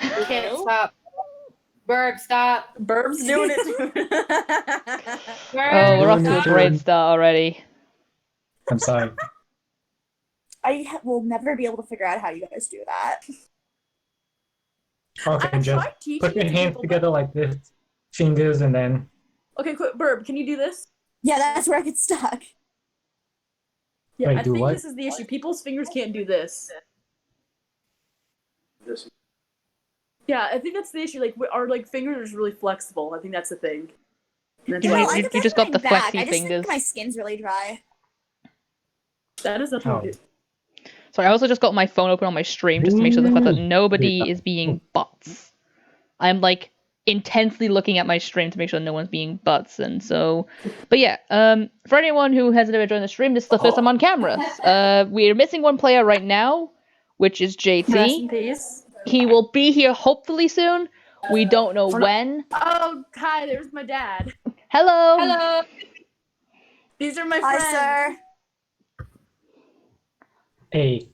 Okay, stop. Burb, stop. Burb's doing it. Burb. we're off Doing to a it great too. start already. I'm sorry. will never be able to figure out how you guys do that. Okay, I just tried teaching put your it to hands people, together like this, fingers, and then. Okay, quick, Burb, can you do this? Yeah, that's where I get stuck. Yeah, Wait, I do think what? this is the issue. People's fingers can't do this. Yeah, I think that's the issue. Like, our fingers are really flexible. I think that's the thing. That's You, why you, I can just got the back. flexy I just fingers. think my skin's really dry. that is nothing Oh. to do. Sorry, I also just got my phone open on my stream just to make sure the fact that nobody is being butts. I'm like intensely looking at my stream to make sure no one's being butts, and so. But yeah, for anyone who hasn't ever joined the stream, this is the first time on camera. We're missing one player right now, which is Rest in JT. peace. He will be here hopefully soon. We don't know when. Oh, hi, there's my dad. Hello. Hello. These are my Hi, friends. sir. Hey,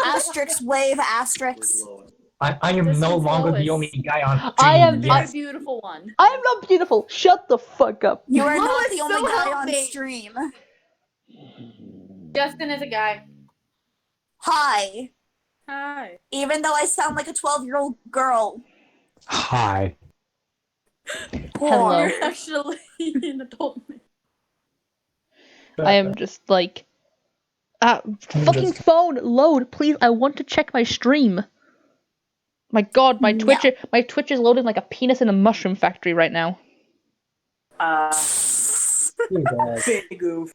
Asterisk wave asterisk. I am This no one's longer the Lois. only guy on stream. I am- You're Yes. a beautiful one. I am not beautiful. Shut the fuck up. You are not Lois, the only so guy help on me. stream. Justin is a guy. Hi. Hi. Even though I sound like a 12-year-old girl. Hi. Hello. You're actually an adult man. I am just like, fucking phone load, please. I want to check my stream. My God, my No. Twitch is loading like a penis in a mushroom factory right now. Big goof.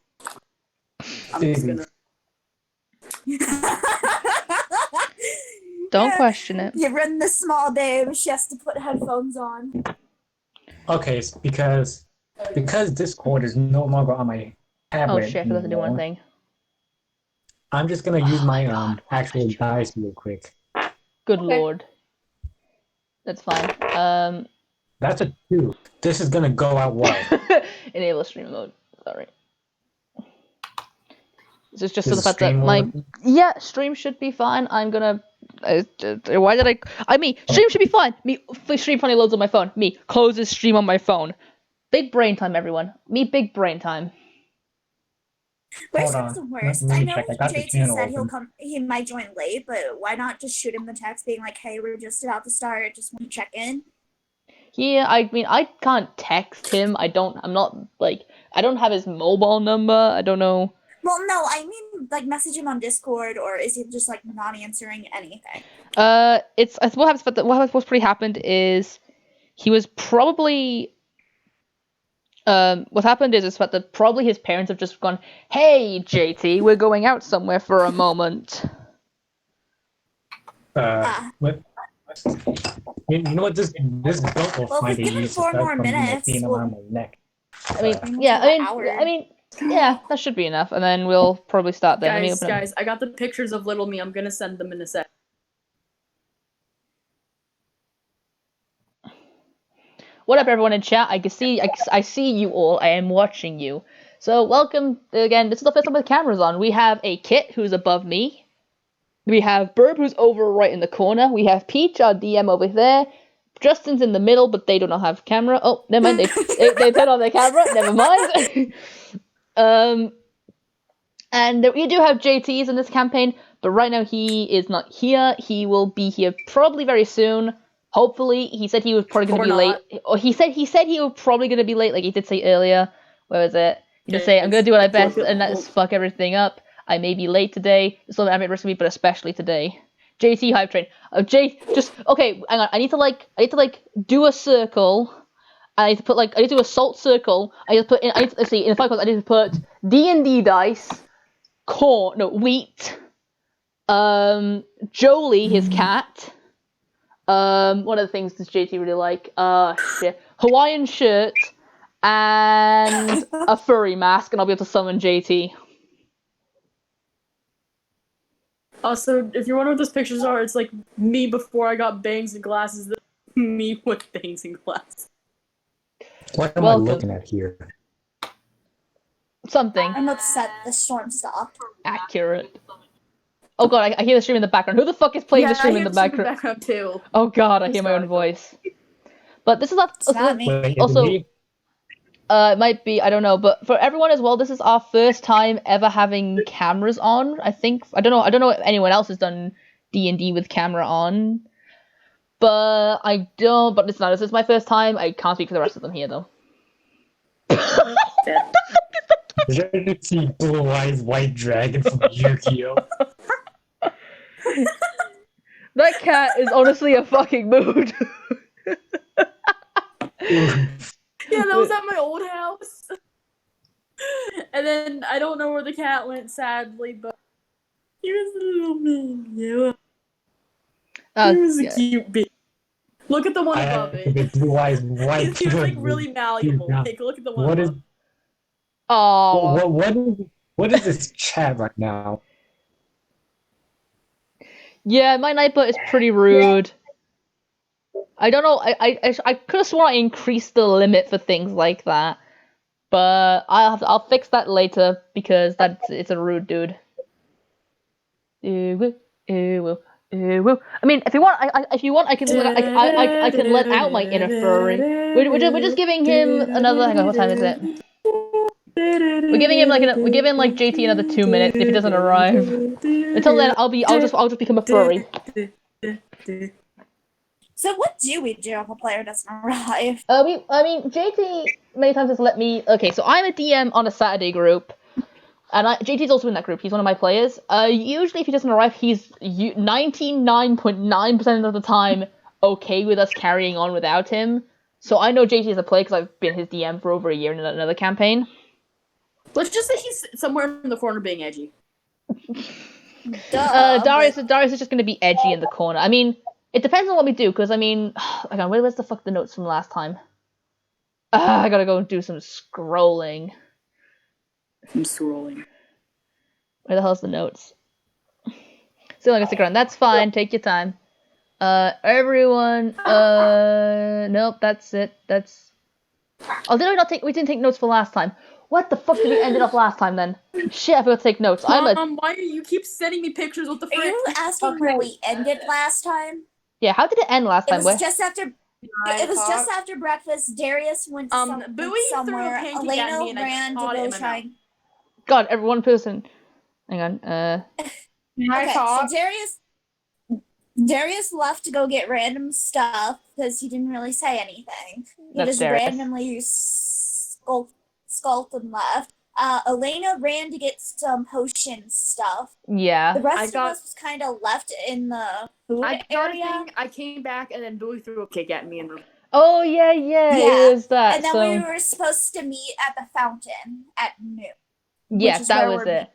I'm just gonna. Don't question it. You've written this small babe. She has to put headphones on. Okay, it's because Discord is no longer on my Oh tablet shit, I forgot to do one anymore, thing. I'm just gonna use my actual dice real quick. Good Okay. lord. That's fine. That's a 2. This is gonna go out well. Enable stream mode. Sorry. This is just Is for the fact that stream my working? stream should be fine. I'm gonna. Why did I mean, stream should be fine. Stream finally loads on my phone. Me closes stream on my phone. Big brain time, everyone. Big brain time. Which Hold is the on. worst? Let I me know check. I got the JT channel said open. he might join late, but why not just shoot him the text being like, hey, we're just about to start, just want to check in? Yeah, I mean, I can't text him. I don't have his mobile number. I don't know. Well, no, I mean, like, message him on Discord, or is he just, like, not answering anything? What's pretty happened is he was probably. What happened is that probably his parents have just gone, hey, JT, we're going out somewhere for a moment. What? You know what? This belt will Well, if find we a give him use 4 aside more from minutes, being we'll... around my neck. I mean, We'll yeah, do an hour. yeah, that should be enough, and then we'll probably start then. Guys, I got the pictures of little me. I'm gonna send them in a sec. What up, everyone in chat? I see you all. I am watching you. So welcome again. This is the first time with cameras on. We have a Kit who's above me. We have Burb who's over right in the corner. We have Peach, our DM, over there. Justin's in the middle, but they do not have camera. Oh, never mind. They turn on their camera. Never mind. And we do have JT's in this campaign, but right now he is not here. He will be here probably very soon. Hopefully, he said he was probably going to be late. Or he said he was probably going to be late, like he did say earlier. Where was it? He did say, I'm going to do my best and let's fuck everything up. I may be late today. It's not that I'm at risk of me, but especially today. JT hype train. Okay, hang on. I need to do a circle. I need to do a salt circle. In the five columns, I need to put D&D dice, wheat, Jolie, his cat. One of the things does JT really like? Hawaiian shirt and a furry mask, and I'll be able to summon JT. Also, if you're wondering what those pictures are, it's like me before I got bangs and glasses. Me with bangs and glasses. What am I looking at here? Something. I'm upset the storm stopped. Accurate. Oh god, I hear the stream in the background. Who the fuck is playing the stream I in hear the the stream in the background? background too. Oh god, I hear Who's my own that? voice. But this is not. It's not me. Wait, is it Also, me? it might be, I don't know, but for everyone as well, this is our first time ever having cameras on. I think I don't know if anyone else has done D&D with camera on. But it's not. This is my first time. I can't speak for the rest of them here though. Fair. Did you see Blue Eyes White Dragon from Yu-Gi-Oh? That cat is honestly a fucking mood. Yeah, that was at my old house. And then I don't know where the cat went, sadly, but he was a little mean. Yeah. He was a cute baby. Look at the one above The it. Blue Eyes White He was like Dragon. really malleable. Like, look at the one What is above. Oh. what is this chat right now? Yeah, my nightbot is pretty rude. I don't know. I could have sworn I increased the limit for things like that, but I'll fix that later because it's a rude dude. I mean, if you want, I can let out my inner furry. We're just giving him another. Hang on, what time is it? We're giving him like JT another 2 minutes if he doesn't arrive. Until then, I'll just become a furry. So what do we do if a player doesn't arrive? I mean, JT many times has let me. Okay, so I'm a DM on a Saturday group, and JT's also in that group. He's one of my players. Usually if he doesn't arrive, he's 99.9% of the time okay with us carrying on without him. So I know JT is a player because I've been his DM for over a year in another campaign. Let's just say he's somewhere in the corner being edgy. Darius is just going to be edgy in the corner. I mean, it depends on what we do, because I mean, hang on, where's the fuck the notes from last time? I gotta go and do some scrolling. I'm scrolling. Where the hell's the notes? Still not gonna stick around. That's fine. Take your time. Everyone. Nope. That's it. That's. Oh, did we not take? We didn't take notes for last time. What the fuck did we end it off last time then? Shit, I forgot to take notes. Why do you keep sending me pictures with the Are you asking where we ended last time? Yeah, how did it end last time? It was just after. It was just after breakfast. Darius went Bowie threw somewhere. a pancake at me and ran I caught to it go in my try. mouth. God, every one person. Hang on. Okay, so Darius left to go get random stuff because he didn't really say anything. He That's just Darius. randomly skulked and left. Elena ran to get some potion stuff. Yeah. The rest of us was kind of left in the food area. I came back and then Bowie threw a kick at me and. Oh yeah. It was that. And then so... we were supposed to meet at the fountain at noon. Yes, that was it.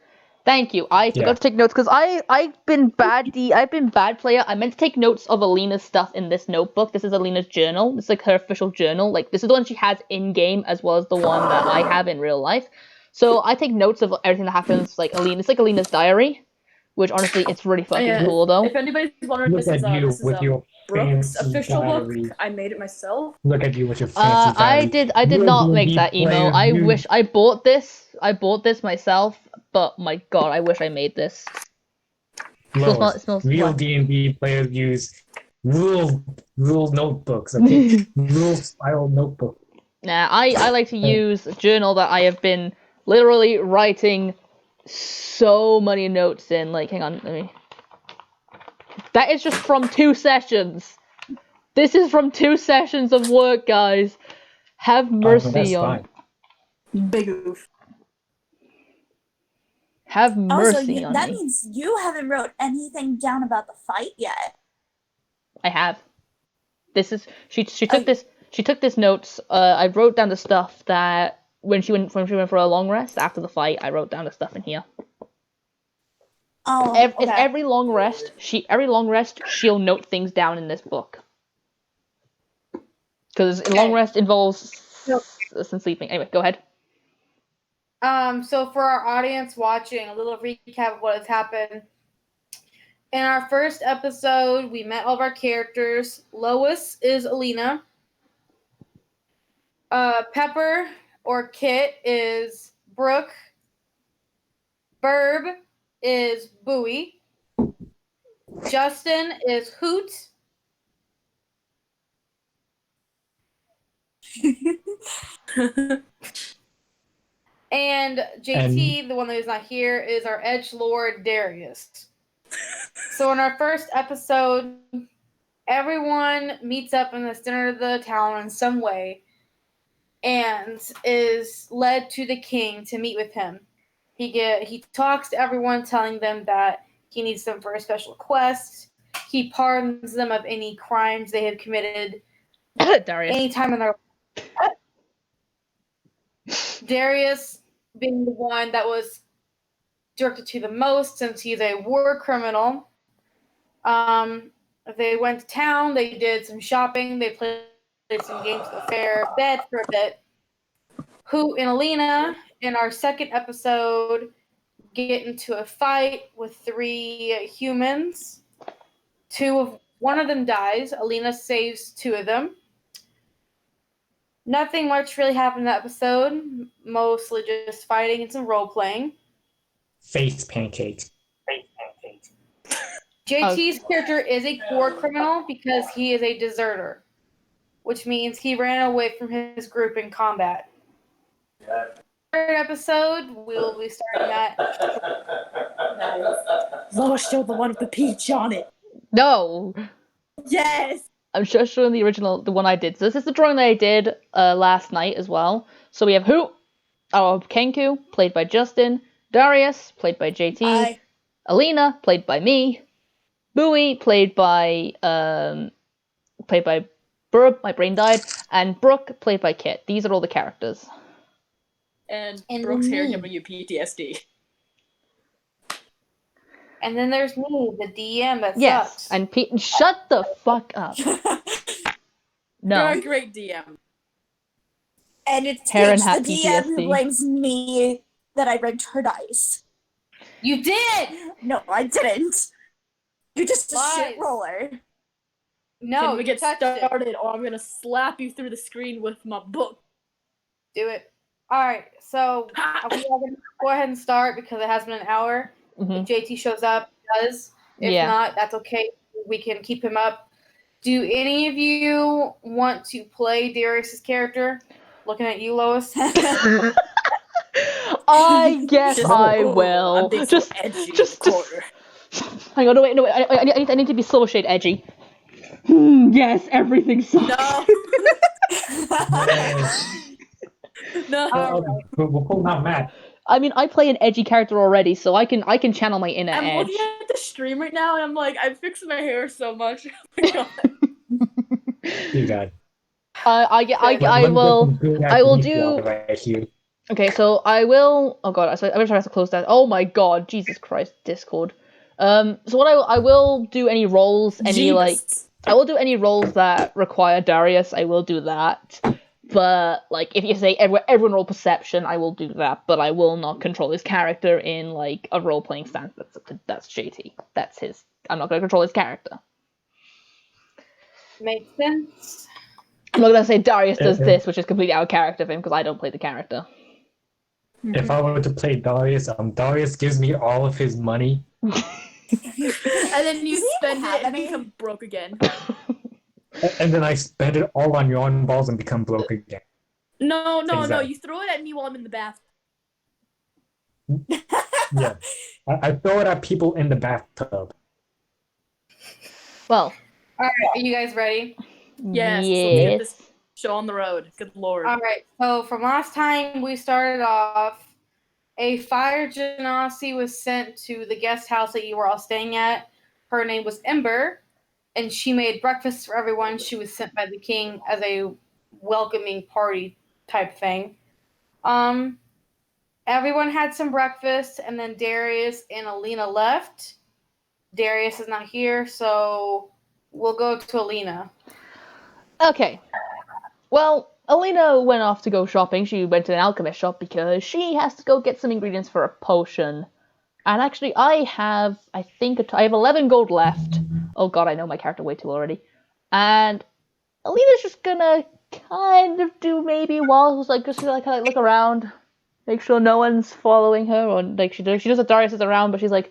Thank you. I forgot to take notes because I've been bad player. I meant to take notes of Alina's stuff in this notebook. This is Alina's journal. This is like her official journal. Like this is the one she has in game as well as the one that I have in real life. So I take notes of everything that happens. Like Alina, it's like Alina's diary, which honestly it's really fucking cool though. If anybody's wondering, Look at you with your Brooke's fancy official diary. book. I made it myself. Look at you with your fancy diary. I did not make that emo. I wish I bought this. I bought this myself, but my god, I wish I made this. Real D&D players use rule notebooks, okay? Rule style notebook. Nah, I like to use a journal that I have been literally writing so many notes in. Like, hang on, let me. That is just from 2 sessions. This is from 2 sessions of work, guys. Have mercy on. Fine. Big oof. Have mercy on that me. means you haven't wrote anything down about the fight yet. I have. This is she took this. She took this notes. I wrote down the stuff that when she went for a long rest after the fight. I wrote down the stuff in here. Oh, It's every long rest. She'll note things down in this book. Because long rest involves some sleeping. Anyway, go ahead. So for our audience watching, a little recap of what has happened. In our first episode, we met all of our characters. Lois is Alina. Pepper or Kit is Brooke. Burb is Bowie. Justin is Hoot. And JT, the one that is not here, is our edgelord Darius. So in our first episode, everyone meets up in the center of the town in some way and is led to the king to meet with him. He talks to everyone, telling them that he needs them for a special quest. He pardons them of any crimes they have committed Darius. anytime in their life. Darius being the one that was directed to the most, since he's a war criminal. They went to town, they did some shopping, they played some games at the fair, bed for a bit. Hoot and Alina, in our second episode, get into a fight with 3 humans. One of them dies. Alina saves 2 of them. Nothing much really happened in that episode. Mostly just fighting and some role playing. Face pancake. JT's character is a war criminal because he is a deserter, which means he ran away from his group in combat. Third episode, we'll be starting that. Lois showed the one with the peach on it. No! Yes! I'm just showing the original, the one I did. So this is the drawing that I did last night as well. So we have Hoot, our Kenku, played by Justin, Darius, played by JT, Hi. Alina, played by me, Bowie, played by Burb, my brain died, and Brooke, played by Kit. These are all the characters. And And Brooke's here me. giving you PTSD. And then there's me, the DM that Yes, sucks. and Pete, shut the fuck up. You're No. a great DM. And it's Karen Paige, had the DM, who PTSD. blames me that I rigged her dice. You did! No, I didn't. You're just a Lies. shit roller. No, Can we you get touched it. started, or I'm gonna slap you through the screen with my book. Do it. Alright, so are we all going to go ahead and start because it has been an hour? Mhm. If JT shows up, he does. If Yeah. not, that's okay. We can keep him up. Do any of you want to play Darius's character? Looking at you, Lois. I guess Just- I oh, will. I'm being so edgy in the corner. Hang on, no, wait, I need to be slow shade edgy. Yes, everything sucks. No. No. We'll pull out Matt. I mean, I play an edgy character already, so I can channel my inner I'm edge. looking at the stream right now, and I'm like, I'm fixing my hair so much. Oh my god. You got. I will do. Right here. Okay, so I will. Oh god, I'm gonna try to close that. Oh my god, Jesus Christ, Discord. So what I will do any roles, any like Jeebus. I will do any roles that require Darius. I will do that. But like, if you say everyone roll perception, I will do that. But I will not control his character in like a role playing stance. That's JT. That's his. I'm not gonna control his character. Makes sense. I'm not gonna say Darius does this, which is completely out of character for him because I don't play the character. If I were to play Darius, Darius gives me all of his money. And then you Does he spend have it and any? become broke again. And then I spend it all on yawn balls and become broke again. No, Exactly. you throw it at me while I'm in the bath. Yeah. I throw it at people in the bathtub. Well, Alright, are you guys ready? Yes, let's yes. get this show on the road. Good lord. Alright, so from last time we started off, a fire genasi was sent to the guest house that you were all staying at. Her name was Ember, and she made breakfast for everyone. She was sent by the king as a welcoming party type thing. Everyone had some breakfast, and then Darius and Alina left. Darius is not here, so we'll go to Alina. Okay. Well, Alina went off to go shopping. She went to an alchemist shop because she has to go get some ingredients for a potion. And actually, I have 11 gold left. Oh god, I know my character way too already. And Alina's just gonna kind of do maybe while like just like look around, make sure no one's following her, or like she knows that Darius is around, but she's like,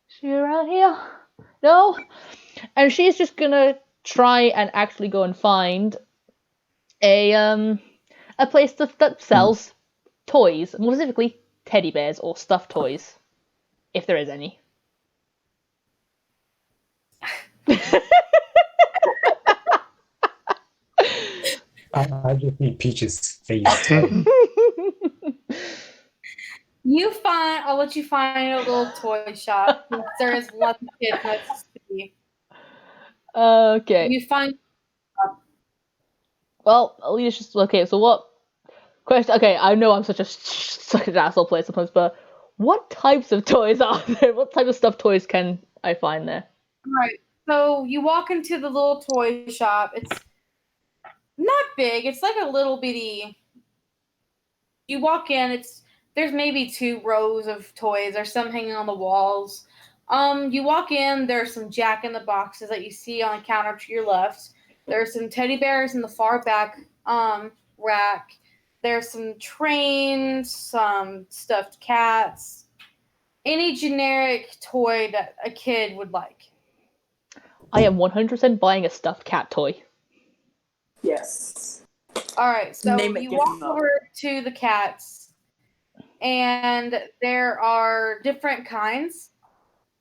is she around here? No. And she's just gonna try and actually go and find a place that sells toys, more specifically teddy bears or stuffed toys, if there is any. I just need Peach's face. To I'll let you find a little toy shop. Since there is one kid next to you. Okay. You find Well, Alina's just okay. So what question? Okay, I know I'm such an asshole player sometimes, but what types of toys are there? What type of stuffed toys can I find there? right. So you walk into the little toy shop. It's not big. It's like a little bitty. You walk in. There's maybe 2 rows of toys. There's some hanging on the walls. You walk in. There's some Jack in the Boxes that you see on the counter to your left. There's some teddy bears in the far back rack. There's some trains, some stuffed cats, any generic toy that a kid would like. I am 100% buying a stuffed cat toy. Yes. All right, so Name it, you give walk them up. over to the cats, and there are different kinds.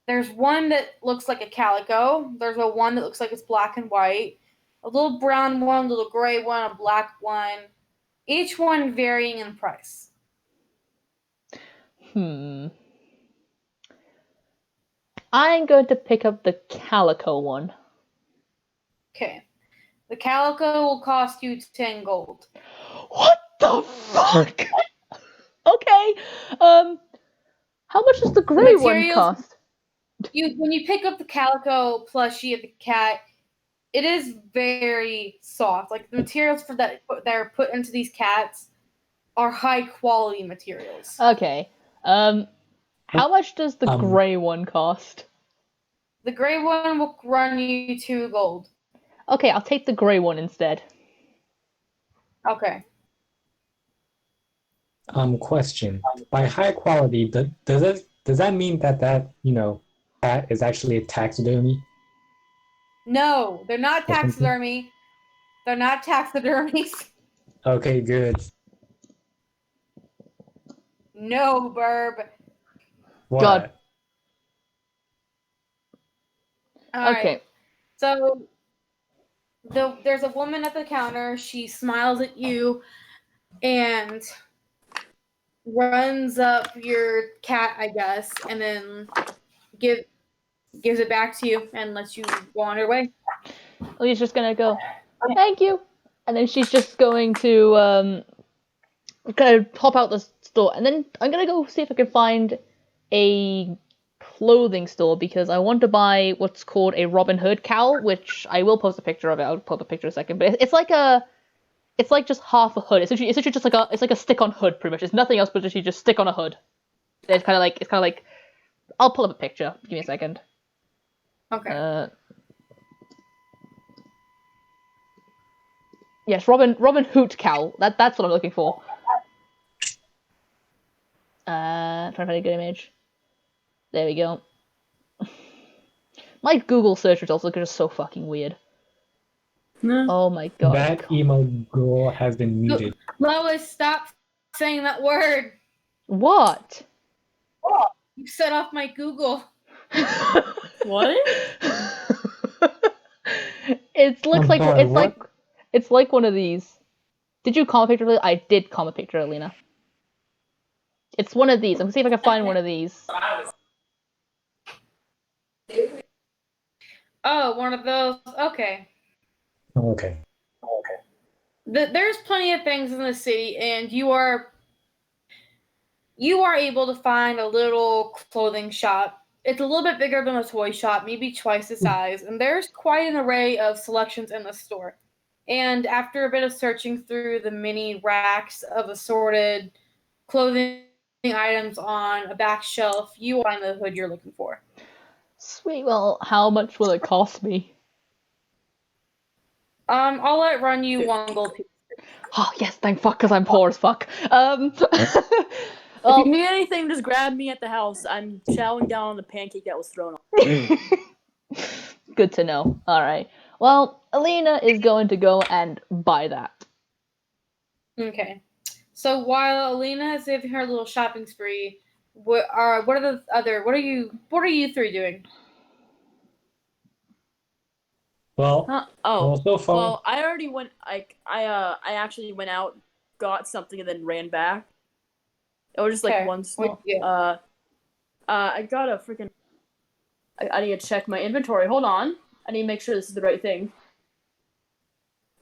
There's one that looks like a calico. There's one that looks like it's black and white. A little brown one, a little gray one, a black one. Each one varying in price. I'm going to pick up the calico one. Okay. The calico will cost you 10 gold. What the fuck? Okay. How much does the grey one cost? When you pick up the calico plushie of the cat, it is very soft. Like the materials that are put into these cats are high quality materials. Okay. How much does the grey one cost? The gray one will run you 2 gold. Okay, I'll take the grey one instead. Okay. Question: by high quality, does that mean that cat is actually a taxidermy? No, they're not taxidermy. They're not taxidermies. Okay, good. No, Burb. What? God. All Okay. right. So there's a woman at the counter. She smiles at you and runs up your cat, I guess, and then gives it back to you and lets you go on your way. Leah's just gonna go, thank you, and then she's just going to kind of hop out the store, and then I'm gonna go see if I can find a clothing store because I want to buy what's called a Robin Hood cowl, which I will post a picture of it. I'll put a picture in a second, but it's like just half a hood. It's literally just like a stick-on hood, pretty much. It's nothing else but literally just stick on a hood. It's kind of like I'll pull up a picture. Give me a second. Okay. Yes, Robin Hood cowl. That's what I'm looking for. Trying to find a good image. There we go. My Google search results look just so fucking weird. No. Oh my god. That emo girl has been muted. Lois, stop saying that word. What? Oh, you set off my Google. What? It's like one of these. Did you comment picture? I did comment picture, Alina. It's one of these. I'm gonna see if I can find one of these. Oh, one of those. Okay. Okay. There's plenty of things in the city, and you are able to find a little clothing shop. It's a little bit bigger than a toy shop, maybe twice the size, and there's quite an array of selections in the store. And after a bit of searching through the many racks of assorted clothing items on a back shelf, you find the hood you're looking for. Sweet. Well, how much will it cost me? I'll let run you 1 gold piece. Oh yes, thank fuck, because I'm poor as fuck. If you need anything, just grab me at the house. I'm chowing down on the pancake that was thrown on. Good to know. All right. Well, Alina is going to go and buy that. Okay. So while Alina is having her little shopping spree, what are you three doing? Well, Oh, so far, well, I already went. I actually went out, got something, and then ran back. It was just like Okay. one small. What'd you get? I got a freaking. I need to check my inventory. Hold on. I need to make sure this is the right thing.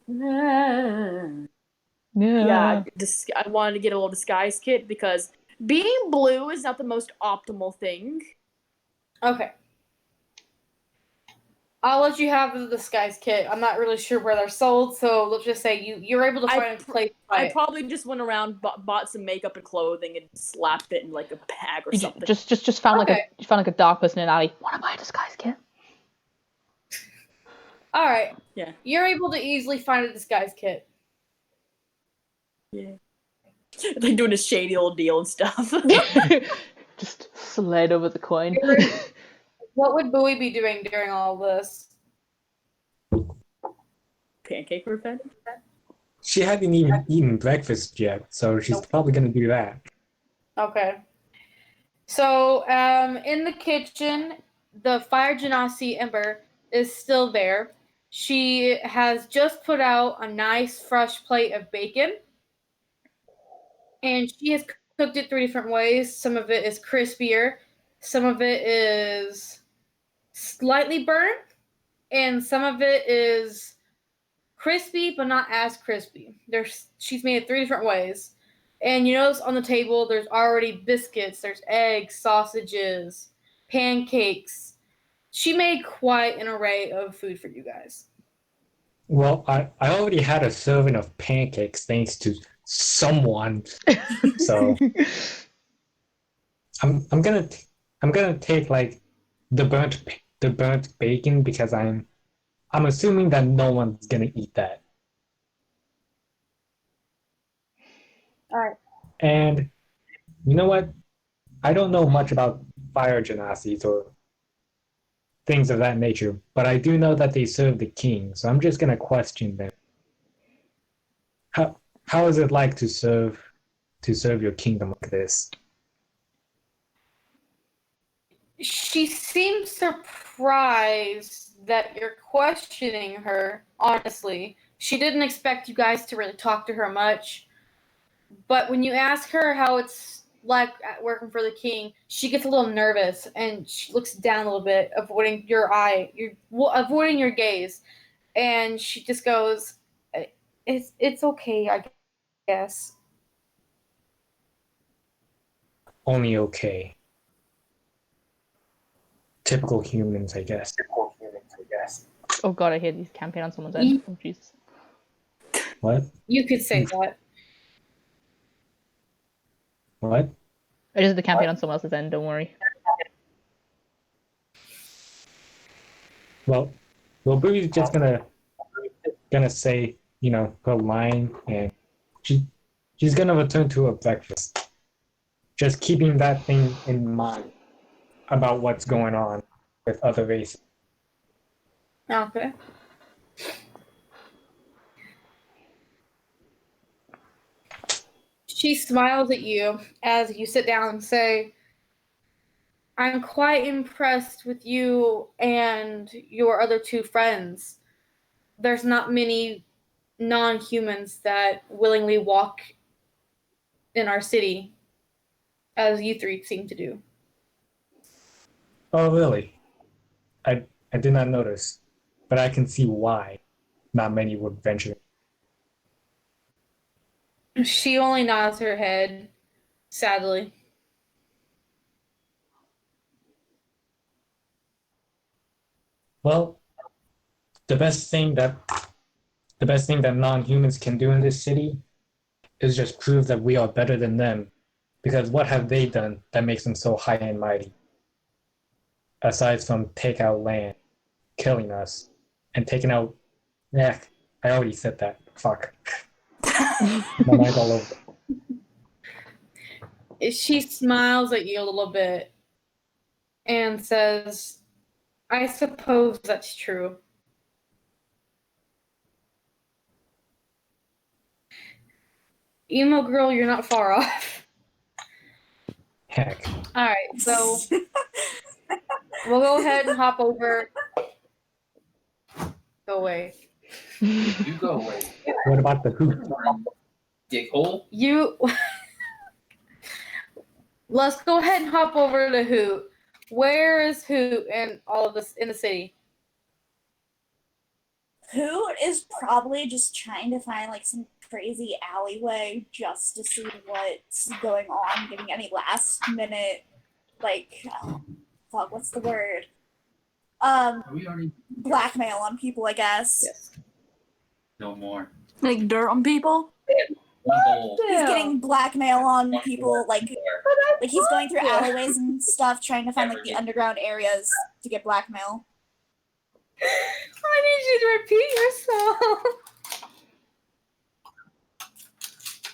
Yeah, I wanted to get a little disguise kit because being blue is not the most optimal thing. Okay. I'll let you have the disguise kit. I'm not really sure where they're sold, so let's just say you're able to find a place to buy I it. probably just went around, bought some makeup and clothing, and slapped it in like a bag or something. Just found Okay. like a dark person in an alley. Want to buy a disguise kit? All right. Yeah. You're able to easily find a disguise kit. Yeah. They're doing a shady old deal and stuff. Just slide over the coin. What would Bowie be doing during all this? Pancake revenge? she hadn't even eaten breakfast yet, so she's probably gonna do that. Okay. So, in the kitchen, the fire genasi Ember is still there. She has just put out a nice fresh plate of bacon, and she has cooked it 3 different ways. Some of it is crispier, some of it is slightly burnt, and some of it is crispy but not as crispy. She's made it 3 different ways. And you notice on the table there's already biscuits, there's eggs, sausages, pancakes. She made quite an array of food for you guys. Well, I already had a serving of pancakes thanks to someone, so I'm gonna take like the burnt bacon because I'm assuming that no one's gonna eat that. All right. And you know what? I don't know much about fire genasis or things of that nature, but I do know that they serve the king, so I'm just gonna question them. How is it like to serve your kingdom like this? She seems surprised that you're questioning her, honestly. She didn't expect you guys to really talk to her much. But when you ask her how it's like working for the king, she gets a little nervous and she looks down a little bit, avoiding avoiding your gaze, and she just goes, "It's okay, I guess." Only okay. Typical humans, I guess. Oh god, I hear these campaign on someone's end. Oh Jesus. What? You could say that. What? I just did the campaign on someone else's end. Don't worry. Well, Booby's just gonna say, her line, and she's gonna return to her breakfast. Just keeping that thing in mind about what's going on with other races. Okay. She smiles at you as you sit down and say, "I'm quite impressed with you and your other 2 friends. There's not many non-humans that willingly walk in our city as you 3 seem to do." Oh, really? I did not notice, but I can see why not many would venture. She only nods her head, sadly. Well, the best thing that non-humans can do in this city is just prove that we are better than them. Because what have they done that makes them so high and mighty? Aside from take out land, killing us, and taking out. Yeah, I already said that. Fuck. My mind's all over. She smiles at you a little bit and says, I suppose that's true. Emo girl, you're not far off. Heck. Alright, so we'll go ahead and hop over. Go away. You go away. What about the hoop? Dickhole. You. Let's go ahead and hop over to Hoot. Where is Hoot and all of this in the city? Who is probably just trying to find like some crazy alleyway just to see what's going on, getting any last minute fuck, what's the word? Are we already? Blackmail on people, I guess. Yes. No more. Like dirt on people? One bowl. He's getting blackmail on people, like he's going through alleyways and stuff, trying to find like the underground areas to get blackmail. I need you to repeat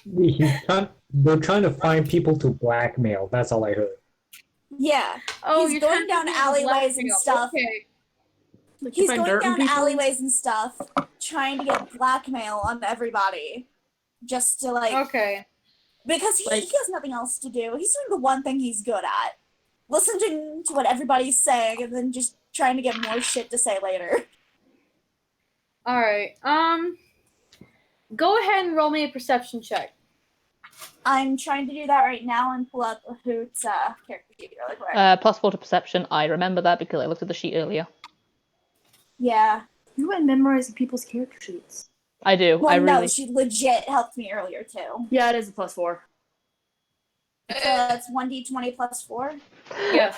yourself. They're trying to find people to blackmail. That's all I heard. Yeah. Oh, He's you're going trying down to do alleyways and blackmail. stuff. Okay. Like He's find going dirt on down people? alleyways and stuff, trying to get blackmail on everybody. Just to Okay. because he has nothing else to do. He's doing the one thing he's good at. Listening to what everybody's saying and then just trying to get more shit to say later. All right. Go ahead and roll me a perception check. I'm trying to do that right now and pull up Hoot's character sheet really quick. +4 to perception. I remember that because I looked at the sheet earlier. Yeah. You went memorizing people's character sheets. I do. Well, I no, really. she legit helped me earlier too. Yeah, it is a +4. So that's 1d20 plus 4. Yes.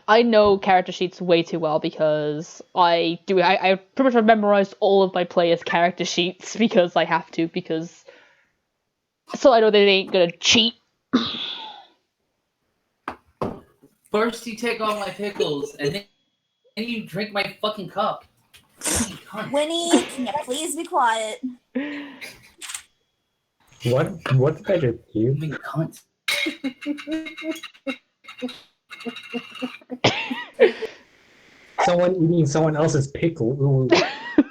I know character sheets way too well because I pretty much have memorized all of my players' character sheets because I have to, because so I know they ain't gonna cheat. First you take all my pickles, and then you drink my fucking cup. You cunt. Winnie, can you please be quiet? What did I just You do? cunt. Someone eating someone else's pickle. Ooh.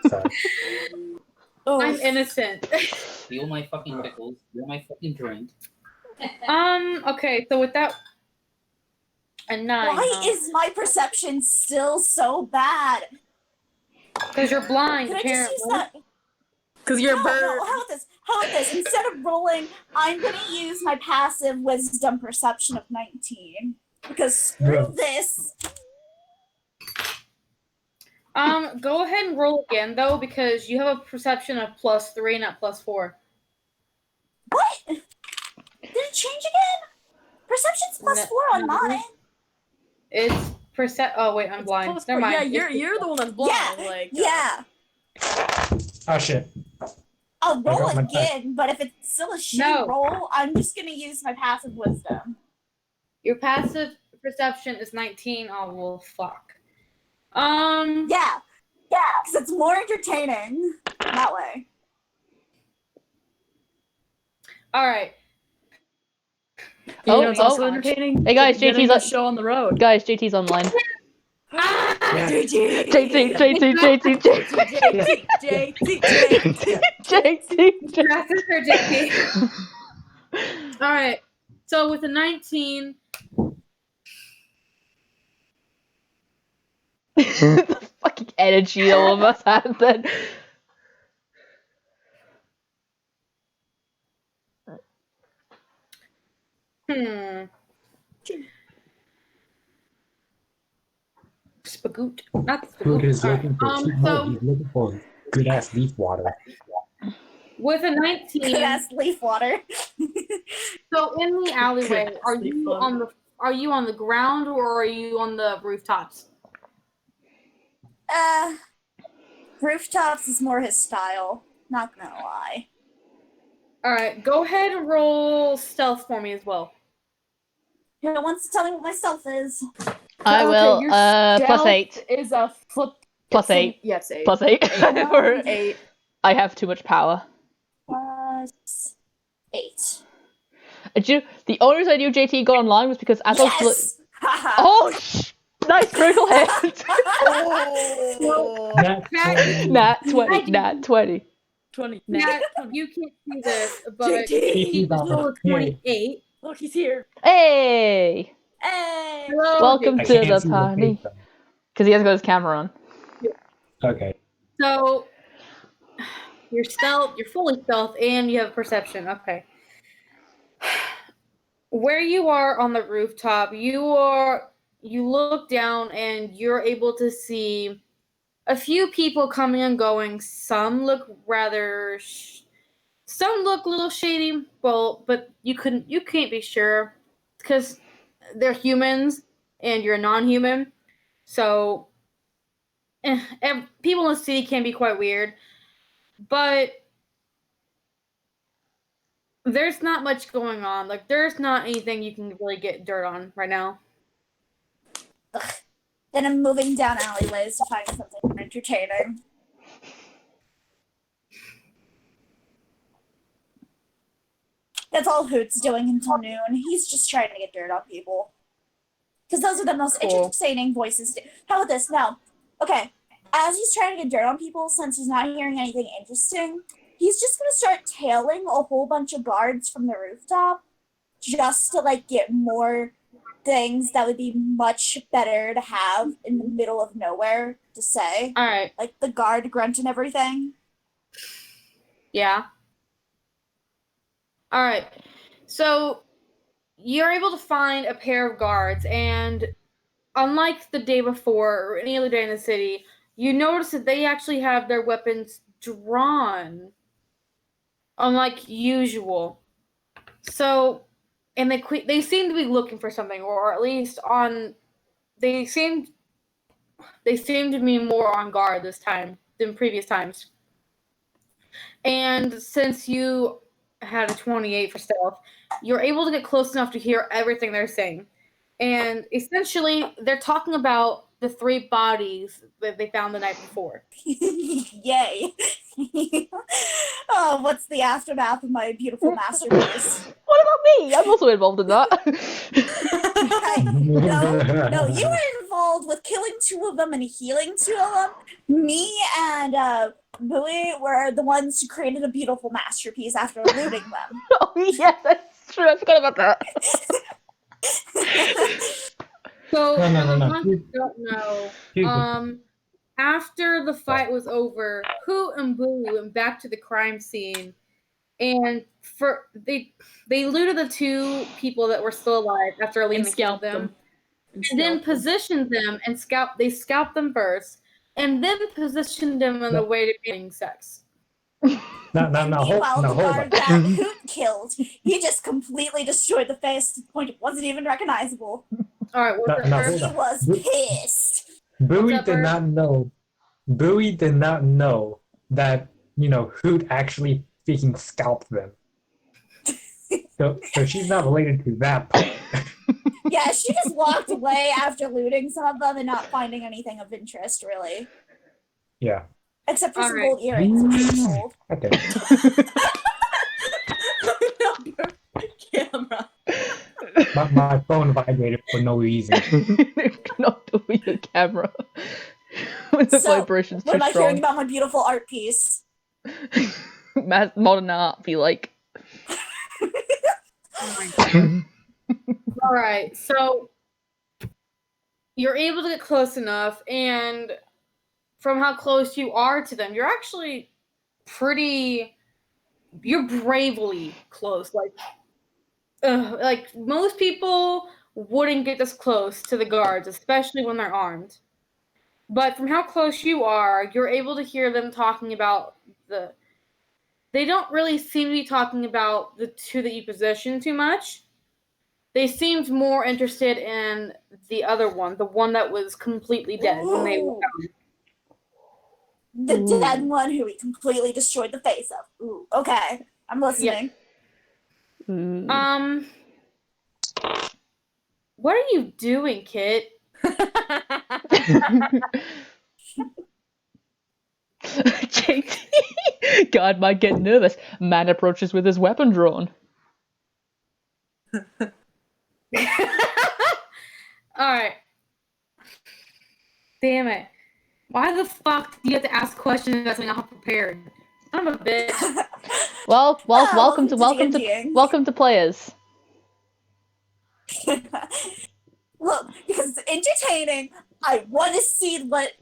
Sorry. I'm innocent. Steal my fucking pickles. Steal my fucking drink. Okay, so with that, a 9. Why is my perception still so bad? Because you're blind, Can I just use apparently. that? Because you're a No, bird. no, how about this? How about this? Instead of rolling, I'm going to use my passive wisdom perception of 19. Because screw this. Go ahead and roll again, though, because you have a perception of +3, not +4. What? Did it change again? Perception's +4 on mine. It's Oh, wait, I'm blind. Plus Never four. mind. Yeah, you're the one that's blind. Yeah, Like, yeah. Oh shit. I'll I roll got my again, but if it's still a shitty No. roll, I'm just going to use my passive wisdom. Your passive perception is 19. Oh, well, fuck. Yeah, because it's more entertaining that way. All right. You know, it's Oh, also oh. entertaining. Hey, guys, getting JT's a show on the road. Guys, JT's online. JT. JT. Passive for JP. All right. So with a 19, The fucking energy all of us had then. Spagoot. Not Food Spagoot. is All looking for right. he's looking for good ass leaf water. With a 19, Good ass leaf water. so in the alleyway, Good are ass you leaf on the ground or are you on the rooftops? Rooftops is more his style. Not gonna lie. All right. Go ahead and roll stealth for me as well. Who wants to tell me what my stealth is? I will. your +8. Is a flip. +8. Yeah, it's 8. +8. For- 8. I have too much power. Plus 8. The only reason I knew JT got online was because as I was. Yes! Haha. Oh, Nice critical hit. Oh. Nat 20. Nat 20. 20. Matt, you can't see this, but JT. he rolled a 28. Look, he's here. Hey! Hey. Hello, Welcome I JT. to can't the see the party. face though. Because he has got his camera on. Okay. So you're stealth, you're fully stealth, and you have perception. Okay. Where you are on the rooftop, you look down and you're able to see a few people coming and going. Some look some look a little shady, well, but you can't be sure because they're humans and you're non-human. So people in the city can be quite weird, but there's not much going on. Like, there's not anything you can really get dirt on right now. Then I'm moving down alleyways to find something entertaining. That's all Hoot's doing until noon. He's just trying to get dirt on people. Because those are the most Cool. entertaining voices. How about this? Now, okay, as he's trying to get dirt on people, since he's not hearing anything interesting, he's just going to start tailing a whole bunch of guards from the rooftop just to, like, get more things that would be much better to have in the middle of nowhere to say. All right. Like the guard grunt and everything. Yeah. All right. So you're able to find a pair of guards, and unlike the day before or any other day in the city, you notice that they actually have their weapons drawn, unlike usual. So, and they seem to be looking for something, or at least they seem to be more on guard this time than previous times. And since you had a 28 for stealth, you're able to get close enough to hear everything they're saying. And essentially, they're talking about the 3 bodies that they found the night before. Yay. Oh, what's the aftermath of my beautiful masterpiece? What about me? I'm also involved in that. No, you were involved with killing 2 of them and healing 2 of them. Me and Billy were the ones who created a beautiful masterpiece after looting them. Oh, yes, that's true. I forgot about that. So, No, no, for the no. ones who don't know, after the fight was over, Hoot and Boo went back to the crime scene, and they looted the 2 people that were still alive after Alina killed scalped them, them. and then positioned them and they scalped them first, and then positioned them in a way to having sex. Now, Meanwhile, hold the guard on. that Hoot killed, he just completely destroyed the face to the point it wasn't even recognizable. All right, what's No, up, hold Bird? He was pissed. Bowie What's up, did Bird? not know. Bowie did not know that Hoot actually freaking scalped them. So she's not related to that part. Yeah, she just walked away after looting some of them and not finding anything of interest, really. Yeah. Except for All some right. gold earrings, which she sold. Okay. Camera. My phone vibrated for no reason. Not doing your camera. When the So, vibration's what too am I hearing strong. about my beautiful art piece? Modern art be like. Oh my God. All right, so you're able to get close enough, and from how close you are to them, you're actually you're bravely close. Like most people wouldn't get this close to the guards, especially when they're armed. But from how close you are, you're able to hear them talking about they don't really seem to be talking about the 2 that you positioned too much. They seemed more interested in the other one, the one that was completely dead when they were Ooh. found. The dead one who he completely destroyed the face of. Ooh, okay. I'm listening. What are you doing, Kit? JT. God might get nervous. Man approaches with his weapon drawn. All right. damn it. Why the fuck do you have to ask questions that's not prepared? I'm a bitch. Well, welcome to D&Ding. welcome to players. Look, because it's entertaining. I want to see what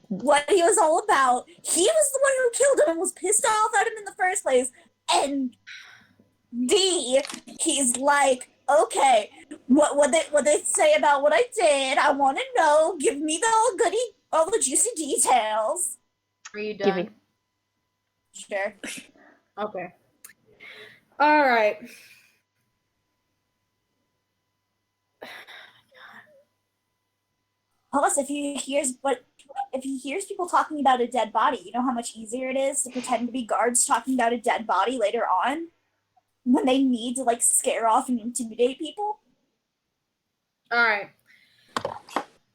he was all about. He was the one who killed him and was pissed off at him in the first place. And D, he's like, okay, what they say about what I did? I want to know. Give me all the juicy details. Are you Give done? me- Sure. Okay. All right. Plus, if he hears people talking about a dead body, you know how much easier it is to pretend to be guards talking about a dead body later on when they need to like scare off and intimidate people. All right.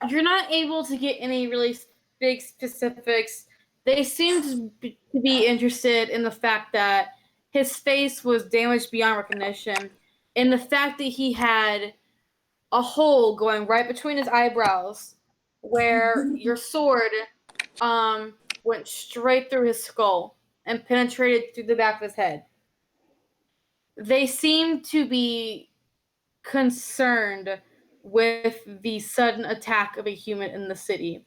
You're not able to get any really big specifics. They seem to be interested in the fact that his face was damaged beyond recognition, and the fact that he had a hole going right between his eyebrows, where your sword went straight through his skull and penetrated through the back of his head. They seem to be concerned with the sudden attack of a human in the city.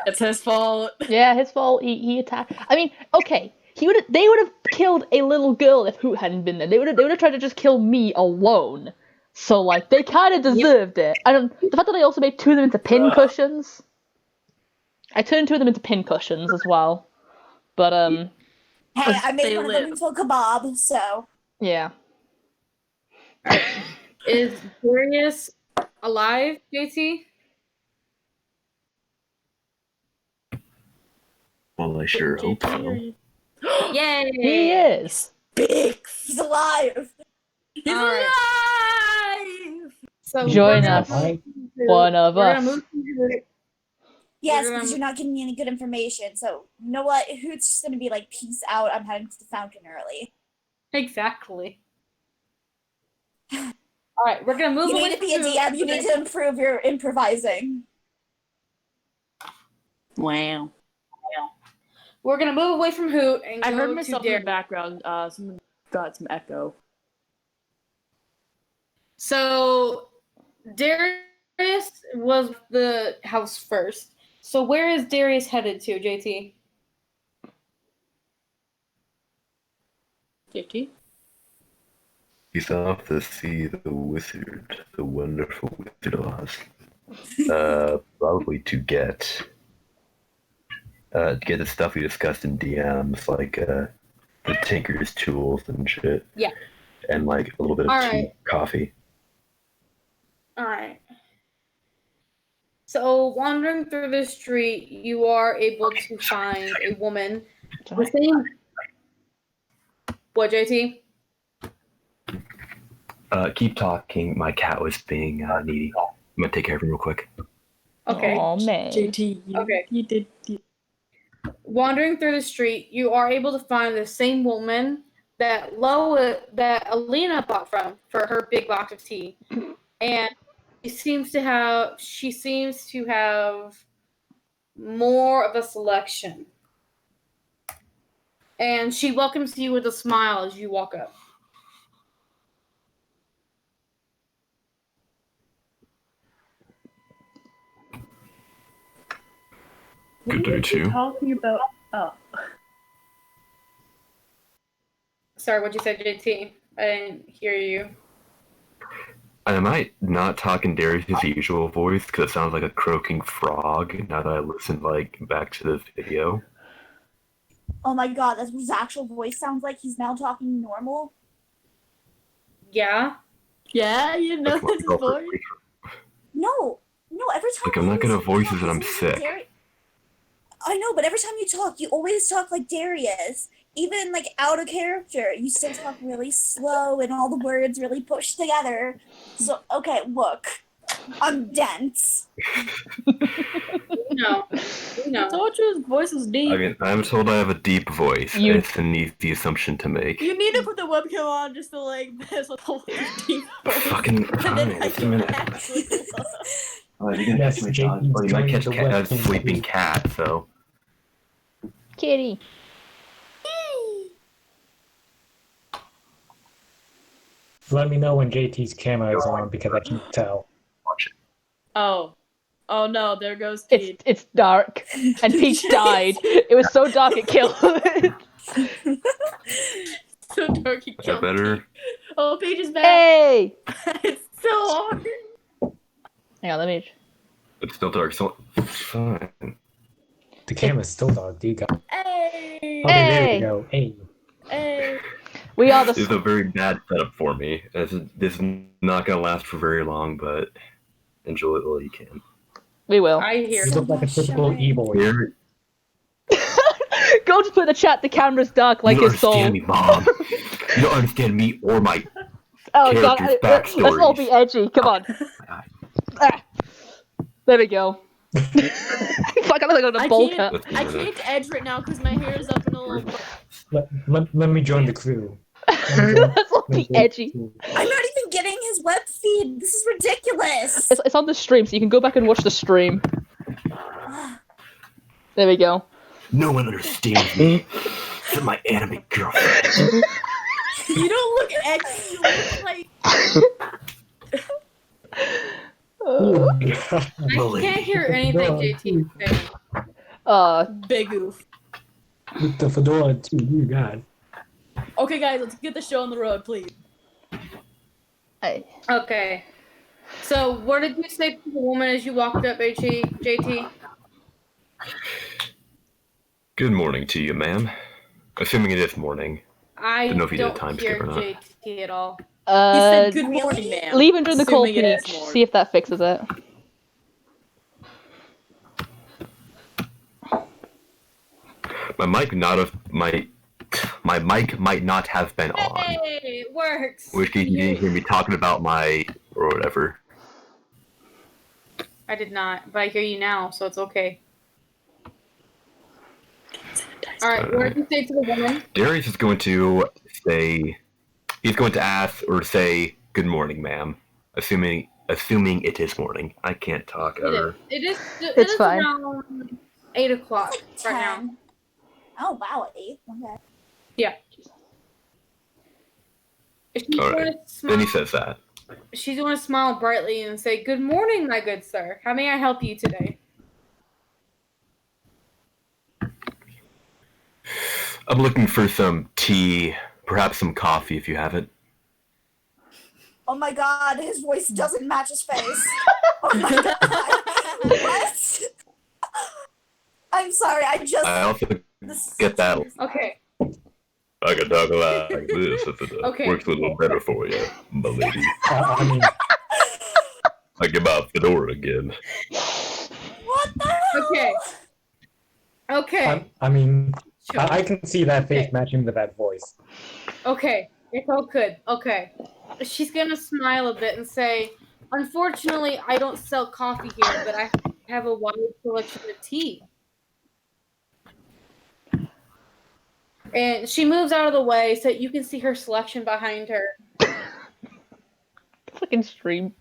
It's his fault. Yeah, his fault. He attacked. I mean, okay, they would have killed a little girl if Hoot hadn't been there. They would have tried to just kill me alone. So like, they kind of deserved it. The fact that I also made two of them into pin cushions. I turned two of them into pin cushions as well. But Hey, I made They one of them into a kebab, so. yeah. Is Darius alive, JT? Well, I sure hope so. Yay! He is. Big. He's alive. He's All right. alive! So Join we're gonna us. move to- One of we're us. gonna move to- Yes, We're because gonna- you're not giving me any good information. So, you know what? Hoot's just gonna be like, peace out. I'm heading to the fountain early. Exactly. All right, we're gonna move You away need to from be a Hoot. DM. You need to improve your improvising. Wow. We're gonna move away from Hoot and I go heard to myself in Darius. the background. Someone got some echo. So Darius was the house first. So where is Darius headed to, JT? JT? He's off to see the wizard, the wonderful Wizard of Oz. Probably to get the stuff we discussed in DMs, like the tinker's tools and shit. Yeah. And like a little bit of All tea, right. coffee. All right. So wandering through the street, you are able to find a woman. The same. What, JT? Keep talking. My cat was being needy. I'm gonna take care of him real quick. Okay. Oh man. JT, you did. Wandering through the street, you are able to find the same woman that Alina bought from for her big box of tea, and she seems to have more of a selection, and she welcomes you with a smile as you walk up. Good day to you. Talking about. Oh. Sorry, what'd you say, JT? I didn't hear you. Am I not talking Darius' usual voice because it sounds like a croaking frog now that I listened back to the video? Oh my god, that's what his actual voice sounds like. He's now talking normal. Yeah. Yeah, you know That's my his girlfriend. voice. No, every time. Like, I'm not gonna voice it that I'm you sick. I know, but every time you talk, you always talk like Darius. Even like out of character, you still talk really slow and all the words really pushed together. So, okay, look, I'm dense. No. I told you his voice was deep. I mean, I'm told I have a deep voice. It's an easy assumption to make. You need to put the webcam on just to like this with whole deep voice. Fucking And then fine, I just a can minute. actually Oh, you can Yes, catch my Jake, dog. he's Oh, you might joined catch the a webtoon sleeping too. cat, so. Kitty. Let me know when JT's camera is on because I can't tell. Watch it. Oh. Oh no, there goes It's Pete. it's dark, and Peach died. It was so dark it killed. So dark he Is that killed better? Pete. Oh, Pete is back. Hey! It's so hard. Hang on, let me. It's still dark, so fine. The camera's still dark, do you guys? Hey. Okay, there Hey! we go. Hey. Hey. We are This is the. a very bad setup for me. This is not gonna last for very long, but enjoy it while you can. We will. I hear. You look like a typical e-boy. Here, Go to put in the chat. The camera's dark like you don't his soul. understand me, Mom. You don't understand me or my Oh god, characters' let's all be backstories. edgy. Come on. God. Ah. There we go. Fuck, I look like a I bowl can't. cut. I can't edge right now because my hair is up in a little. Let me join the crew. Let's all be edgy. I'm not even getting his web feed. This is ridiculous. It's on the stream, so you can go back and watch the stream. There we go. No one understands me except my anime girlfriend. You don't look edgy. You look like. I can't hear anything JT is saying. Big oof. With the fedora too, you god. Okay, guys, let's get the show on the road, please. Hey. Okay. So, what did you say to the woman as you walked up, JT? Good morning to you, ma'am. Assuming it is morning. I Don't know if you did a don't time hear skip or not. JT at all. He said good morning, ma'am. Leave him during the cold, Assuming it is Peach. morning. See if that fixes it. My mic might not have been on. Hey, it works. Which case you didn't hear me talking about my or whatever. I did not, but I hear you now, so it's okay. Alright, what did you say to the woman? Darius is going to say he's going to ask or say good morning, ma'am. Assuming it is morning. I can't talk ever. It is It's fine. around 8 o'clock right now. 10. Oh wow, 8. Okay. Yeah. She's All going right. to smile. Then he says that. She's going to smile brightly and say, "Good morning, my good sir. How may I help you today?" I'm looking for some tea, perhaps some coffee if you have it. Oh my god, his voice doesn't match his face. Oh my god. What? I'm sorry, I also get that. Okay. I can talk like this if it Okay. works a little better for you, my lady. I mean, I get my fedora again. What the hell? Okay. Okay. I mean, Sure. I can see that face Okay. matching with that voice. Okay. It's all good. Okay. She's going to smile a bit and say, "Unfortunately, I don't sell coffee here, but I have a wide selection of tea." And she moves out of the way so you can see her selection behind her. Fucking stream.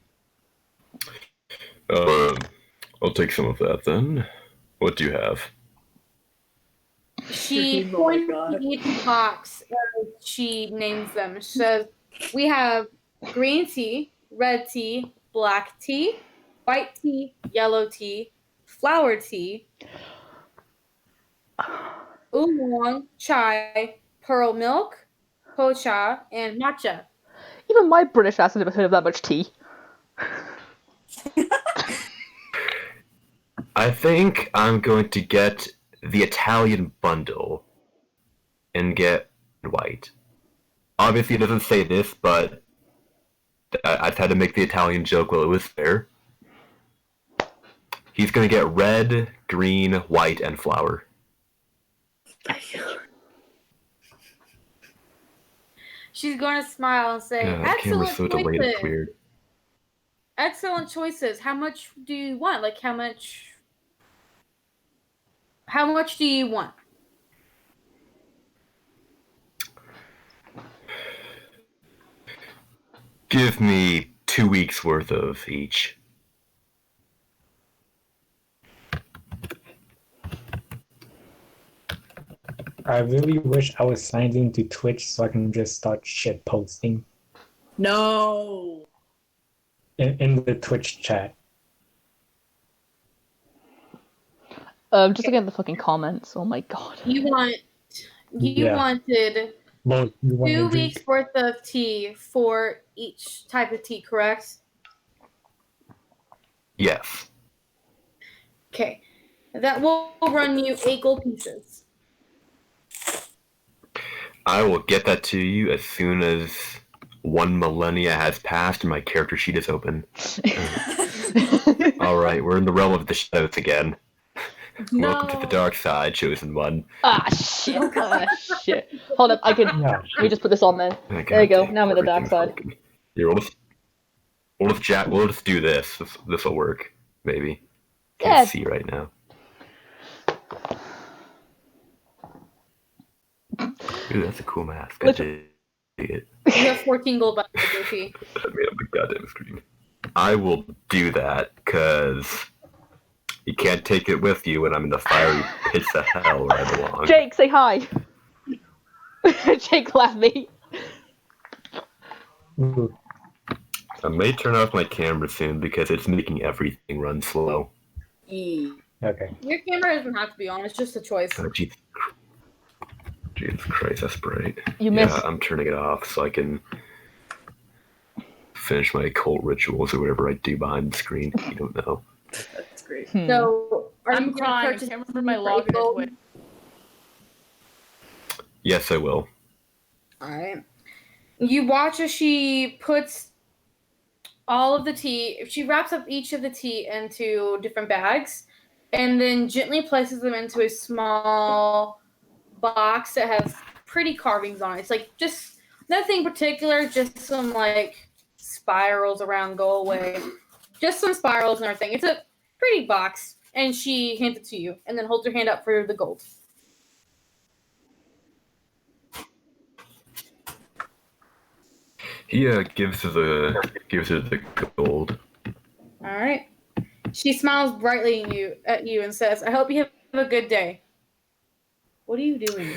I'll take some of that then. What do you have? She Oh my points God. to each box as she names them. She says, "We have green tea, red tea, black tea, white tea, yellow tea, flower tea, oolong, chai, pearl milk, pocha, and matcha." Even my British ass has never heard of that much tea. I think I'm going to get the Italian bundle and get white. Obviously, it doesn't say this, but I've had to make the Italian joke while it was there. He's going to get red, green, white, and flower. She's going to smile and say, God, the camera's "Excellent so delayed, it's choices. weird. Excellent choices. How much do you want? Like, how much do you want?" Give me 2 weeks worth of each. I really wish I was signed into Twitch so I can just start shit posting No. in the Twitch chat. Just looking at the fucking comments. Oh my god. You wanted Well, you want 2 to weeks drink? worth of tea for each type of tea, correct? Yes. Okay. That will run you 8 gold pieces. I will get that to you as soon as 1 millennia has passed and my character sheet is open. Alright, we're in the realm of the shadows again. Welcome to the dark side, chosen one. Ah, shit. Shit. Hold up, I can. No. Let me just put this on there. Oh, There you go. God, Now I'm in the dark everything's side. broken. Here, we'll just do this. This'll work, maybe. Can't Yeah. see right now. Ooh, that's a cool mask. I dig it. You have 14 gold by JP. I made up a goddamn screen. I will do that, because you can't take it with you when I'm in the fiery pits of hell where I belong. Jake, say hi. Jake laughed me. Ooh. I may turn off my camera soon because it's making everything run slow. Okay. Your camera doesn't have to be on, it's just a choice. Oh, Jesus Christ, that's bright. You missed. Yeah, I'm turning it off so I can finish my occult rituals or whatever I do behind the screen. You don't know. That's great. So, are you I'm gonna crying. I purchase can't remember my tea for 8 login gold? into it. Yes, I will. Alright. You watch as she puts all of the tea, she wraps up each of the tea into different bags and then gently places them into a small box that has pretty carvings on it. It's like just nothing particular, just some like spirals around go away. Just some spirals and everything. It's a pretty box. And she hands it to you and then holds her hand up for the gold. He gives her the gold. Alright. She smiles brightly at you and says, I hope you have a good day. What are you doing?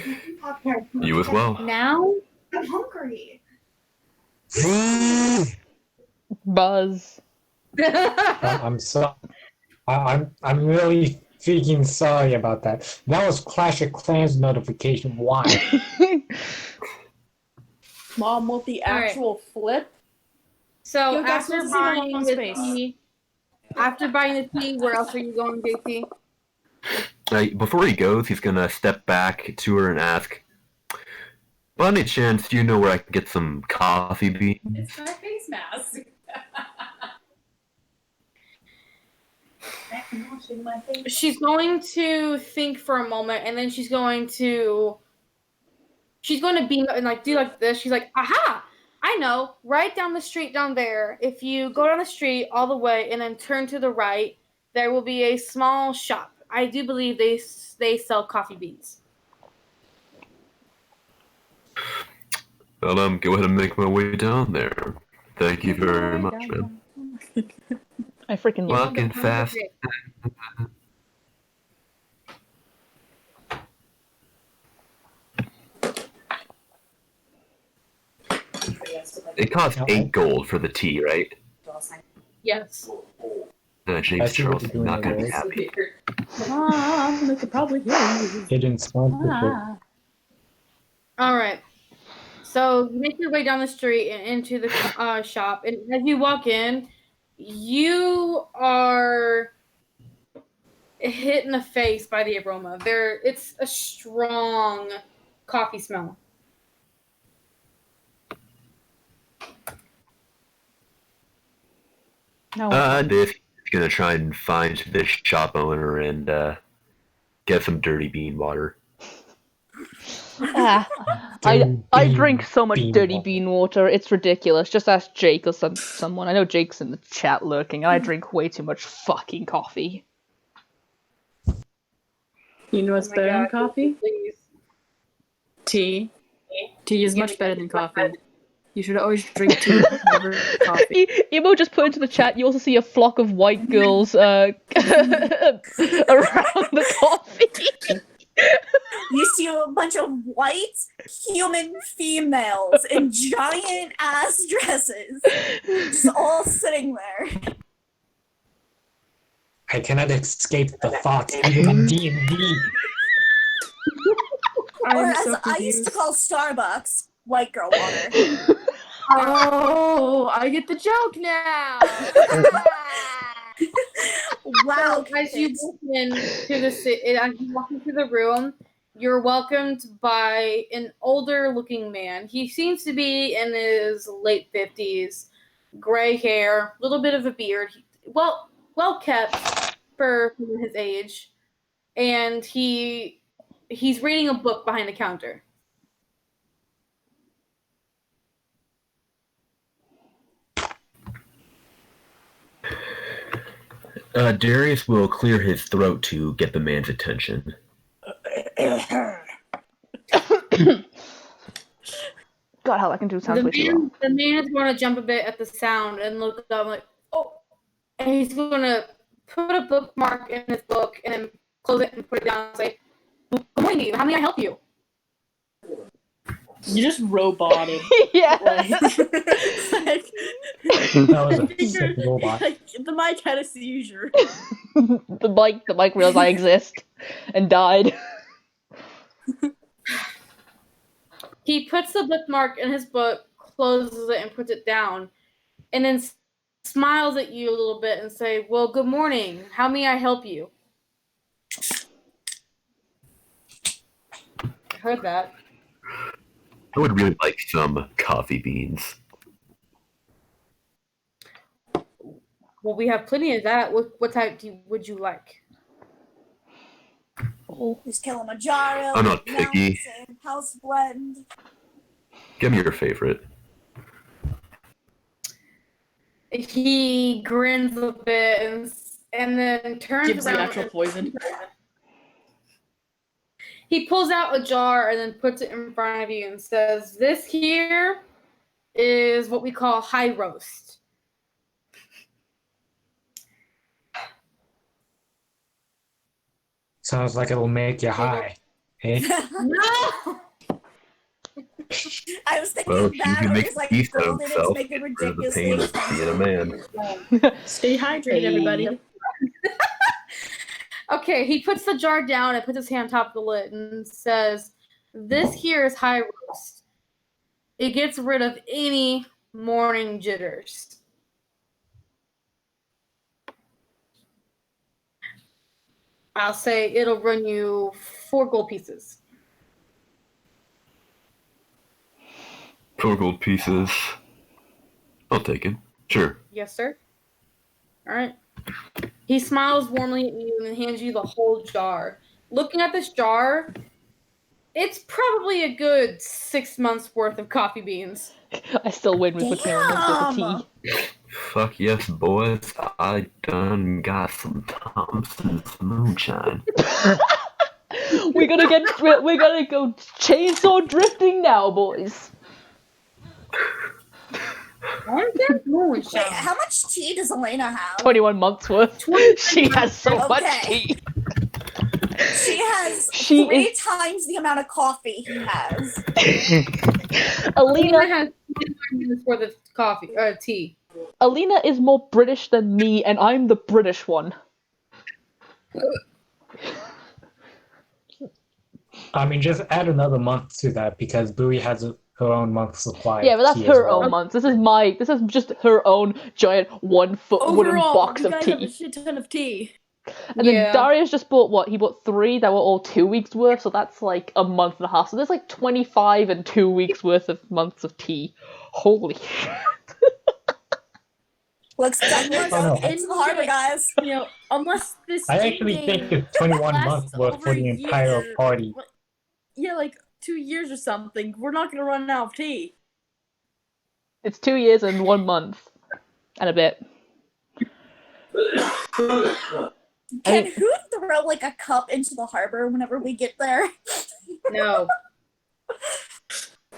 You as well. Now? I'm hungry. Buzz. I'm so. I'm really freaking sorry about that. That was Clash of Clans notification. Why? Mom, what the All right. actual flip? So Yo, guys, after let's see the buying long the space. tea, where else are you going, JP? Before he goes, he's gonna step back to her and ask, by any chance, do you know where I can get some coffee beans? It's my face mask. I'm washing my face. She's going to think for a moment, and then she's going to beam and like do like this. She's like, aha! I know, right down the street down there. If you go down the street all the way and then turn to the right, there will be a small shop. I do believe they sell coffee beans. Well, go ahead and make my way down there. Thank you very much, man. I freaking love Walking fast. It costs 8 gold for the tea, right? Yes. James That's what Charles you're is doing not going to be there. happy. Mom, they could probably hear you. It didn't sound All right. So you make your way down the street and into the shop, and as you walk in, you are hit in the face by the aroma. It's a strong coffee smell. No. Dave is going to try and find this shop owner and get some dirty bean water. I drink so much bean dirty water. bean water. It's ridiculous. Just ask Jake or someone. I know Jake's in the chat lurking, and I drink way too much fucking coffee. You know what's Oh my better than God, coffee? Please. Tea. Tea is much better than coffee. You should always drink tea, never coffee. Emo just put into the chat. You also see a flock of white girls around the coffee. You see a bunch of white human females in giant ass dresses, just all sitting there. I cannot escape the thought, even in D&D. Or I'm as so I used to confused. call Starbucks, white girl water. Oh, I get the joke now. Wow, So as you kids. walk into as you walk into the room, you're welcomed by an older-looking man. He seems to be in his late 50s, gray hair, little bit of a beard, well kept for his age, and he's reading a book behind the counter. Darius will clear his throat to get the man's attention. God, how I can do sounds way too well. The man is going to jump a bit at the sound and look up like, oh, and he's going to put a bookmark in his book and then close it and put it down and say, "Good morning, how may I help you?" You just roboted. Yeah. Like, That was I a think sick robot. like, the mic had a seizure. the mic realized I exist and died. He puts the bookmark in his book, closes it, and puts it down, and then smiles at you a little bit and say, "Well, good morning. How may I help you?" I heard that. I would really like some coffee beans. Well, we have plenty of that. What type would you like? There's Kilimanjaro, I'm not picky. Mountain, House Blend. Give me your favorite. He grins a bit and then turns Gives you around. actual poison. He pulls out a jar and then puts it in front of you and says, "This here is what we call high roast." Sounds like it'll make you high. Eh? No! I was thinking Well, of he that, can or make just like peace out build of it to himself, make it get rid of the ridiculously pain of expensive. being a man. Stay hydrated, everybody. Okay, he puts the jar down and puts his hand on top of the lid and says, "This here is high roast. It gets rid of any morning jitters." I'll say it'll run you 4 gold pieces. 4 gold pieces. I'll take it. Sure. Yes, sir. All right. He smiles warmly at you and then hands you the whole jar. Looking at this jar, it's probably a good 6 months worth of coffee beans. I still win with the tea. Fuck yes, boys. I done got some Thompson's moonshine. We're gonna go chainsaw drifting now, boys. Wait, how much tea does Elena have? 21 months worth. She has so much Okay. tea. She has She 3 times the amount of coffee he has. Alina Alina has 25 minutes worth of coffee or tea. Alina is more British than me, and I'm the British one. I mean, just add another month to that because Bowie has her own month supply. Yeah, but that's of tea as her well. own month. This is just her own giant 1 foot wooden Overall, box you of guys have a tea. shit ton of tea. And then Darius just bought what? He bought 3 that were all 2 weeks worth, so that's like a month and a half. So there's like 25 and 2 weeks worth of months of tea. Holy shit. Looks like we're Oh, no. going into the harbor, guys. You know, unless this I actually think it's 21 lasts months worth over for the a entire year, party. yeah, like 2 years or something, we're not gonna run out of tea. It's 2 years and 1 month. And a bit. Can who throw like a cup into the harbor whenever we get there? No.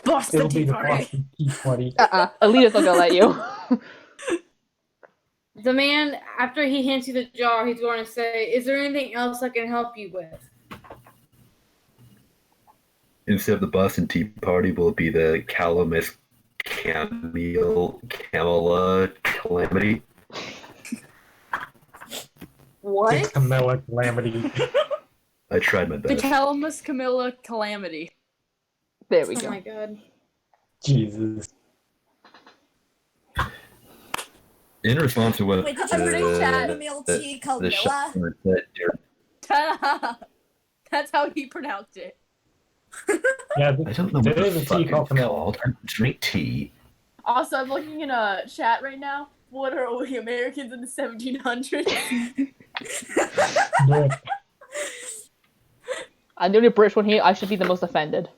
Boston It'll be Tea the Party. Boston Tea Party. Alina's not gonna let you. The man, after he hands you the jar, he's going to say, "Is there anything else I can help you with?" instead of the Boston Tea Party, will it be the Calamus Camilla Calamity? What? Camilla Calamity. I tried my The best. Calamus Camilla Calamity. There we Oh go. my god. Jesus. In response to what Wait, did you bring chamomile tea called the Mila? shopper said, That's how he pronounced it. Yeah, I don't know there what is the a fuck tea it's called Camilla. called. I drink tea. Also, I'm looking in a chat right now. What are we Americans in the 1700s? Yeah. I'm the only British one here. I should be the most offended.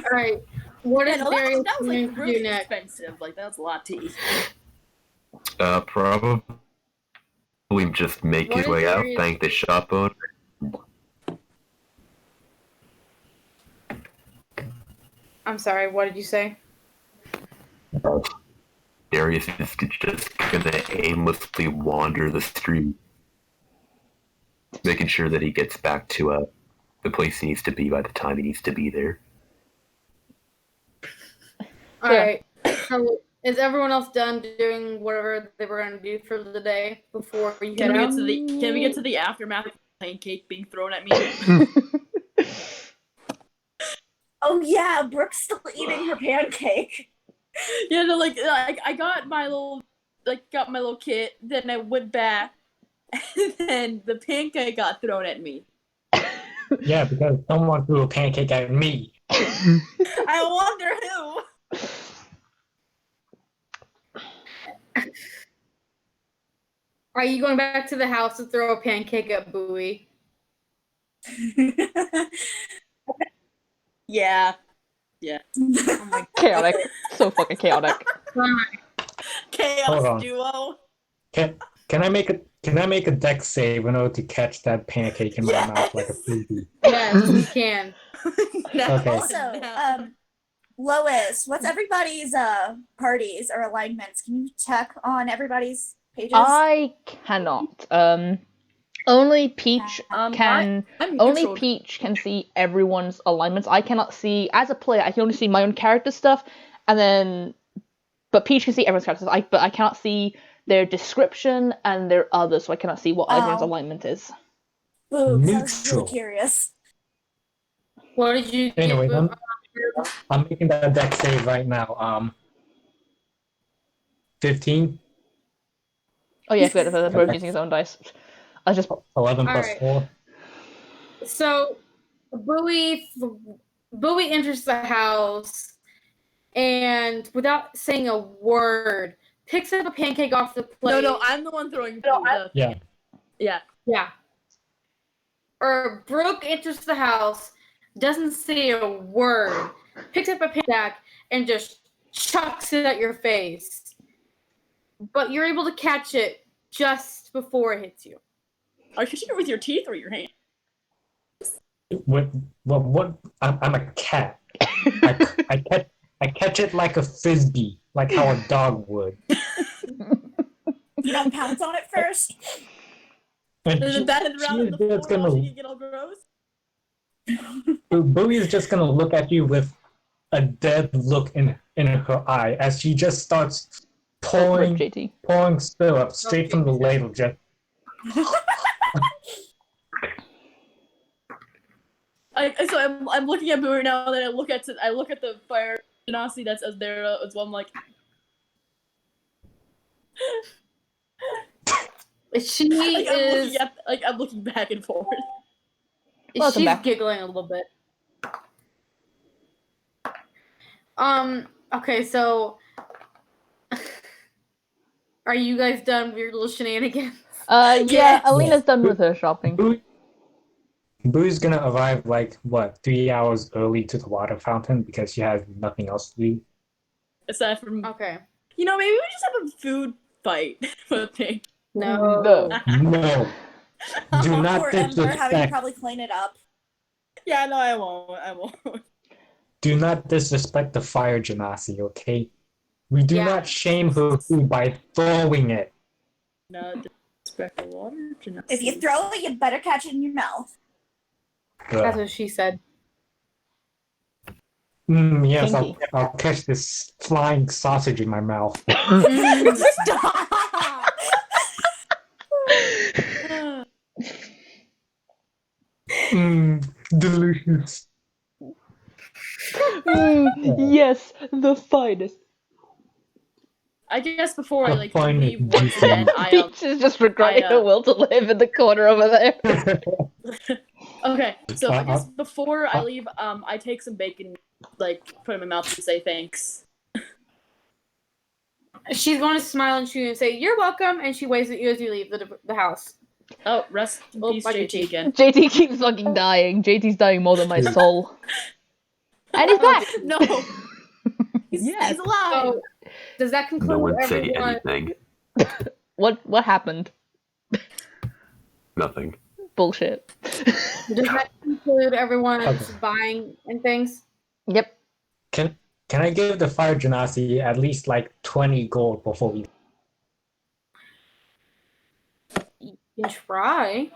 Alright. What is Yeah, no, Darius that was going like to really do next? expensive. Like that's a lot of tea. Probably just make What his is way out, Darius- thank the shop owner. I'm sorry, what did you say? Darius is just gonna aimlessly wander the street, making sure that he gets back to the place he needs to be by the time he needs to be there. Alright. So is everyone else done doing whatever they were going to do for the day before you Can head we out? get to the aftermath of the pancake being thrown at me? Oh yeah, Brooke's still eating her pancake. Yeah, no, like I got my little kit, then I went back, and then the pancake got thrown at me. Yeah, because someone threw a pancake at me. I wonder who. Are you going back to the house to throw a pancake at Bowie? Yeah. Oh my Chaotic. So fucking chaotic. god. Hold Chaos on. duo. Can I make a dex save in order to catch that pancake in my mouth like a frisbee? Yes, you can. No, Okay. Also, no. Lois, what's everybody's parties or alignments? Can you check on everybody's pages? I cannot. Only Peach can. I'm Only neutral. Peach can see everyone's alignments. I cannot see, as a player, I can only see my own character stuff, and then, but Peach can see everyone's character stuff. But I cannot see their description and their others, so I cannot see what everyone's Oh. alignment is. Ooh, 'cause I was Neutral. really curious. What did you get? Anyway, I'm making that dex save right now. 15, Oh yeah, I forgot that Bro's using his own dice. I was just 11 plus Alright. 4. So Bowie enters the house and without saying a word, picks up a pancake off the plate. No, I'm the one throwing. Yeah. Yeah. Yeah. Or Brooke enters the house, doesn't say a word, picks up a pancake and just chucks it at your face. But you're able to catch it just before it hits you. Are you shooting it with your teeth or your hand? What? I'm a cat. I catch it like a frisbee, like how a dog would. You don't pounce on it first? And Is it batted around on the floor while you get all gross? Bowie's just gonna look at you with a dead look in her eye as she just starts pouring JT. syrup straight from the ladle. Just I'm looking at Bowie now, and then I look at the fire genasi that's as there as well. I'm like, She is. I'm looking back and forth. Welcome She's back. giggling a little bit. Okay, so are you guys done with your little shenanigans? Yeah, Alina's done with her shopping. Boo's gonna arrive like 3 hours early to the water fountain because she has nothing else to do. Aside from, Okay. maybe we just have a food fight with Pink. No. No, do not Poor Ember having to disrespect. probably clean it up. Yeah, no, I won't. Do not disrespect the fire genasi, okay? We do Yeah. not shame her food by throwing it. No, disrespect the water genasi. If you throw it, you better catch it in your mouth. That's what she said. Yes, Kinky. I'll catch this flying sausage in my mouth. Stop. Delicious. Yes, the finest. I guess before I The like finest leave once again, Peach is just regretting I, her will to live in the corner over there. okay. So I guess Uh, before I leave, I take some bacon, like put it in my mouth and say thanks. She's going to smile and shoot and say, "You're welcome," and she waves at you as you leave the house. Oh, rest in Oh, peace, my JT JT. again. JT keeps fucking dying. JT's dying more than my soul. And he's back! No, he's Yes. alive. So, does that conclude No one say everyone? anything. What happened? Nothing. Bullshit. Does that conclude everyone's Okay. buying and things? Yep. Can I give the fire genasi at least like 20 gold before we? You can try.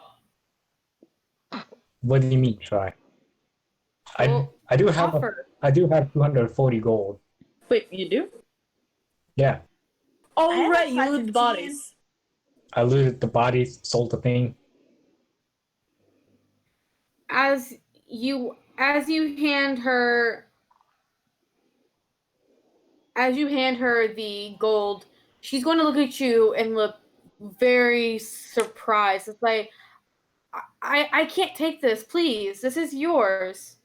What do you mean try? Well, I do have offer. I do have 240 gold. Wait, you do? Yeah, Oh, I have right, like you looted the 515. bodies. I looted the bodies, sold the thing. As you hand her the gold, she's going to look at you and look very surprised. It's like, I can't take this, please. This is yours.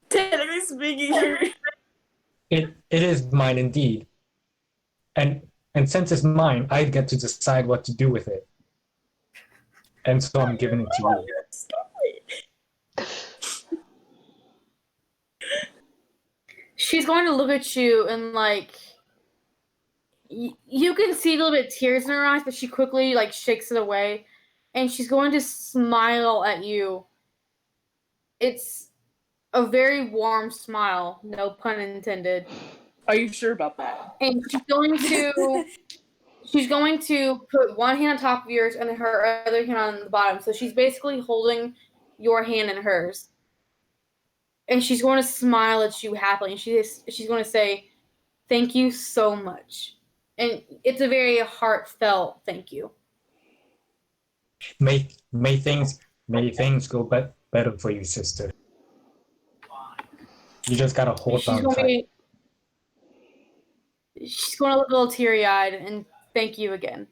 Technically speaking, you're... It is mine indeed. And since it's mine, I get to decide what to do with it. And so I'm giving it to you. She's going to look at you and like you can see a little bit of tears in her eyes, but she quickly like shakes it away, and she's going to smile at you. It's a very warm smile, no pun intended. Are you sure about that? And she's going to put one hand on top of yours and her other hand on the bottom. So she's basically holding your hand in hers. And she's going to smile at you happily. And she's going to say, "Thank you so much." And it's a very heartfelt thank you. May things go better for you, sister. You just gotta hold on tight. She's going to look a little teary-eyed and thank you again.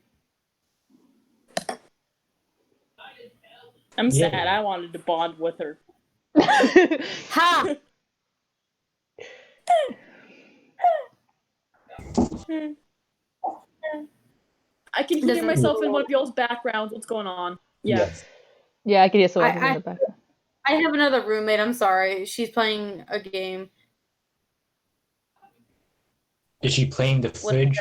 I'm Yeah. sad. I wanted to bond with her. Ha! I can hear myself in one of y'all's backgrounds. What's going on? Yeah. Yes. Yeah, I can hear someone in the background. I have another roommate. I'm sorry. She's playing a game. Is she playing the fridge?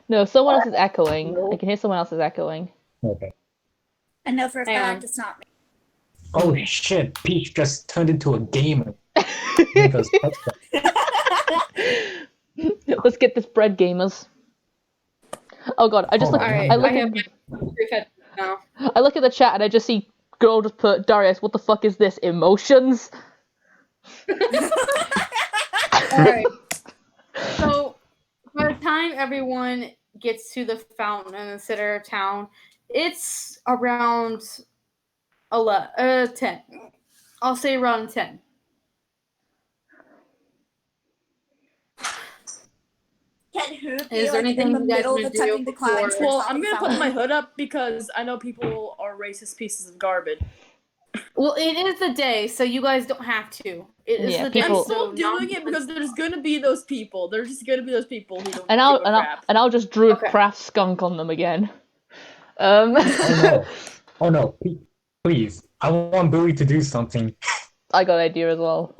No, someone else is echoing. I can hear someone else is echoing. Okay. I know for a Hang on. fact it's not me. Oh shit! Peach just turned into a gamer. Let's get this bread, gamers. Oh god, I just look. All right, I look I at. have my now. I look at the chat and I just see girl just put Darius. What the fuck is this? Emotions. Alright. So by the time everyone gets to the fountain in the center of town, it's around 10. I'll say around 10. Can Hoop be Is there like anything in the you guys middle of wanna do attempting to climb to the Well, top I'm of the gonna put fountain? my hood up because I know people are racist pieces of garbage. Well, it is the day, so you guys don't have to. It is Yeah, the day. people- I'm still so doing it because there's gonna be those people. There's just gonna be those people who don't And give a crap. I'll just druid Okay. craft skunk on them again. Oh no! Oh no! Please! I want Bowie to do something. I got an idea as well.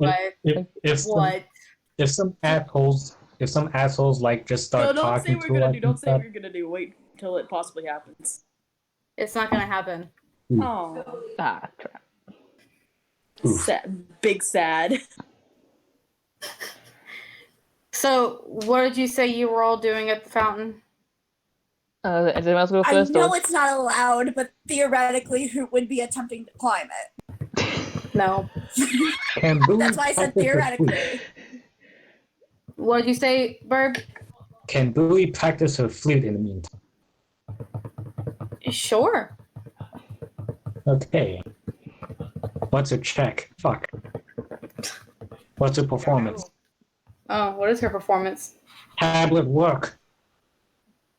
If some assholes like just No, start don't say talking what to you're gonna us do. Don't and say what stuff, you're gonna do. Wait until it possibly happens. It's not gonna happen. Oh, Ah, crap. Oof. sad, big sad. So, what did you say you were all doing at the fountain? Is anyone else go I first? know Or... it's not allowed, but theoretically, Hoop would be attempting to climb it. No. Can Bowie That's why I said practice her flute? theoretically. What did you say, Burb? Can Bowie practice her flute in the meantime? Sure. Okay. What's her check? Fuck. What's her performance? Oh, what is her performance? Tablet work.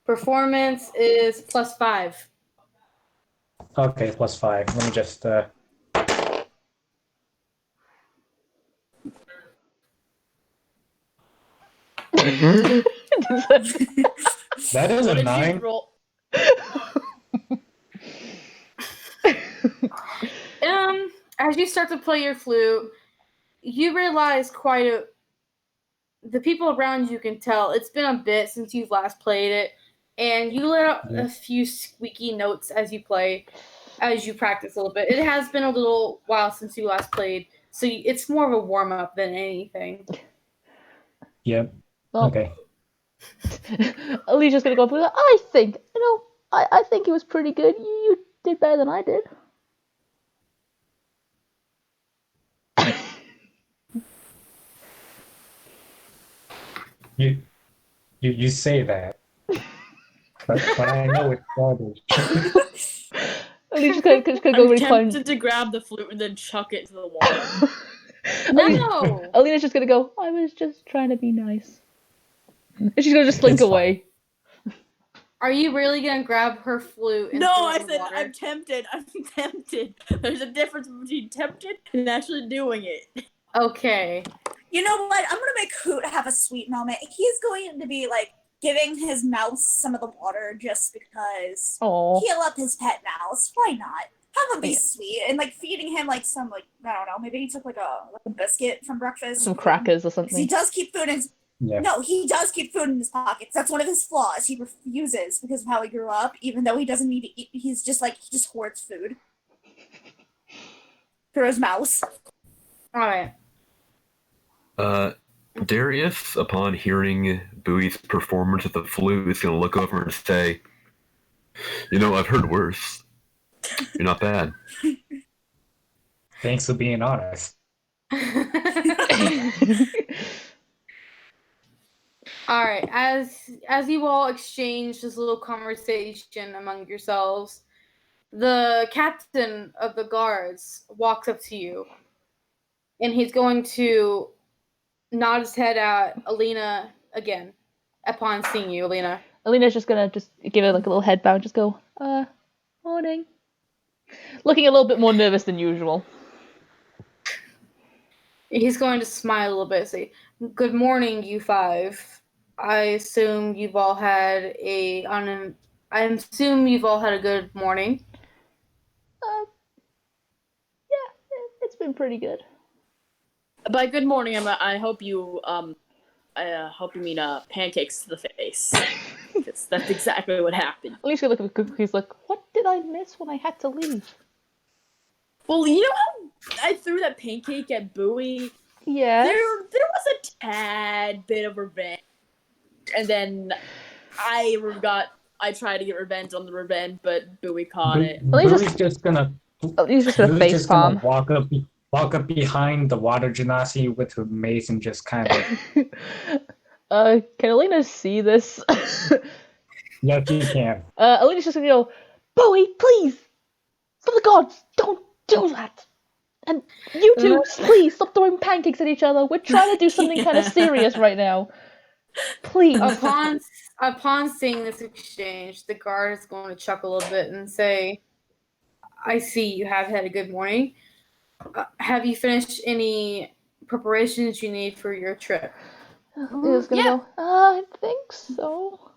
Performance is +5. Okay, +5. Let me just that is What a did you 9. roll? As you start to play your flute, you realize the people around you can tell it's been a bit since you've last played it, and you let out a few squeaky notes as you practice a little bit. It has been a little while since you last played, so it's more of a warm-up than anything. Yep. Well, Okay. Alicia's gonna go up and go, I think, I think it was pretty good. You did better than I did. You say that. But I know it's garbage. Alicia's gonna go I'm really climb. tempted to grab the flute and then chuck it to the water. No! Alina's just gonna go, I was just trying to be nice. And she's gonna just slink It's fine. away. Are you really gonna grab her flute and No, throw it I in the said water? I'm tempted. I'm tempted. There's a difference between tempted and actually doing it. Okay. You know what? I'm gonna make Hoot have a sweet moment. He's going to be like giving his mouse some of the water just because. Oh, Heal up his pet mouse. Why not? Have him be Yeah. sweet and like feeding him like some like I don't know. Maybe he took like a biscuit from breakfast. some crackers or 'Cause he something. does keep food in. Yeah. No, he does keep food in his pockets. That's one of his flaws. He refuses because of how he grew up. Even though he doesn't need to eat, he's just like he just hoards food for his mouse. All right. Darius, upon hearing Bowie's performance of the flute, is gonna look over and say, I've heard worse. You're not bad. Thanks for being honest. All right. As you all exchange this little conversation among yourselves, the captain of the guards walks up to you, and he's going to nod his head at Alina again upon seeing you, Alina. Alina's just gonna give her like a little head bow and just go, morning. Looking a little bit more nervous than usual. He's going to smile a little bit and say, "Good morning, you five. I assume you've all had a good morning." Yeah, it's been pretty good. By good morning, I hope you mean pancakes to the face. That's exactly what happened. Alicia look at Cookies like, what did I miss when I had to leave? Well, you know how I threw that pancake at Bowie? Yeah. There was a tad bit of revenge, and then I tried to get revenge on the revenge, but Bowie caught it. Bowie's just gonna face palm. walk up behind the water genasi with her mace and just kind of. Can Alina see this? Yes, you can. Alina's just gonna go, Bowie, please! For the gods, don't do that! And you two, please, stop throwing pancakes at each other. We're trying to do something kind of serious right now. Please. Upon seeing this exchange, the guard is going to chuckle a little bit and say, "I see you have had a good morning. Have you finished any preparations you need for your trip?" Alina's gonna go, I think so.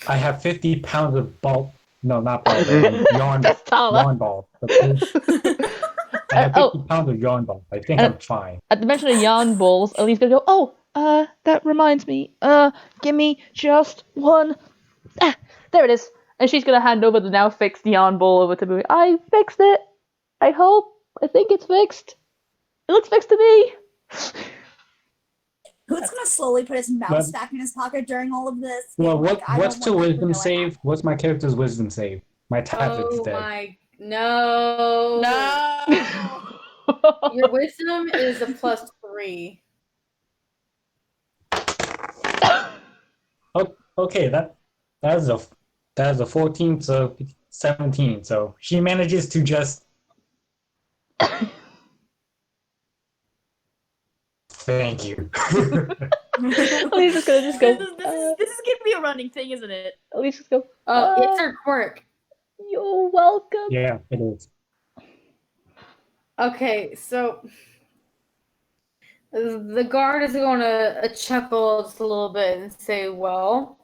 I have 50 pounds of not yarn ball. I have 50 pounds of yarn ball. I think I'm fine. At the mention of yarn balls, Alina's gonna go, that reminds me. Give me just one. There it is. And she's gonna hand over the now fixed yarn ball over to Bowie. I fixed it. I think it's fixed. It looks fixed to me. Hoot's gonna slowly put his mouse back in his pocket during all of this. Well, like, what's to wisdom save? What's my character's wisdom save? My tablet's dead. No. Your wisdom is a +3. Okay, that is a 14, so 17. So she manages to just thank you. Alicia's gonna just go. This is gonna be a running thing, isn't it? Alicia's go. Oh, it's her quirk. You're welcome. Yeah, it is. Okay, so the guard is going to chuckle just a little bit and say, well,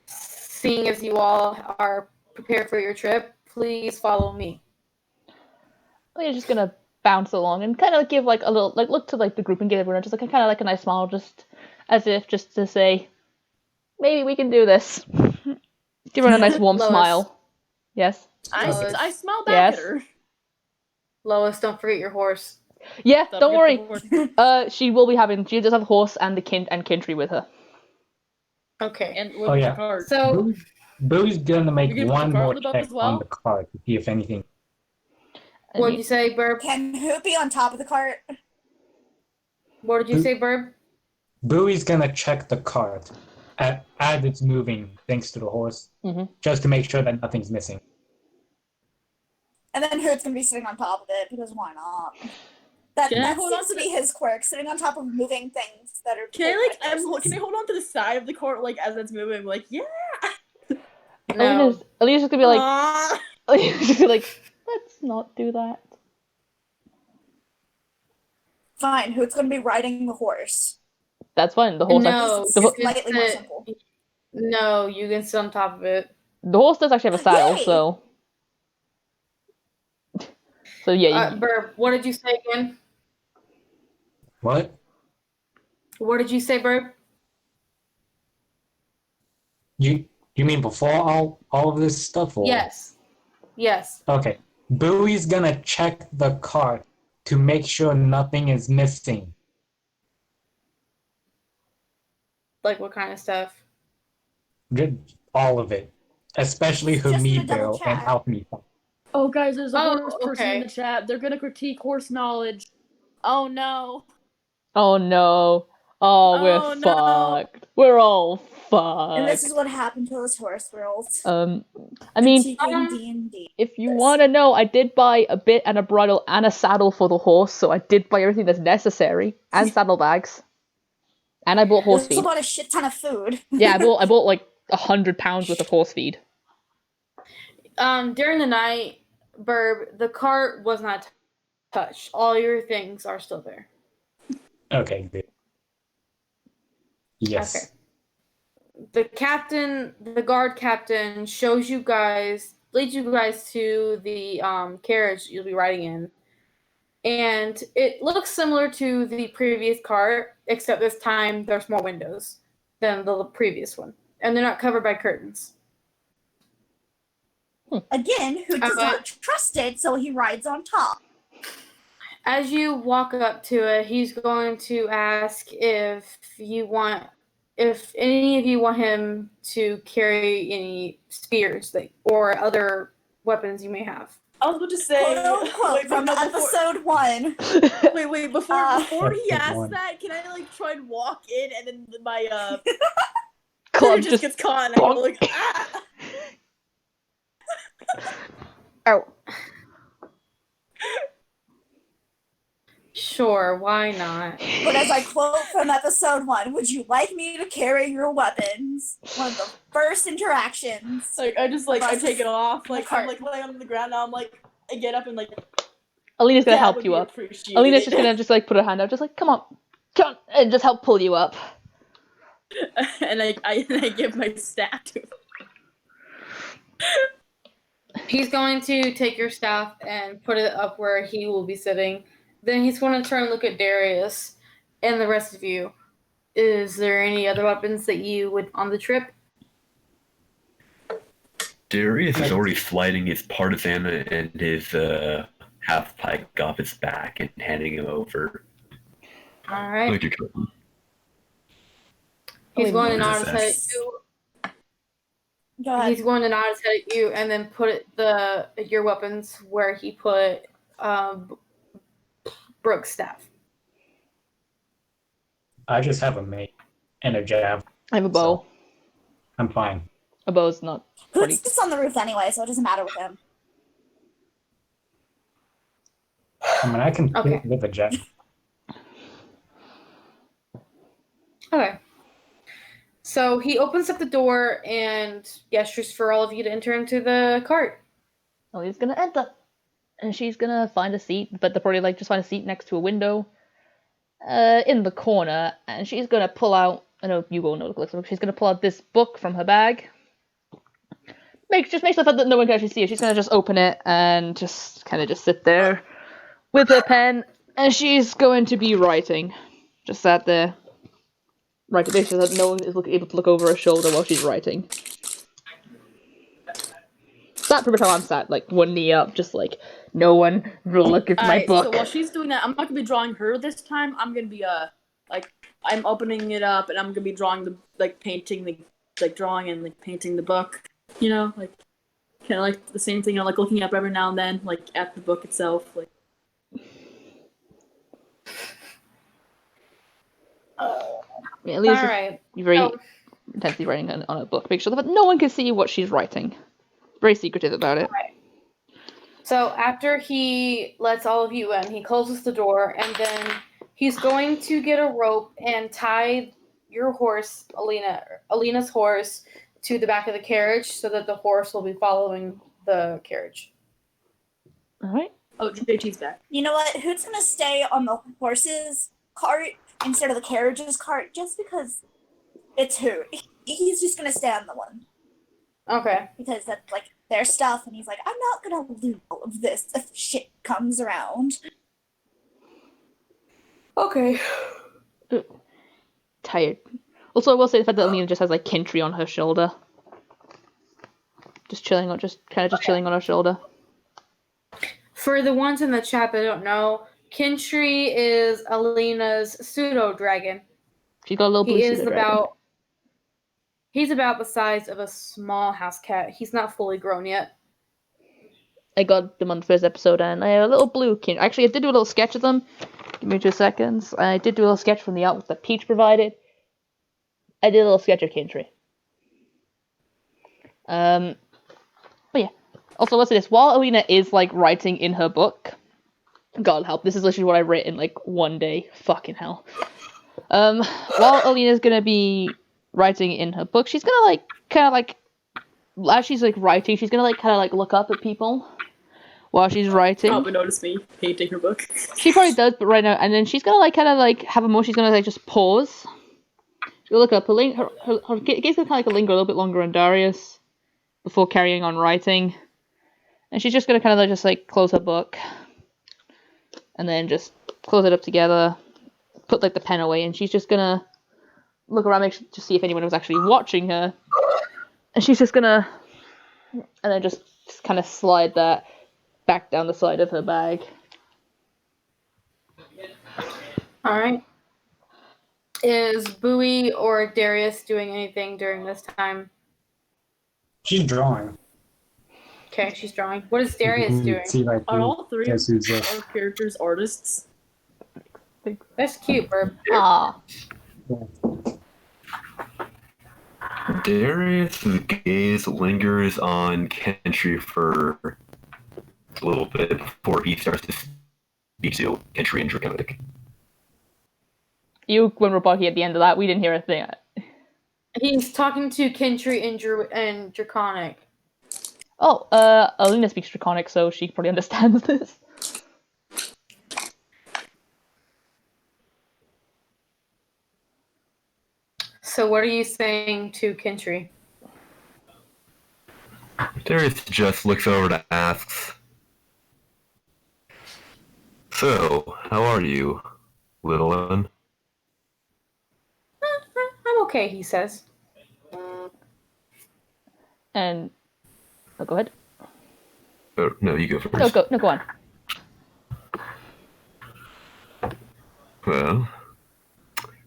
seeing as you all are prepared for your trip, please follow me. Alicia's just gonna bounce along and kind of give like a little like look to like the group and give everyone just like kind of like a nice smile, just as if just to say, maybe we can do this. Give her a nice warm Lois. smile. Yes. Lois. I smile back Yes. at her. Lois, don't forget your horse. Yeah, don't worry. forget the She will be having. She does have a horse and the Kintry with her. Okay. And Oh, with yeah. the cart. So, Boo's gonna make You can put the one cart more on the boat check as well? on the card to see if anything. And what'd you say, Burb? Can Hoot be on top of the cart? What did you say, Burb? Booey's gonna check the card as it's moving, thanks to the horse, just to make sure that nothing's missing. And then Hoot's gonna be sitting on top of it because why not? That Can I that hold on seems to to be his quirk, sitting on top of moving things that are. Can I can I hold on to the side of the cart like as it's moving? I'm like, yeah. No. Alicia's gonna be like. Aww. Alicia's gonna be like, let's not do that. Fine, Hoot's gonna be riding the horse. That's fine. The horse. No, The, you ho- can Slightly more sit- simple. No, you can sit on top of it. the horse does actually have a saddle, Yay! so. So yeah. Burb, what did you say again? What? What did you say, Burb? You mean before all of this stuff? Or? Yes. Yes. Okay. Bowie's gonna check the cart to make sure nothing is missing. Like what kind of stuff? All of it. Especially Just gonna Humidero double and check. Alchemy. Oh, guys, there's a Oh, horse person okay. in the chat. They're gonna critique horse knowledge. Oh no. Oh no. Oh, we're Oh, no. fucked. We're all fucked. And this is what happened to those horse girls. I mean, Critiquing D&D. if you want to know, I did buy a bit and a bridle and a saddle for the horse, so I did buy everything that's necessary and saddlebags. And I bought horse Also feed. bought a shit ton of food. Yeah, I bought like 100 pounds worth of horse feed. During the night, Burb, the cart was not touched. All your things are still there. Okay, good. Yes. Okay. The guard captain leads you guys to the carriage you'll be riding in. And it looks similar to the previous cart, except this time there's more windows than the previous one. And they're not covered by curtains. Again, who does not trust it, so he rides on top. As you walk up to it, he's going to ask if any of you want him to carry any spears or other weapons you may have. I was about to say, Quote unquote, wait, from no, episode 1. Wait, before he Episode asks 1. that, can I like try and walk in and then my Club just gets caught and I go like, ah! Oh. Sure, why not? But as I quote from episode 1, would you like me to carry your weapons? One of the first interactions. Like I just like I take it off, like cart. I'm like laying on the ground now. I'm like I get up and like Alina's gonna that help would you be up. appreciated. Alina's just gonna like put her hand out, just like, come on, and just help pull you up. and I give my staff to him. He's going to take your staff and put it up where he will be sitting. Then he's going to turn and look at Darius and the rest of you. Is there any other weapons that you would on the trip? Darius is already sliding his partisan and his half pike off his back and handing him over. All right. Like a couple. He's going to What nod is his head that? at you. Go ahead. He's going to nod his head at you and then put your weapons where he put Brooke's staff. I just have a mate and a jab. I have a bow. So I'm fine. A bow's not Hoot's pretty. just on the roof anyway, so it doesn't matter with him. I mean, I can Okay. fit with a jab. Okay. So he opens up the door and gestures for all of you to enter into the cart. Ellie's gonna enter, and she's gonna find a seat, but they'll probably like just find a seat next to a window, in the corner, and she's gonna pull out. I know you all know what it looks like. She's gonna pull out this book from her bag. Just makes sure that no one can actually see it. She's gonna just open it and just kind of just sit there with her pen, and she's going to be writing. Just sat there, writing. Make sure that no one is able to look over her shoulder while she's writing. That's pretty much how I'm sat, like one knee up, just like no one will look at my book. So while she's doing that, I'm not gonna be drawing her this time. I'm gonna be like I'm opening it up and I'm gonna be drawing the painting the drawing and like painting the book. You know, like kind of like the same thing. Like looking up every now and then, like at the book itself. Like Yeah, at least All right. you're very So- intensely writing on a book. Make sure that no one can see what she's writing. Very secretive about it. So after he lets all of you in, he closes the door, and then he's going to get a rope and tie your horse, Alina's horse, to the back of the carriage so that the horse will be following the carriage. All right. oh, JT's back. You know what? Hoot's gonna stay on the horse's cart instead of the carriage's cart just because it's Hoot. He's just gonna stay on the one Okay. because that's like their stuff, and he's like, I'm not gonna lose all of this if shit comes around. Okay. Tired. Also, I will say the fact that Alina just has like Kintry on her shoulder, just chilling on her shoulder. For the ones in the chat that don't know, Kintry is Alina's pseudo dragon. She's got a little blue He is pseudo dragon. he's about the size of a small house cat. He's not fully grown yet. I got them on the first episode, and I had a little blue Kintry. Actually, I did do a little sketch of them. Give me 2 seconds. I did do a little sketch from the artwork that Peach provided. I did a little sketch of Kintry. But yeah. Also, let's say this. While Alina is, like, writing in her book, God help, this is literally what I wrote in, like, one day. Fucking hell. While Alina's gonna be writing in her book, she's gonna, like, kind of, like, as she's, like, writing, she's gonna, like, kind of, like, look up at people while she's writing. Probably notice me painting her book. She probably does, but right now, and then she's gonna, like, kind of, like, have a moment, she's gonna, like, just pause. She'll look up, her gaze gonna kind of, like, linger a little bit longer on Darius before carrying on writing. And she's just gonna kind of, like, just, like, close her book. And then just close it up together, put, like, the pen away, and she's just gonna look around, to see if anyone was actually watching her. And she's just gonna, and then just kind of slide that back down the side of her bag. All right. Is Bowie or Darius doing anything during this time? She's drawing. Okay, she's drawing. What is Darius doing? See, like, Are all three of guess who's this? our characters artists? That's cute, Burp. Ah. Darius' gaze lingers on Kentry for a little bit before he starts to speak to Kentry and Draconic. You went Robaki at the end of that. We didn't hear a thing. He's talking to Kintry and Draconic. Oh, Alina speaks Draconic, so she probably understands this. So what are you saying to Kintry? Darius just looks over and asks, "So, how are you, little one?" I'm okay, he says. And oh, go ahead. Oh, no, you go first. No, go on. Well,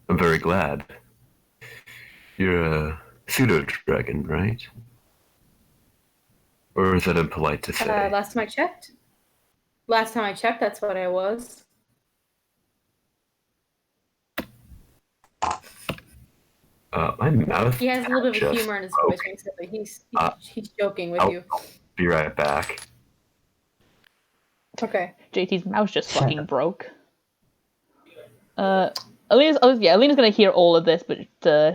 I'm very glad. You're a pseudo-dragon, right? Or is that impolite to say? Last time I checked, that's what I was. My mouth. He has a little bit of just humor in his broke. voice when he says that. Uh, He's joking with I'll you. be right back. Okay. JT's mouse just fucking broke. Alina's gonna hear all of this, but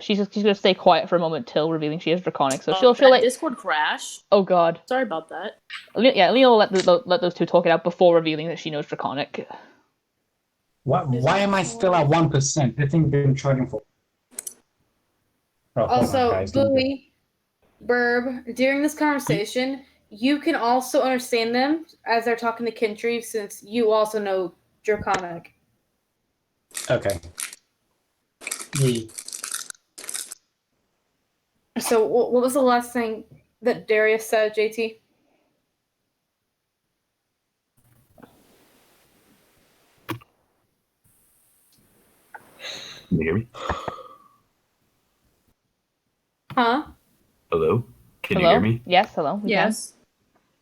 she's gonna stay quiet for a moment till revealing she is draconic. So she'll that like. Discord crash. Oh god. Sorry about that. Alina will let those two talk it out before revealing that she knows draconic. Why am I still at 1%? This thing's been charging for. Oh, Also, hold on, guys. Bowie, Burb, during this conversation, you can also understand them as they're talking to Kintry, since you also know draconic. Okay. So, what was the last thing that Darius said, JT? Can you hear me? Huh? Hello? Can Hello? you hear me? Yes, hello. We can. Yes.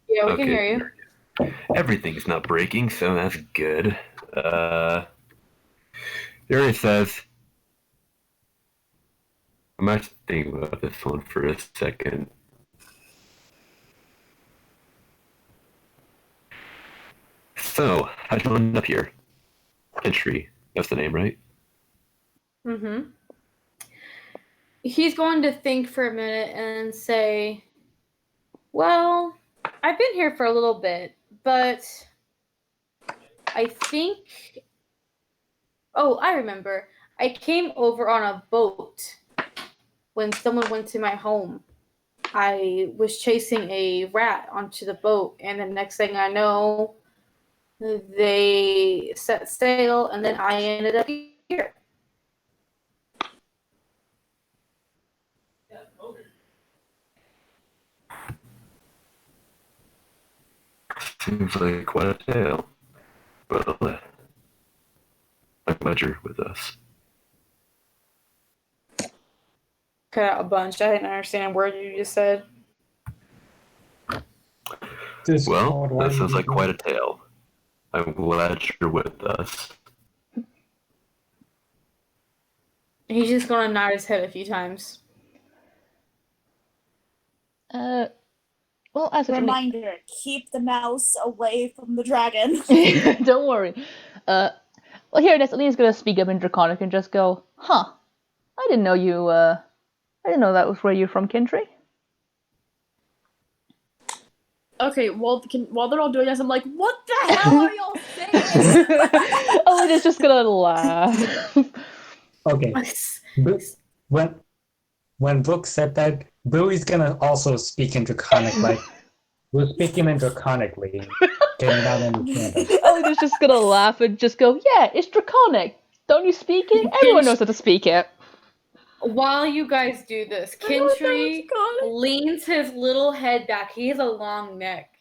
Yeah, we can hear you. Everything's not breaking, so that's good. Here it says. I might think about this one for a second. So, how'd you end up here? Entry. That's the name, right? Mm-hmm. He's going to think for a minute and say, well, I've been here for a little bit, but I think... Oh, I remember. I came over on a boat when someone went to my home. I was chasing a rat onto the boat, and the next thing I know, they set sail, and then I ended up here. Seems like quite a tale. Well, I'm glad you're with us. Cut out a bunch. I didn't understand a word you just said. Well, that sounds like quite a tale. I'm glad you're with us. He's just going to nod his head a few times. Well, as a Reminder, keep the mouse away from the dragon. Don't worry. Well, here it is. Alina's gonna speak up in Draconic and just go, huh, I didn't know that was where you're from, Kintry. Okay, well, while they're all doing this, I'm like, what the hell are y'all saying? Alina's just gonna laugh. Okay. When Brooke said that, Bowie's gonna also speak in Draconic, like, we're speaking in Draconically. Can you not understand us? Alina's just gonna laugh and just go, yeah, it's Draconic. Don't you speak it? Everyone knows how to speak it. While you guys do this, Kintry leans his little head back. He has a long neck.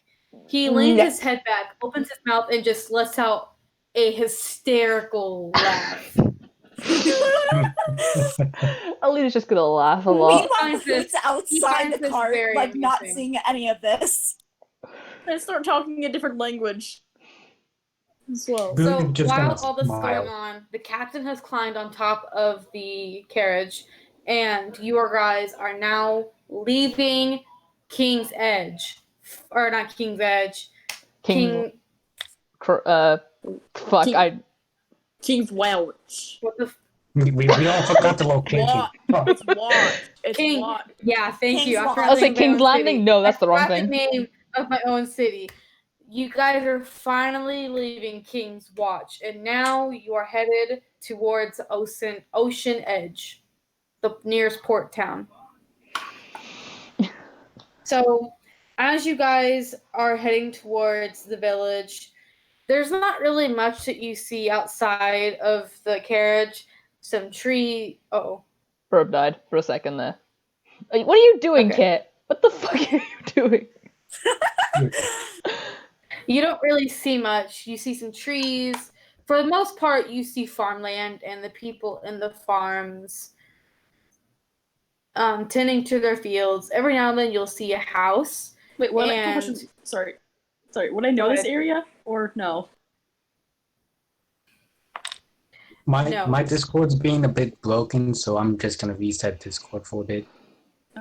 He leans his head back, opens his mouth, and just lets out a hysterical laugh. Alina's just gonna laugh a lot. Meanwhile, the outside the cart, like, not seeing any of this. I start talking a different language as well. So while all this is going on, the captain has climbed on top of the carriage, and you guys are now leaving King's Edge. Or not King's Edge. King's Welch. What the... We all forgot the location. It's Watch. It's King. Watch. Yeah, thank you. I was like King's Landing? No, that's the wrong thing. The name of my own city. You guys are finally leaving King's Watch, and now you are headed towards Ocean Edge, the nearest port town. So, as you guys are heading towards the village, there's not really much that you see outside of the carriage. Some tree. Oh. Herb died for a second there. What are you doing, Kit? What the fuck are you doing? You don't really see much. You see some trees. For the most part, you see farmland and the people in the farms tending to their fields. Every now and then, you'll see a house. Wait, what? Sorry. Would I know this area or no? My Discord's being a bit broken, so I'm just gonna reset Discord for a bit.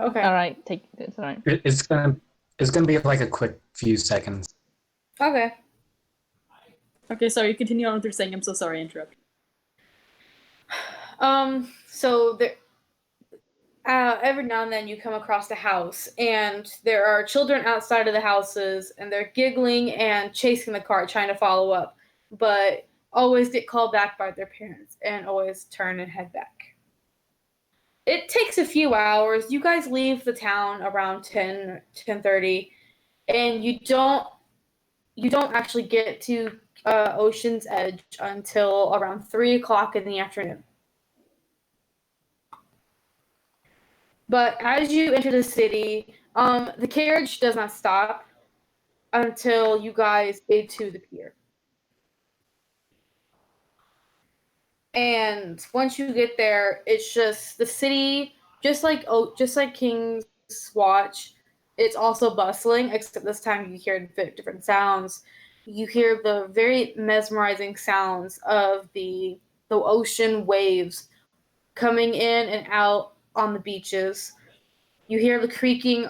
Okay. All right, take this. All right. It's gonna be like a quick few seconds. Okay. Okay, sorry, continue on with your saying. I'm so sorry I interrupted. So there, every now and then you come across a house, and there are children outside of the houses, and they're giggling and chasing the car, trying to follow up, but always get called back by their parents and always turn and head back. It takes a few hours. You guys leave the town around 10:30, and you don't actually get to Ocean's Edge until around 3 o'clock in the afternoon. But as you enter the city, the carriage does not stop until you guys get to the pier. And once you get there, it's just the city, just like King's Watch. It's also bustling, except this time you hear different sounds. You hear the very mesmerizing sounds of the ocean waves coming in and out on the beaches. You hear the creaking.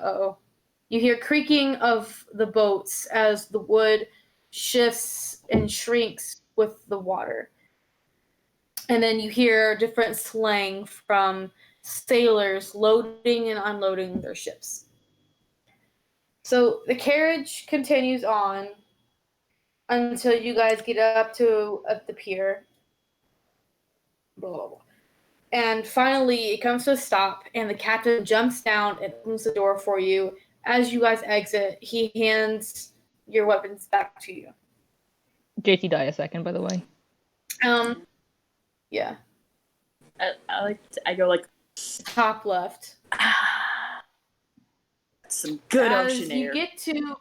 You hear creaking of the boats as the wood shifts and shrinks with the water. And then you hear different slang from sailors loading and unloading their ships. So the carriage continues on until you guys get up to the pier. Blah, blah, blah. And finally, it comes to a stop, and the captain jumps down and opens the door for you. As you guys exit, he hands your weapons back to you. JT die a second, by the way. Yeah. I go like Top left. some good As ocean you air. get to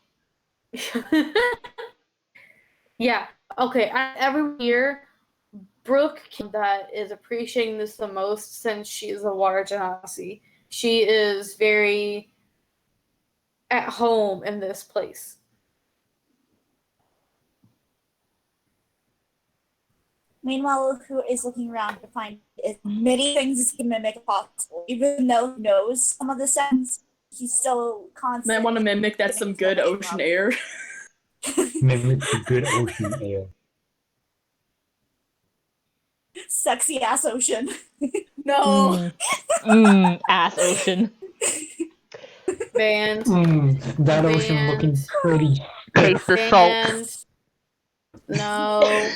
yeah, okay. Every year, Brooke that is appreciating this the most since she is a water genasi. She is very at home in this place. Meanwhile, who is looking around to find as many things as he can mimic as possible. Even though he knows some of the sounds, he's still I constantly. want to mimic that some good ocean air. Mimic the good ocean air. Sexy ass ocean. No. Ass ocean. Band. That ocean looking pretty. Taste the Band. salt. No.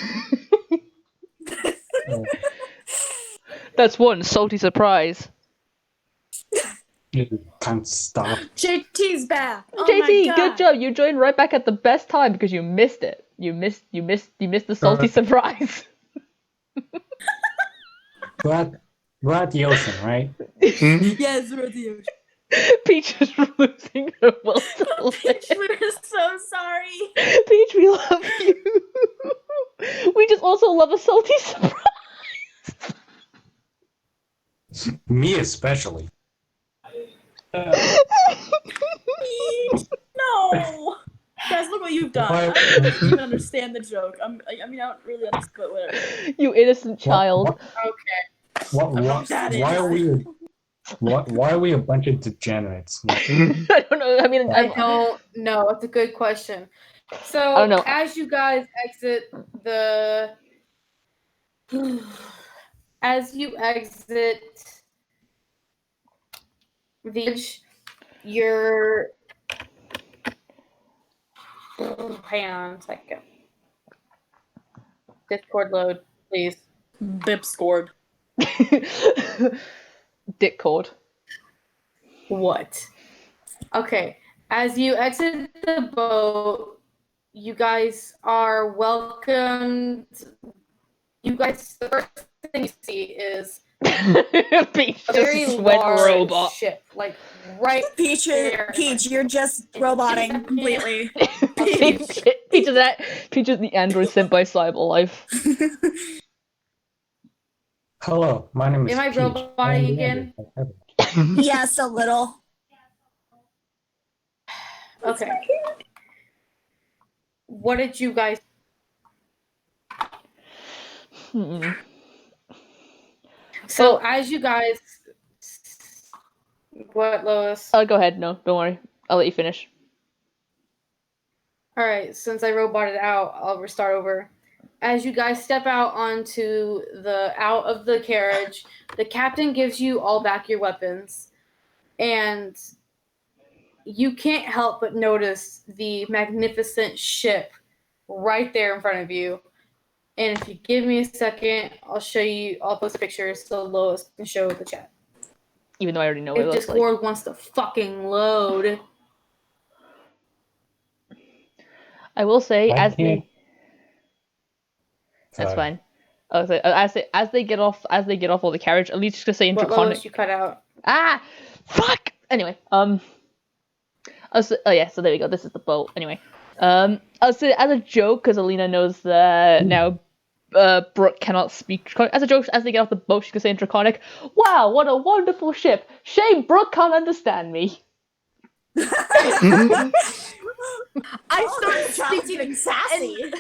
That's one salty surprise. You can't stop. JT's back. Oh JT, my God. good job. You joined right back at the best time because you missed it. You missed the salty surprise. We're at the ocean, right? Yes, we're at the ocean. Peach is losing her will to Peach, live. we're so sorry. Peach, we love you. We just also love a salty surprise. Me especially. No. Guys, look what you've done. I don't really even understand the joke. I don't really understand, but whatever. You innocent child. Okay. Why are we a bunch of degenerates? I don't know. I mean, I don't know. It's a good question. So, I don't know. as you guys exit the edge, you're hang on a second. Discord load, please. Bip scored. Dick cord. What? Okay. As you exit the boat, you guys are welcomed. The first thing you see is Peach a very just went large robot. ship, like right Peach, there. you're just roboting completely. Peach is the android sent by Cyberlife. Hello, my name is Am I Peach. roboting again? Yes, a little. Okay. What did you guys? So Well- as you guys, what, Lois? Go ahead. No, don't worry. I'll let you finish. All right, since I roboted out, I'll restart over. As you guys step out out of the carriage, the captain gives you all back your weapons, and you can't help but notice the magnificent ship right there in front of you. And if you give me a second, I'll post pictures so Lois can show the chat. Even though I already know what it If looks like. Discord wants to fucking load. I will say, I can't. That's Sorry. fine. So, as they get off of the carriage, at least just gonna say in What, Draconic. Lois, you cut out. Fuck. Anyway, oh yeah, so there we go. This is the boat. Anyway, I'll say as a joke because Alina knows that now. Brooke cannot speak Draconic. As a joke, as they get off the boat, she's gonna say in Draconic, "Wow, what a wonderful ship! Shame Brooke can't understand me." I start The child's speaking even sassy.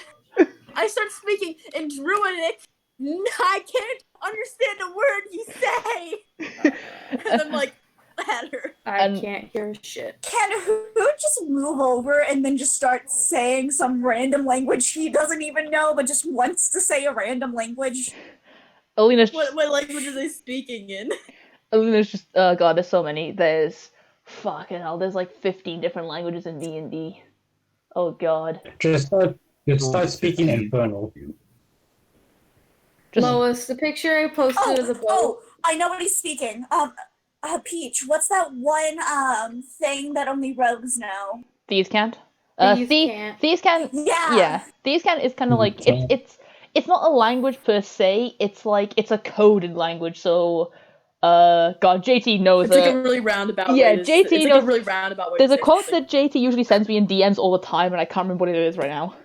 I start speaking in Druidic. I can't understand a word you say. And I'm like, at her. I And- can't hear shit. Can who just move over and then just start saying some random language he doesn't even know, but just wants to say a random language? Alina's What language are they speaking in? Alina's just oh god, there's so many. There's fucking hell. There's like 15 different languages in D&D. Oh god. Just start speaking Infernal. Just Lois, the picture I posted of the boat. I know what he's speaking. Peach, what's that one thing that only rogues know? Thieves can't. Thieves can't. Thieves can. Yeah. Yeah, Thieves can is kind of like Can't. it's not a language per se. It's like it's a coded language. So, God, JT knows It's like it. a really roundabout Yeah, way to, JT it's like knows- a really roundabout way There's to a say quote something. that JT usually sends me in DMs all the time, and I can't remember what it is right now.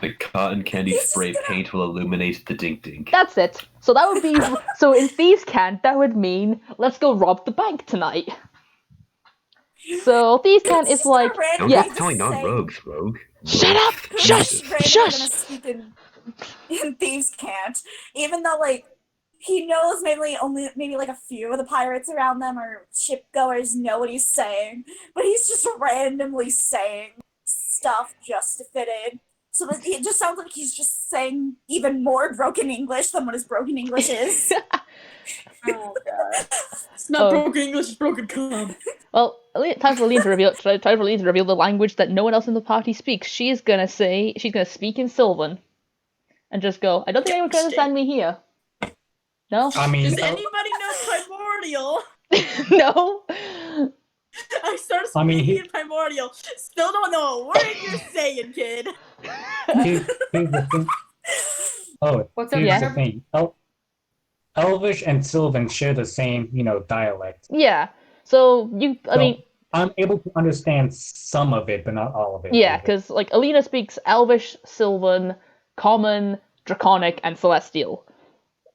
The cotton candy spray paint will illuminate the dink dink. That's it. So that would be so in Thieves Can't, that would mean let's go rob the bank tonight. So Thieves Can't is like Don't yeah. keep telling non-rogues, rogue. Shut up! Who's Shush! just randomly Shush! gonna speak in Thieves Can't, even though like he knows maybe like a few of the pirates around them or shipgoers know what he's saying, but he's just randomly saying stuff just to fit in. So that it just sounds like he's just saying even more broken English than what his broken English is. Oh god. It's not Oh. broken English, it's broken cum. Well, time for Lean to reveal the language that no one else in the party speaks. She's gonna speak in Sylvan, and just go. I don't think anyone can understand me here. No, I mean, Does anybody know primordial? no. I start I mean, speaking in primordial. Still don't know a word you're saying, kid. here's the thing. Oh, What's up, here's the Barb? thing. Elvish and Sylvan share the same, dialect. Yeah. So I So, mean, I'm able to understand some of it, but not all of it. yeah, because like Alina speaks Elvish, Sylvan, Common, Draconic, and Celestial.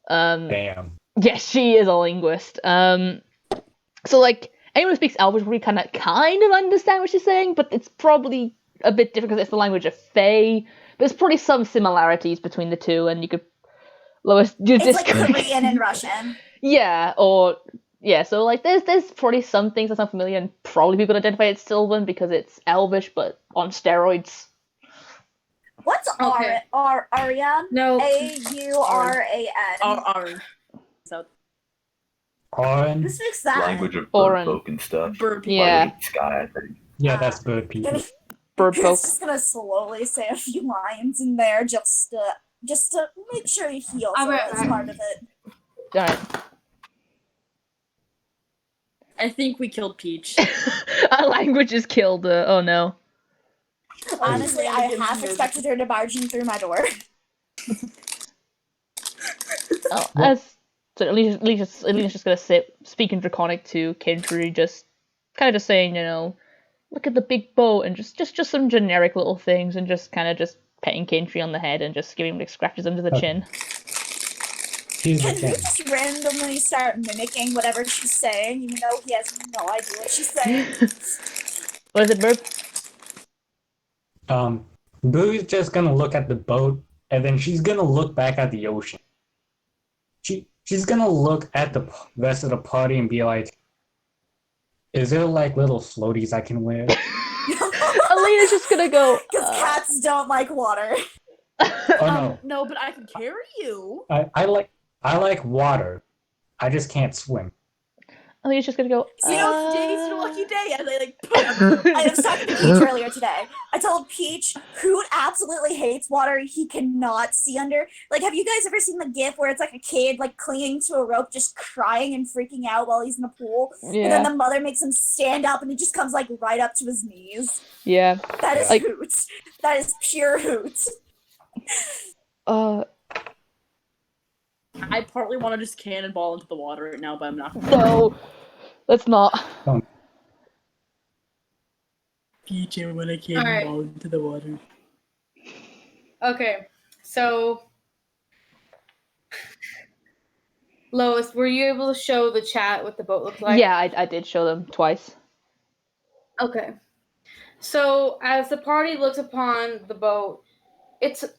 Damn. Yes, she is a linguist. So like anyone who speaks Elvish will kind of understand what she's saying, but it's probably a bit different because it's the language of Fae. There's probably some similarities between the two, and you could Lois do It's like Discord. Korean and Russian. Yeah, or yeah. So like there's probably some things that sound familiar, and probably people identify it as Sylvan because it's Elvish, but on steroids. What's Okay. Arian? No. Auran. R. So, Who Orin? speaks that? Language of Orin. bird folk and stuff. bird people. Yeah. Language of the sky, I think. Yeah, that's bird people. Gonna- Bird He's folk. just gonna slowly say a few lines in there just to make sure he feels I'll be it right as back. part of it. Alright. I think we killed Peach. Our language is killed. Oh no. Honestly, I half expected her to barge in through my door. Oh, What? as so Alina's just gonna speak in Draconic to Kendry, just kind of just saying, look at the big boat and just some generic little things, and just kind of just petting Kendry on the head and just giving him like scratches under the Okay. chin. Here's the Can he thing. just randomly start mimicking whatever she's saying, even though he has no idea what she's saying? What is it, Burp? Boo's just gonna look at the boat, and then she's gonna look back at the ocean. she's gonna look at the rest of the party and be like, "Is there like little floaties I can wear?" Alina's just gonna go. Because cats don't like water. Oh no, No, but I can carry you. I like water. I just can't swim. Alina's just gonna go. You know, today's your lucky day, and they like. I was talking to Peach earlier today. I told Peach, Hoot absolutely hates water. He cannot see under. Like, have you guys ever seen the GIF where it's like a kid like clinging to a rope, just crying and freaking out while he's in the pool, and then the mother makes him stand up, and he just comes like right up to his knees. Yeah. That is Like- Hoot. That is pure Hoot. I partly want to just cannonball into the water right now, but I'm not. No, let's not. Peach, I want to cannonball into the water. Okay, so Lois, were you able to show the chat what the boat looks like? Yeah, I did show them twice. Okay. So as the party looks upon the boat, it's a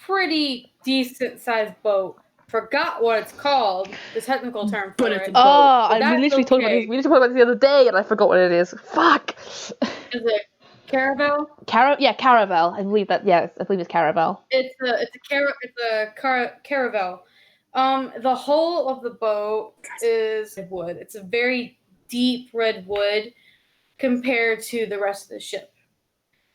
pretty decent sized boat. Forgot what it's called, the technical term for But it. it's a Oh, But we that's literally talked about okay. this. We literally talked about this the other day, and I forgot what it is. Fuck. Is it caravel? Caravel. I believe that. Yeah, I believe it's caravel. It's a caravel. The hull of the boat is wood. It's a very deep red wood compared to the rest of the ship.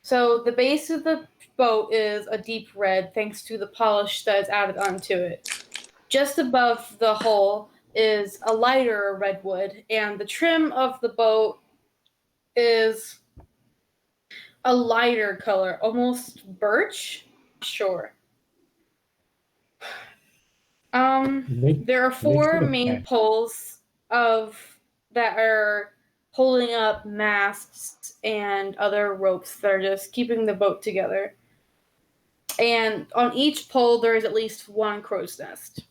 So the base of the boat is a deep red thanks to the polish that is added onto it. Just above the hull is a lighter redwood, and the trim of the boat is a lighter color, almost birch. Sure. There are four main poles that are holding up masts and other ropes that are just keeping the boat together. And on each pole, there is at least one crow's nest.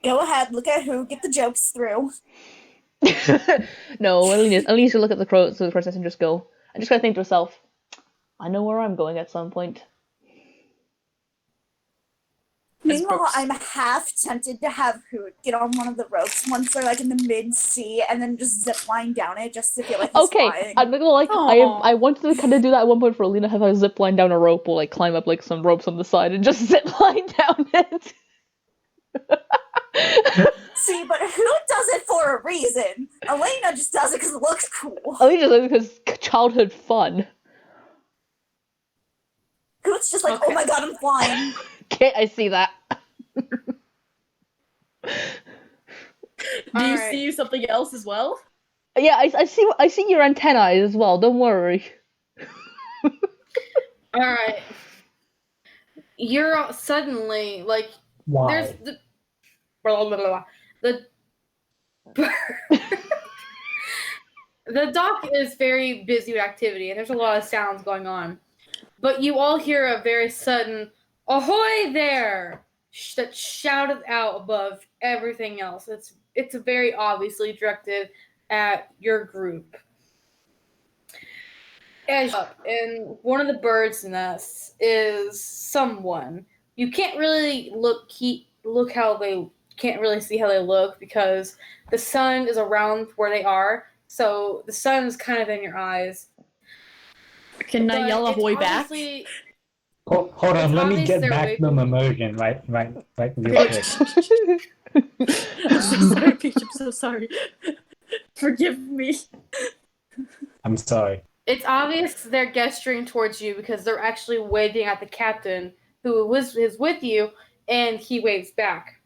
Go ahead, look at who, get the jokes through. No, at least you look at the crow's nest and just go. I just gotta think to myself, I know where I'm going at some point. Meanwhile, I'm half tempted to have Hoot get on one of the ropes once they're like in the mid-sea and then just zip line down it just to feel like he's flying. I'm not gonna like. I wanted to kind of do that at one point for Alina, have her zip line down a rope or like climb up like some ropes on the side and just zip line down it. See, but Hoot does it for a reason. Elena just does it because it looks cool. Alina does it because childhood fun. Hoot's just like, oh my god, I'm flying. Okay, I see that. Do you see something else as well? Yeah, I see your antennae as well. Don't worry. All right. You're suddenly like Why? there's the blah, blah, blah, blah. The dock is very busy with activity, and there's a lot of sounds going on. But you all hear a very sudden "Ahoy there!" That's shouted out above everything else. It's very obviously directed at your group. And one of the birds' nests is someone. You can't really can't really see how they look because the sun is around where they are. So the sun is kind of in your eyes. Can I yell ahoy back? Hold on, let me get back the immersion, right, real quick. I'm so sorry, Peach. I'm so sorry. Forgive me. I'm sorry. It's obvious they're gesturing towards you because they're actually waving at the captain who is with you, and he waves back.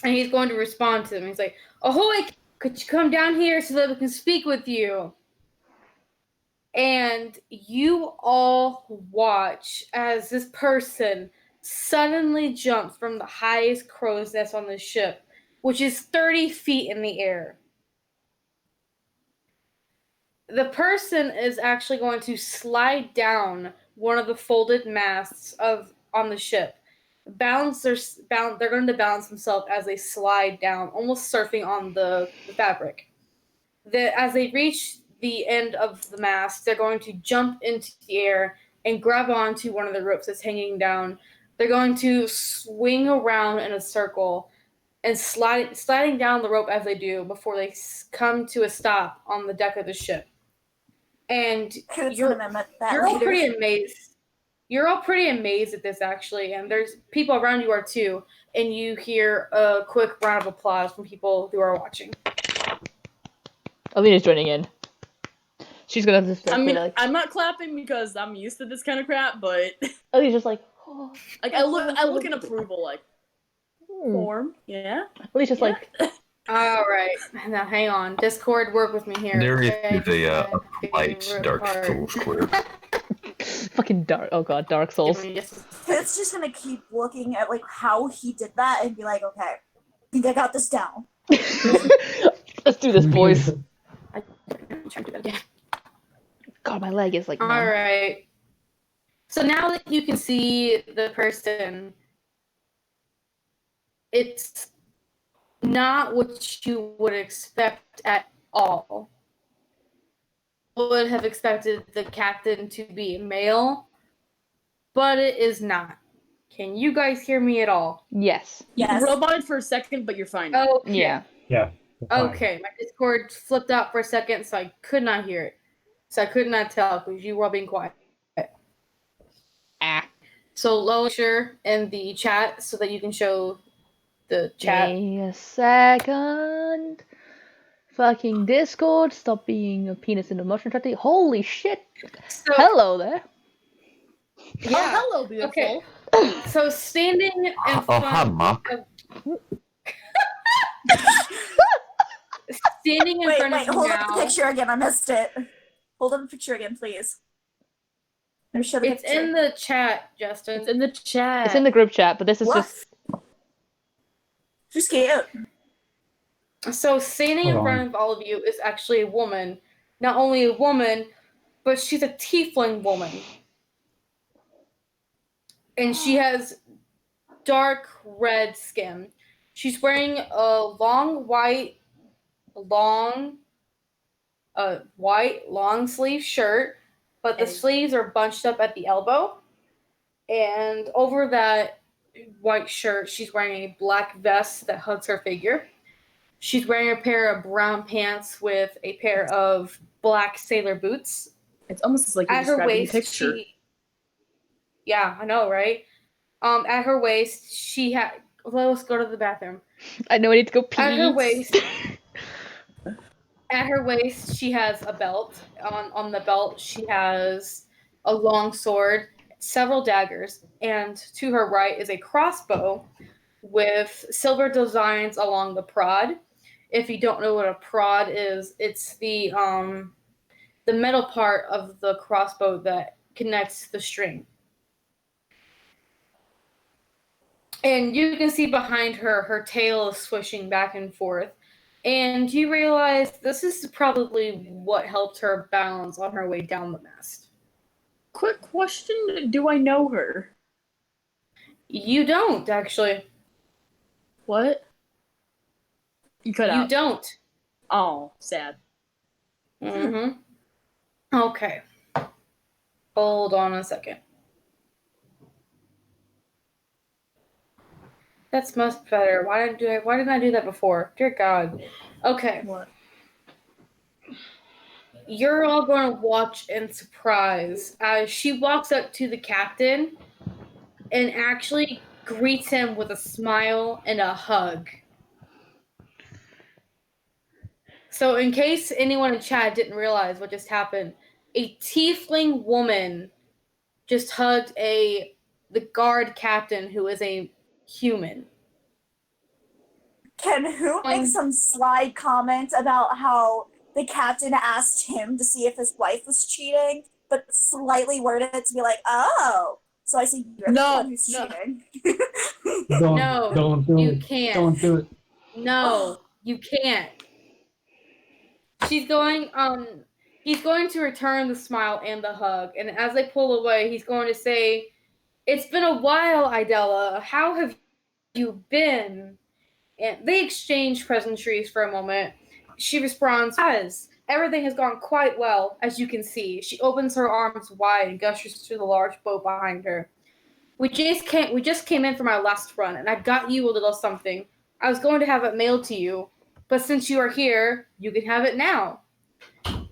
And he's going to respond to them. He's like, "Ahoy! Could you come down here so that we can speak with you?" And you all watch as this person suddenly jumps from the highest crow's nest on the ship, which is 30 feet in the air. The person is actually going to slide down one of the folded masts on the ship. They're going to balance themselves as they slide down, almost surfing on the fabric. As they reach the end of the mast, they're going to jump into the air and grab onto one of the ropes that's hanging down They're going to swing around in a circle and sliding down the rope as they do before they come to a stop on the deck of the ship. And Coot's you're gonna mimic that you're all later. pretty amazed. You're all pretty amazed at this, actually, and there's people around you are too. And you hear a quick round of applause from people who are watching. Alina's joining in. She's gonna just like, I be mean, like, I'm not clapping because I'm used to this kind of crap, but Alina's just like, oh. like I look in approval, like form, yeah. Alina's just like, All right, now hang on. Discord, work with me here. There okay? is a light Favorite Dark part. Souls clip. fucking dark. Oh god, Dark Souls. Give me just a Coot's just gonna keep looking at like how he did that and be like, okay, I think I got this down. Let's do this, boys. I'm trying to do that again. God, my leg is like. All numb. right. So now that you can see the person, it's not what you would expect at all. Would have expected the captain to be male, but it is not. Can you guys hear me at all? Yes. You Yes. roboted for a second, but you're fine. Okay. Yeah. Yeah. fine. Okay, my Discord flipped out for a second, so I could not hear it. So I could not tell because you were all being quiet. Ah. So lower in the chat so that you can show the chat. Give me a second. Fucking Discord, stop being a penis in a mushroom tractor. Holy shit. So, Hello there. yeah. Oh, hello, beautiful. Okay. So standing in Oh, front hi, Mark. of standing in Wait, front wait, of you hold up the now. picture again. I missed it. Hold up the picture again, please. Or show the It's picture. in the chat, Justin. It's in the chat. It's in the group chat, but this is What? just. She's cute. So standing in Hold front on. of all of you is actually a woman. Not only a woman, but she's a tiefling woman. And she has dark red skin. She's wearing a white long sleeve shirt, but the Hey. sleeves are bunched up at the elbow. And over that white shirt, she's wearing a black vest that hugs her figure. She's wearing a pair of brown pants with a pair of black sailor boots. It's almost like you're At her describing the waist, picture. yeah, I know, right? At her waist, she had. Let's go to the bathroom. I know I need to go pee. At her waist, she has a belt. On the belt, she has a long sword, several daggers, and to her right is a crossbow with silver designs along the prod. If you don't know what a prod is, it's the metal part of the crossbow that connects the string. And you can see behind her, her tail is swishing back and forth. And you realize this is probably what helped her balance on her way down the mast. Quick question: do I know her? You don't, actually. What? You cut You out. don't. Oh, sad. Mm-hmm. Okay. Hold on a second. That's much better. Why didn't I do that before? Dear God. Okay. What? You're all going to watch in surprise as she walks up to the captain and actually greets him with a smile and a hug. So in case anyone in chat didn't realize what just happened, a tiefling woman just hugged the guard captain who is a human. Can who make some sly comment about how the captain asked him to see if his wife was cheating, but slightly worded it to be like, oh, so I see you're the one who's cheating. No, don't do you it. can't. Don't do it. No, you can't. He's going to return the smile and the hug, and as they pull away, he's going to say, "It's been a while, Idella. How have you been?" And they exchange pleasantries for a moment. She responds, "As everything has gone quite well, as you can see." She opens her arms wide and gestures to the large boat behind her. We just came in from our last run, and I got you a little something. I was going to have it mailed to you, but since you are here, you can have it now.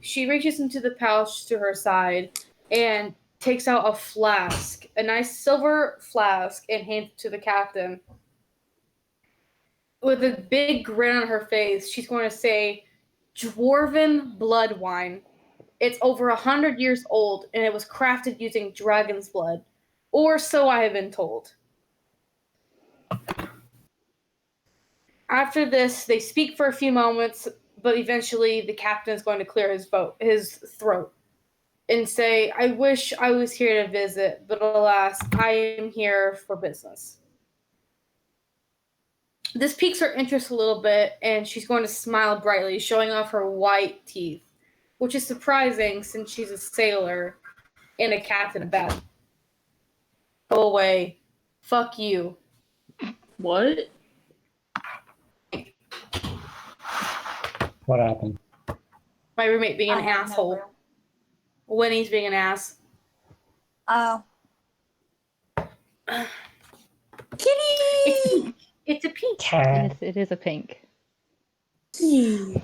She reaches into the pouch to her side and takes out a flask, a nice silver flask, and hands it to the captain. With a big grin on her face, she's going to say, Dwarven blood wine. It's over 100 years old, and it was crafted using dragon's blood. Or so I have been told. After this, they speak for a few moments, but eventually the captain is going to clear his throat and say, I wish I was here to visit, but alas, I am here for business. This piques her interest a little bit, and she's going to smile brightly, showing off her white teeth, which is surprising since she's a sailor and a captain of battle. Go away. Fuck you. What? What happened? My roommate being an I have no asshole. clue. Winnie's being an ass. Oh. Kitty! It's a pink. Yes, it is a pink. Hold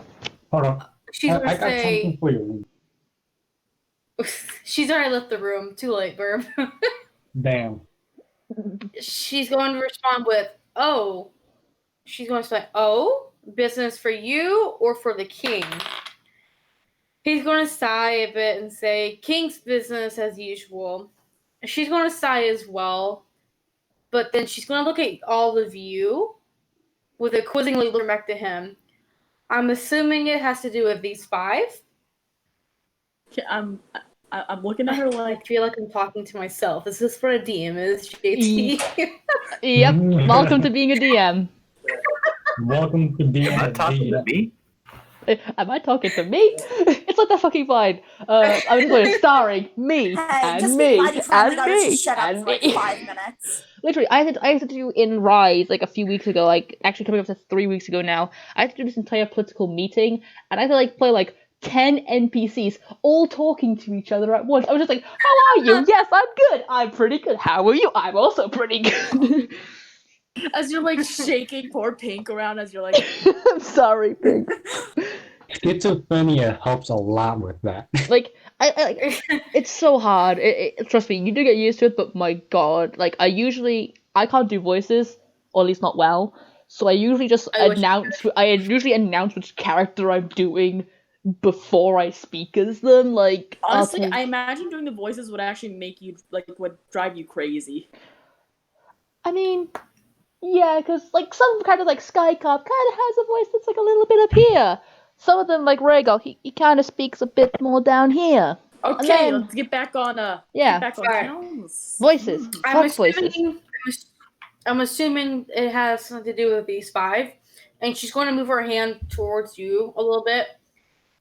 on. She's I gonna got something say, for you. she's already left the room. Too late, Burb. Damn. She's going to respond with, oh. She's going to say, oh? Business for you or for the king? He's going to sigh a bit and say, king's business as usual. She's going to sigh as well. But then she's going to look at all of you with a quizzingly look back to him. I'm assuming it has to do with these 5. I'm looking at her I like, feel like I'm talking to myself. Is this what a DM is, JT? Yep. Welcome to being a DM. Welcome to being Am I a talking to DM. me? Am I talking to me? It's like that fucking fine. I'm just going starring me Hey, and just me be glad you finally and got her to me shut up and for like me. 5 minutes. Literally, I had to do in Rise like a few weeks ago, like actually coming up to 3 weeks ago now. I had to do this entire political meeting, and I had to like play like 10 NPCs all talking to each other at once. I was just like, "How are you? Yes, I'm good. I'm pretty good. How are you? I'm also pretty good." as you're like shaking poor Pink around as you're like, I'm sorry, Pink. Schizophrenia helps a lot with that. Like I it's so hard. Trust me, you do get used to it, but my god, like I can't do voices, or at least not well. So I usually just usually announce which character I'm doing before I speak as them. Like honestly, okay. I imagine doing the voices would actually make you, like, would drive you crazy. I mean, yeah, because like some characters like Sky Cop kind of has a voice that's like a little bit up here. Some of them like Rhaegal, he kind of speaks a bit more down here. Okay, then- let's get back on, Yeah. get back on Alright. Calamus. Voices. I'm Fuck voices. assuming it has something to do with these 5. And she's going to move her hand towards you a little bit.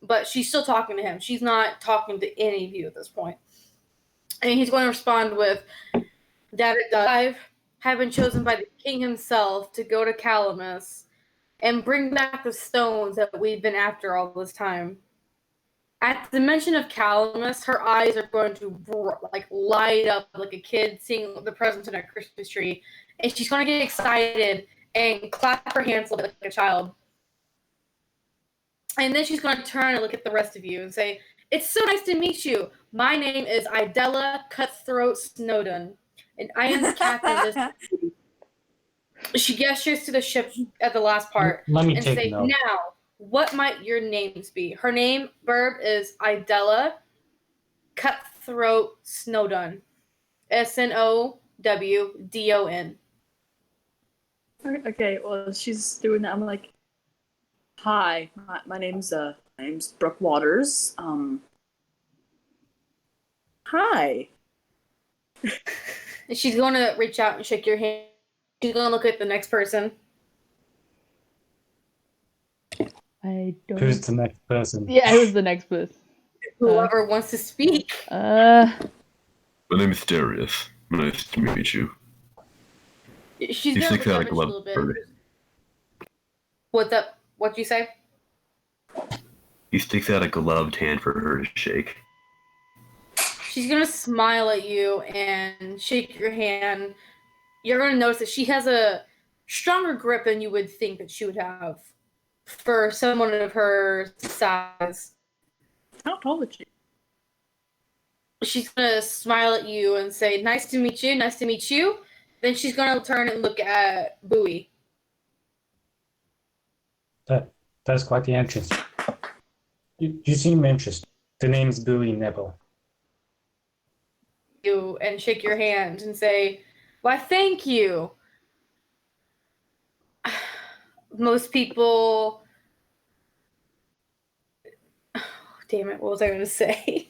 But she's still talking to him. She's not talking to any of you at this point. And he's going to respond with, that it does. 5 have been chosen by the king himself to go to Calamus and bring back the stones that we've been after all this time. At the mention of Calamus, her eyes are going to light up like a kid seeing the presents in a Christmas tree, and she's going to get excited and clap her hands like a child. And then she's going to turn and look at the rest of you and say, "It's so nice to meet you. My name is Idella Cutthroat Snowdon, and I am the captain of this." She gestures to the ship at the last part Let me and take say, note. "Now, what might your names be?" Her name, Burb, is Idella Cutthroat Snowdon. Snowdon. Okay, well, she's doing that. I'm like, hi, my name's Brooke Waters. Hi. And she's going to reach out and shake your hand. She's going to look at the next person. I don't. Who's the next person? Yeah, who's the next person? Whoever wants to speak. My name is Darius. Nice to meet you. She's You going stick to out look a up glove a little bit. for me. What's up? What'd you say? He sticks out a gloved hand for her to shake. She's gonna smile at you and shake your hand. You're gonna notice that she has a stronger grip than you would think that she would have for someone of her size. How tall is she? She's gonna smile at you and say, "Nice to meet you, nice to meet you." Then she's gonna turn and look at Bowie. That's quite the entrance. You seem interested. The name's Bowie Neville. You and shake your hand and say, "Why, thank you." Most people. Oh, damn it! What was I going to say?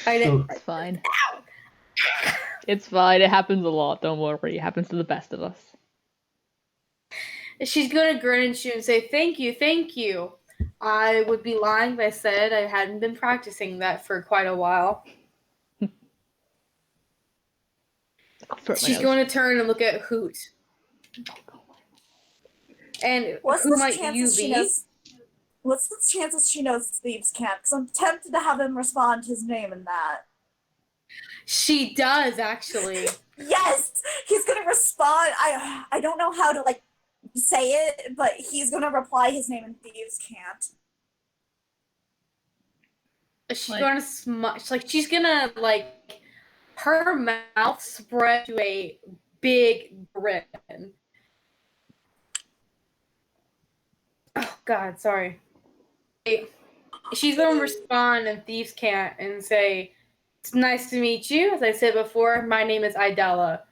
I didn't. It's fine. It's fine. It happens a lot. Don't worry. It happens to the best of us. She's going to grin at you and say, "Thank you, thank you." I would be lying if I said I hadn't been practicing that for quite a while. She's going to turn and look at Hoot. And who might you be? What's the chances she knows Thieves' Camp? Because I'm tempted to have him respond his name in that. She does, actually. Yes! He's gonna respond. I don't know how to, like, say it, but he's gonna reply his name in Thieves' Camp. She's going to she's gonna, like, her mouth spread to a big grin. Oh, God, sorry. She's going to respond in Thieves' Camp and say, "It's nice to meet you. As I said before, my name is Idella."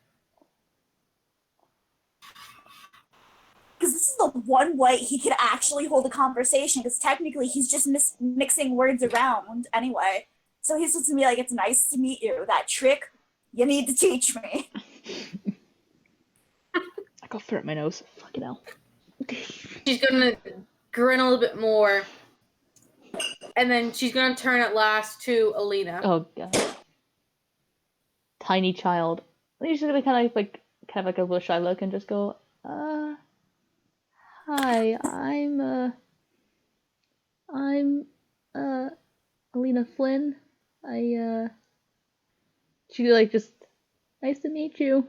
Because this is the one way he could actually hold a conversation, because technically he's just mixing words around anyway. So he's supposed to be like, "It's nice to meet you. That trick, you need to teach me." I got fur at my nose. Fucking hell. She's going to grin a little bit more. And then she's going to turn at last to Alina. Oh, God. Tiny child. I think she's going to kind of like a little shy look and just go, "Hi, I'm Alina Flynn. She like just, nice to meet you."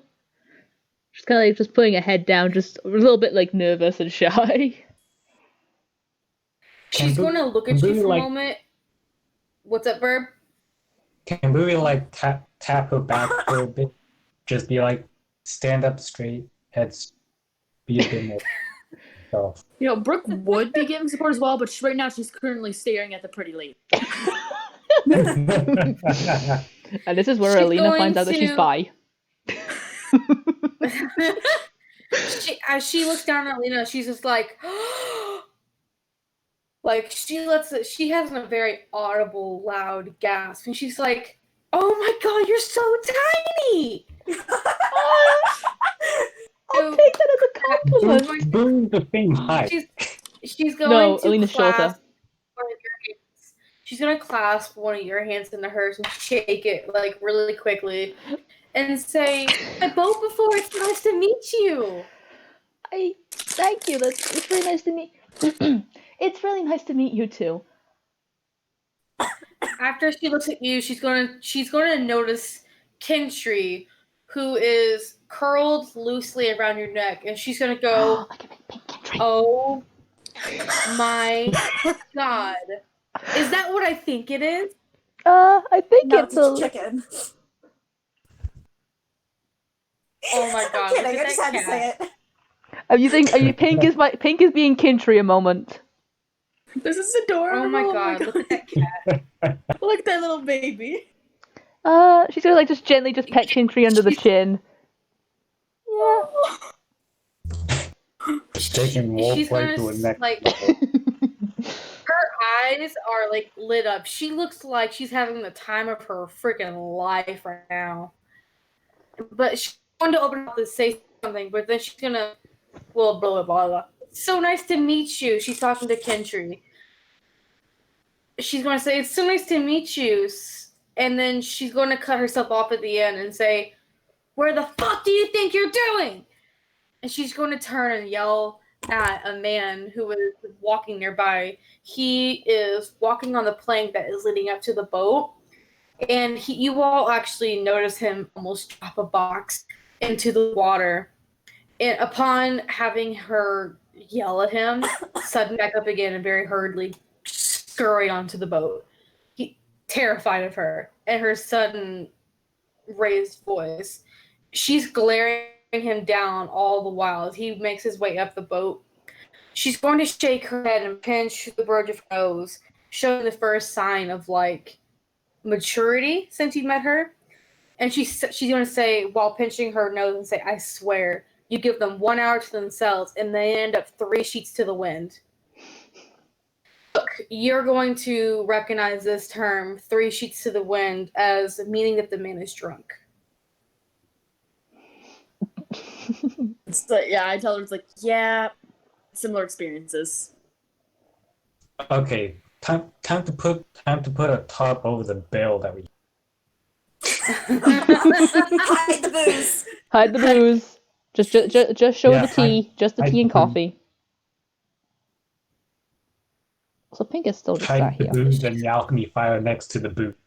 She's kind of like just putting her head down, just a little bit like nervous and shy. She's going to look at you for a moment. What's up, Verb? Can Bowie like tap her back for a bit? Just be like, stand up straight, heads, be a bit more. So. You know, Brooke would be giving support as well, but right now she's currently staring at the pretty lady. And this is where Alina finds out that she's bi. As she looks down at Alina, she's just like, like she has a very audible, loud gasp, and she's like, "Oh my God, you're so tiny!" I'll take that as a compliment. Boom, the same height. She's going No, to Alina's shorter. clasp one of your hands. She's gonna clasp one of your hands into hers and shake it like really quickly, and say, "I boat before. It's nice to meet you." Thank you. It's really nice to meet. It's really nice to meet you too. After she looks at you, she's gonna notice Kintry, who is curled loosely around your neck, and she's gonna go, "Oh my God, is that what I think it is?" I think No, it's a chicken. Oh my God! I'm kidding. I just had to say it. Are you Pink is being Kintry a moment? This is adorable. Oh my God! Look at that cat. Look at that little baby. She's gonna like just gently just peck Kintry under the chin. Yeah. Just taking wolf right to her neck. Like, her eyes are like lit up. She looks like she's having the time of her freaking life right now. But she's going to open up and say something, but then she's gonna, well, blah blah blah blah. "So nice to meet you." She's talking to Kintry. She's going to say, "It's so nice to meet you," and then she's going to cut herself off at the end and say, "Where the fuck do you think you're doing?" And she's going to turn and yell at a man who is walking nearby. He is walking on the plank that is leading up to the boat, And you all actually notice him almost drop a box into the water. And upon having her yell at him, sudden back up again and very hurriedly scurry onto the boat. He terrified of her and her sudden raised voice. She's glaring him down all the while as he makes his way up the boat. She's going to shake her head and pinch the bridge of her nose, showing the first sign of like maturity since you met her. And she's going to say, while pinching her nose, and say, "I swear, you give them 1 hour to themselves, and they end up 3 sheets to the wind." Look, you're going to recognize this term, 3 sheets to the wind, as meaning that the man is drunk. So, yeah, I tell her, it's like, yeah, similar experiences. Okay, time to put a top over the bill that we. Hide the booze. Hide the booze. Just show Yeah, the tea. Just the hide tea and the booze. coffee. So Pink is still just sat Hide the here. booze and the alchemy fire next to the boot.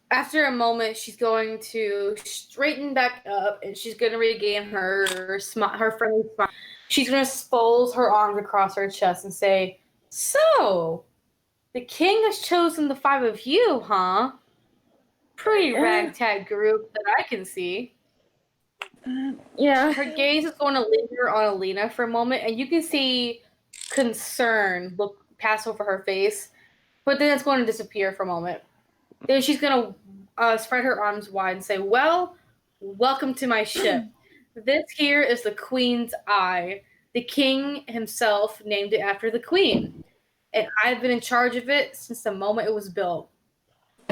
After a moment, she's going to straighten back up and she's going to regain her friendly smile. She's going to fold her arms across her chest and say, "So, the king has chosen the 5 of you, huh? Pretty ragtag group that I can see." Yeah. Her gaze is going to linger on Alina for a moment, and you can see concern pass over her face, but then it's going to disappear for a moment. Then she's going to spread her arms wide and say, "Well, welcome to my ship. This here is the Queen's Eye. The king himself named it after the queen, and I've been in charge of it since the moment it was built.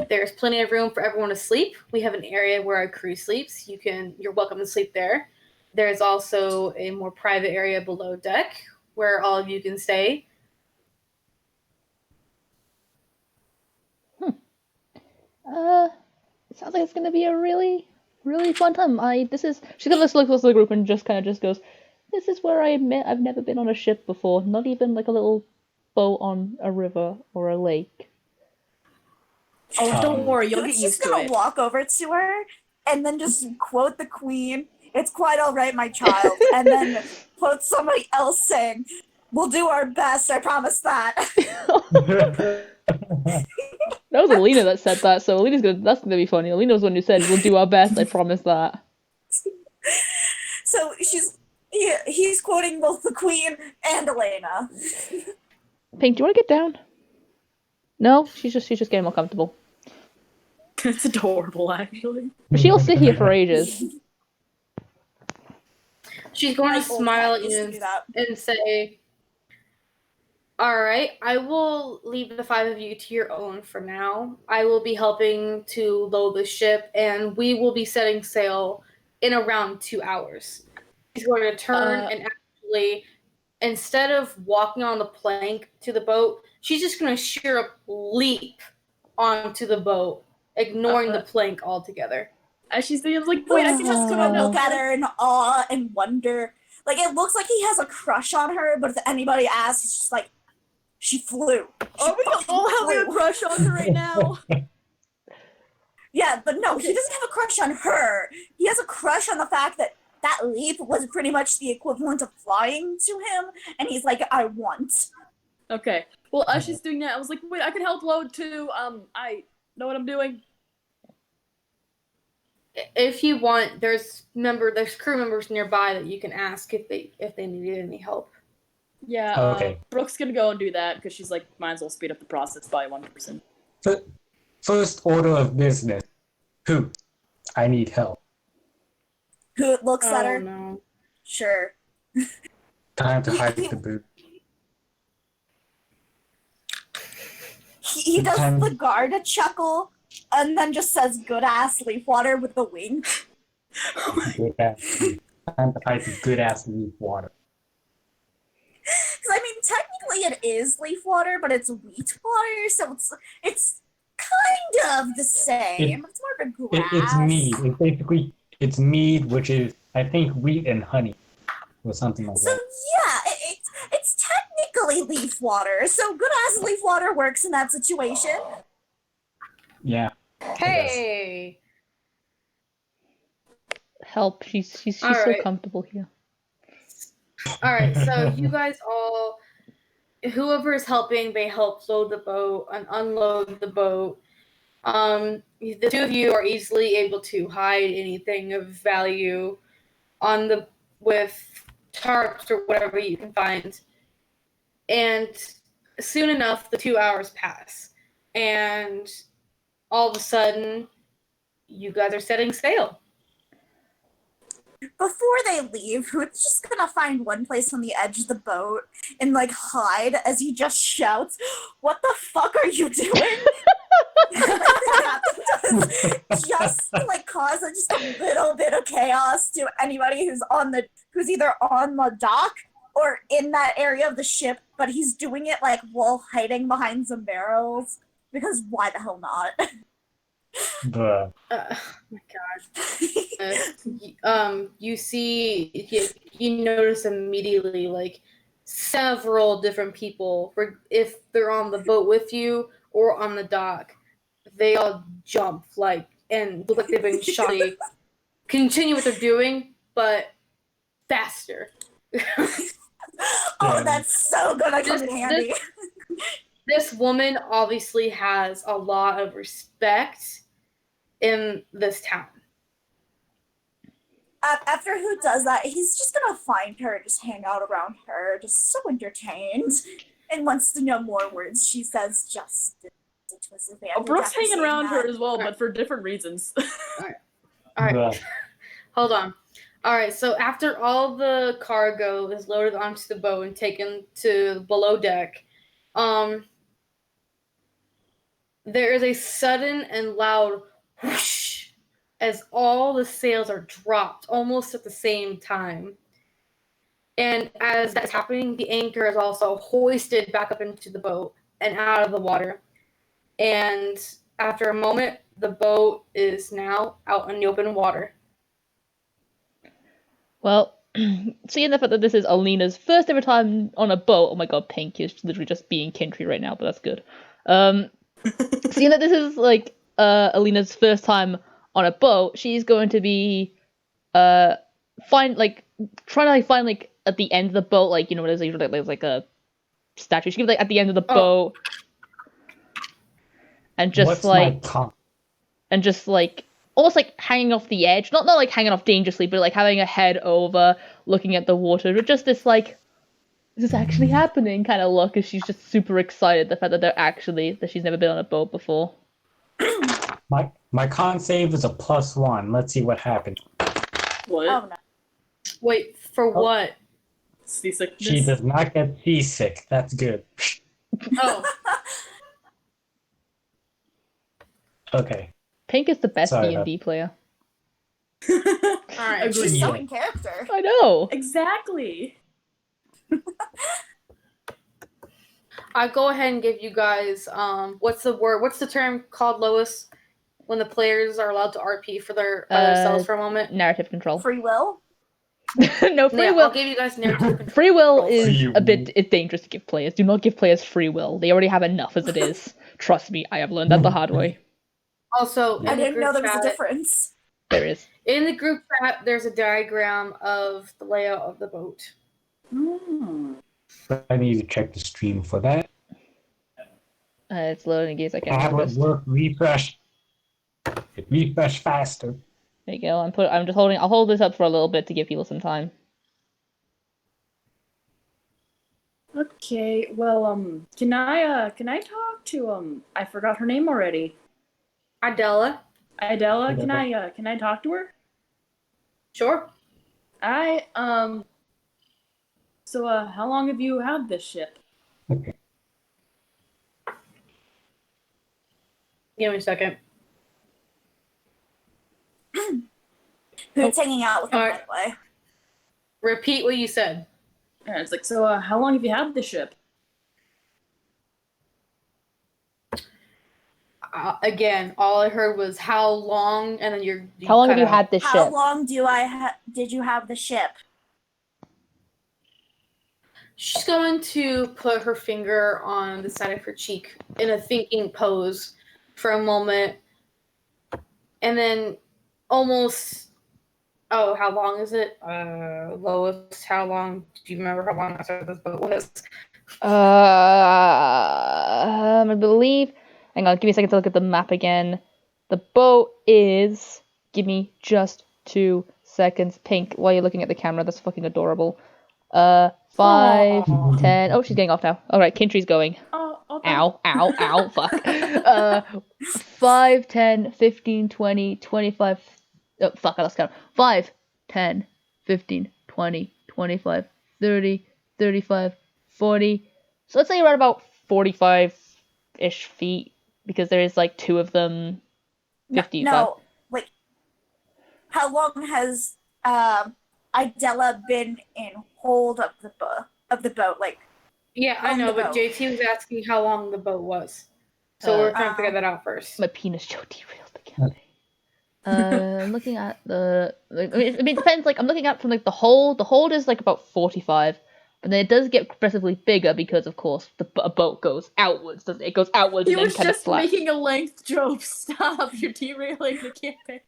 There's plenty of room for everyone to sleep. We have an area where our crew sleeps. You're welcome to sleep there. There's also a more private area below deck where all of you can stay." It sounds like it's gonna be a really, really fun time. She's gonna look close to the group and just kind of just goes, "This is where I admit I've never been on a ship before. Not even like a little boat on a river or a lake." Oh, don't worry, you'll get He's used just to gonna it. walk over to her and then just quote the queen. "It's quite all right, my child." And then quote somebody else saying, "We'll do our best, I promise that." That was Alina that said that, so that's gonna be funny. Alina was the one who said, "We'll do our best, I promise that." So he's quoting both the queen and Elena. Pink, do you want to get down? No, she's just getting more comfortable. It's adorable, actually. But she'll sit here for ages. She's going to Like old smile men at used to you do that. and say, "All right, I will leave the 5 of you to your own for now. I will be helping to load the ship, and we will be setting sail in around 2 hours." She's going to turn and actually, instead of walking on the plank to the boat, she's just going to sheer up leap onto the boat, ignoring the plank altogether. As she's thinking, like, wait, I He's can just just gonna go look at her in awe and wonder. Like, it looks like he has a crush on her, but if anybody asks, he's just like, "She flew." Are we all having a crush on her right now? Yeah, but no, he doesn't have a crush on her. He has a crush on the fact that that leap was pretty much the equivalent of flying to him, and he's like, "I want." Okay. Well, as she's doing that, I was like, wait, I can help load too. I know what I'm doing. If you want, there's crew members nearby that you can ask if they needed any help. Yeah, Okay. Brooke's gonna go and do that because she's like, might as well speed up the process by 1%. First order of business. Who? I need help. Who looks at her? No. Sure. Time to hide the boot. He does the guard a chuckle, and then just says, "Good ass leaf water" with the wink. Good ass leaf. Time to hide the good ass leaf water. Because I mean, technically it is leaf water, but it's wheat water, so it's kind of the same. It's more of a grass. It's mead. It's mead, which is, I think, wheat and honey, or something like So that. yeah, it's technically leaf water. So good ass leaf water works in that situation. Yeah. Hey. Help! She's All so right. comfortable here. All right. So you guys all, whoever is helping, they help load the boat and unload the boat. The two of you are easily able to hide anything of value on the with tarps or whatever you can find. And soon enough, the 2 hours pass, and all of a sudden, you guys are setting sail. Before they leave, Hoot's just gonna find one place on the edge of the boat and like hide as he just shouts, "What the fuck are you doing?" Just to like cause just a little bit of chaos to anybody who's either on the dock or in that area of the ship, but he's doing it like while hiding behind some barrels because why the hell not? Bruh. Oh my god. You see, you notice immediately, like, several different people, if they're on the boat with you or on the dock, they all jump, like, and look like they've been shot. Continue what they're doing, but faster. Oh, that's so gonna come in handy. This woman obviously has a lot of respect in this town. After Hoot does that, he's just gonna find her, just hang out around her, just so entertained, and wants to know more words. She says, "Just it was a Oh, Brooke's hanging around her as well, but for different reasons. All right. Bruh. Hold on. All right, so after all the cargo is loaded onto the boat and taken to below deck, there is a sudden and loud whoosh as all the sails are dropped almost at the same time. And as that's happening, the anchor is also hoisted back up into the boat and out of the water. And after a moment, the boat is now out in the open water. Well, seeing the fact that this is Alina's first ever time on a boat, oh my god, Pink is literally just being Kintry right now, but that's good. Seeing that this is like Alina's first time on a boat, she's going to be trying to find like at the end of the boat, like, you know, there's usually there's like a statue. She could be like at the end of the boat and just What's like my con? and just like almost like hanging off the edge, not like hanging off dangerously, but like having her head over, looking at the water, but just this like, this is actually happening kind of look, as she's just super excited the fact that she's never been on a boat before. My con save is a +1. Let's see what happens. What? Oh no. Wait, for what? Seasickness? She does not get seasick. That's good. Oh. Okay. Pink is the best Sorry D&D player. Alright. Agreed. She's so in character. I know. Exactly. I'll go ahead and give you guys, what's the term called, Lois? When the players are allowed to RP by themselves for a moment? Narrative control. Free will? No, free Yeah, will. I'll give you guys narrative control. Free will Free is will. a bit dangerous to give players. Do not give players free will. They already have enough as it is. Trust me, I have learned that the hard way. Also, I in the didn't know group there was a chat, difference. There is. in the group chat, there's a diagram of the layout of the boat. I need to check the stream for that. It's loading in case I can Tablet resist. work refresh. It refresh faster. There you go. I'm just holding. I'll hold this up for a little bit to give people some time. Okay, well, can I talk to, I forgot her name already. Idella. Idella, can I talk to her? Sure. So, how long have you had this ship? Okay. Give me a second. Who's hanging out with him, by the way? Repeat what you said. Yeah, it's like, so, how long have you had this ship? Again, all I heard was how long, and then you How long have cut you out. had this How ship? long did you have the ship? She's going to put her finger on the side of her cheek in a thinking pose for a moment, and then almost. Oh, how long is it? Lois, how long? Do you remember how long after this boat was? I believe. Hang on, give me a second to look at the map again. The boat is. Give me just 2 seconds. Pink, while you're looking at the camera, that's fucking adorable. 5, Aw. 10. Oh, she's getting off now. Alright, Kintrie's going. Oh, Ow, ow, ow, fuck. 5, 10, 15, 20, 25. Oh, fuck, I lost count. 5, 10, 15, 20, 25, 30, 35, 40. So let's say around about 45-ish feet, because there is like 2 of them. 55. No, like, how long has Idella been in hold of the boat? Like, Yeah, I on know, the but boat. JT was asking how long the boat was. So we're trying to figure that out first. My penis Joe derailed the campaign. Looking at the. I mean, it depends. Like, I'm looking at from like the hold. The hold is like about 45, but then it does get progressively bigger because, of course, a boat goes outwards. Doesn't it? It goes outwards He and then was kind of just flat. making a length joke. Stop! You're derailing the campaign.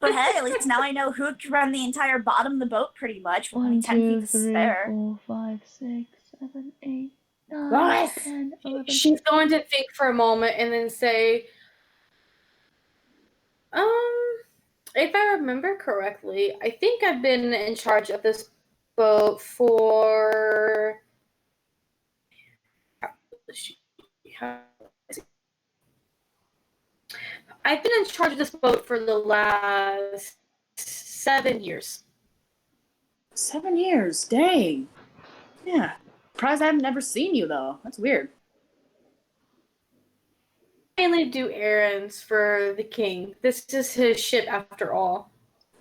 But hey, at least now I know who can run the entire bottom of the boat pretty much with only 1, 10 feet 2, to 3, spare. 4, 5, 6, 7, 8, 9, Lois! 10, 11. She's going to think for a moment and then say, if I remember correctly, I think I've been in charge of this boat for. I've been in charge of this boat for the last 7 years. 7 years, dang. Yeah. Surprised I haven't never seen you though. That's weird. I mainly do errands for the king. This is his ship after all.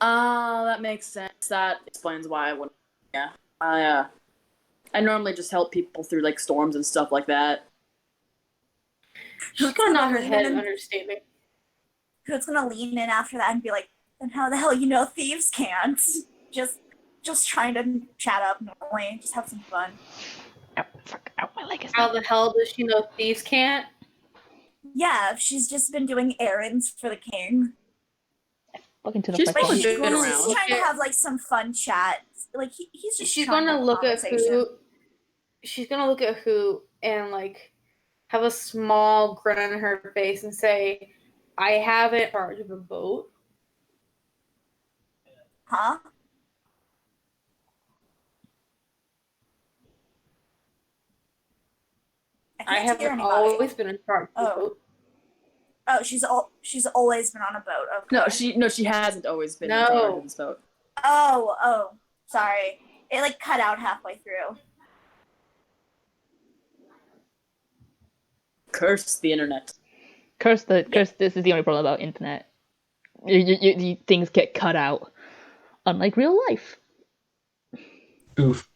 Oh, that makes sense. That explains why I wouldn't. Yeah. I normally just help people through like storms and stuff like that. She's gonna nod her head understanding. Who's gonna lean in after that and be like, then how the hell you know thieves can't? Just trying to chat up normally, just have some fun. Ow, fuck, ow, my leg is How the hell does she know thieves can't? Yeah, she's just been doing errands for the king. fucking to the She's fuck Like, probably off. been gonna she's around. trying to have like some fun chat. Like he's just She's trying to gonna have a look at conversation. who. She's gonna look at who and like have a small grin on her face and say, "I have it in charge of a boat." Huh? I can't hear haven't anybody. always been in charge of a Oh. boat. Oh, she's always been on a boat. Okay. No, she hasn't always been in charge of this boat. Oh, sorry. It like cut out halfway through. Curse the internet. Curse. This is the only problem about internet. Things get cut out, unlike real life. Oof.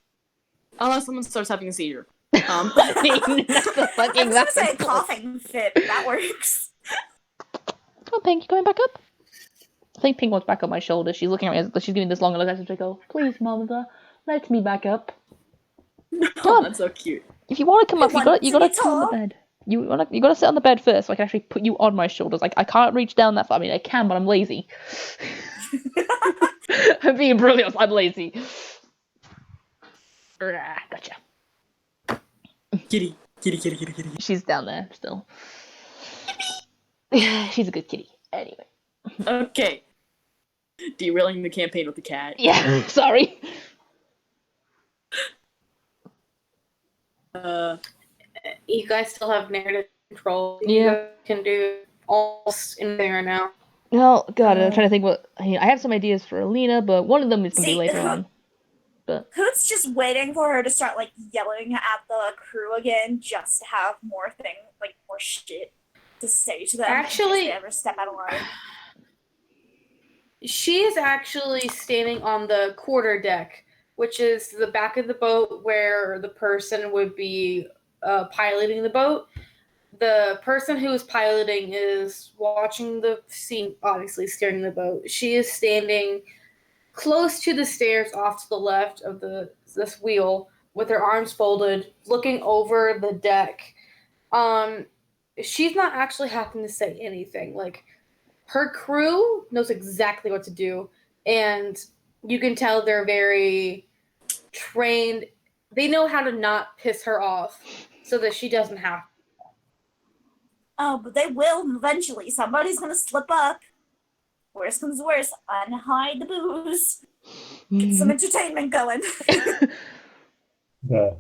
Unless someone starts having a seizure. I mean, that's a I fucking. was gonna That's say a coughing fit. That works. Oh, Pink, you coming back up? I think Pink wants back up my shoulder. She's looking at me. She's giving this long look at me. I go, please, Mother, let me back up. Oh, that's so cute. If you want to come up, you gotta be come on the tall. bed. You gotta sit on the bed first, so I can actually put you on my shoulders. Like, I can't reach down that far. I mean, I can, but I'm lazy. I'm being brilliant. I'm lazy. Gotcha. Kitty. She's down there still. She's a good kitty. Anyway. Okay. Derailing the campaign with the cat. Yeah, sorry. You guys still have narrative control. Yeah. You guys can do almost anything right now. Oh, God, I'm trying to think what... I have some ideas for Alina, but one of them is going to be later on. Hoot's just waiting for her to start like yelling at the crew again, just to have more shit to say to them. Actually- if they ever step out of line. She is actually standing on the quarter deck, which is the back of the boat where the person would be piloting the boat. The person who is piloting is watching the scene, obviously steering the boat. She is standing close to the stairs off to the left of this wheel with her arms folded, looking over the deck she's not actually having to say anything. Like, her crew knows exactly what to do, and you can tell they're very trained. They know how to not piss her off so that she doesn't have to. Oh, but they will eventually. Somebody's gonna slip up. Worst comes to worst, unhide the booze. Get some entertainment going. Yeah.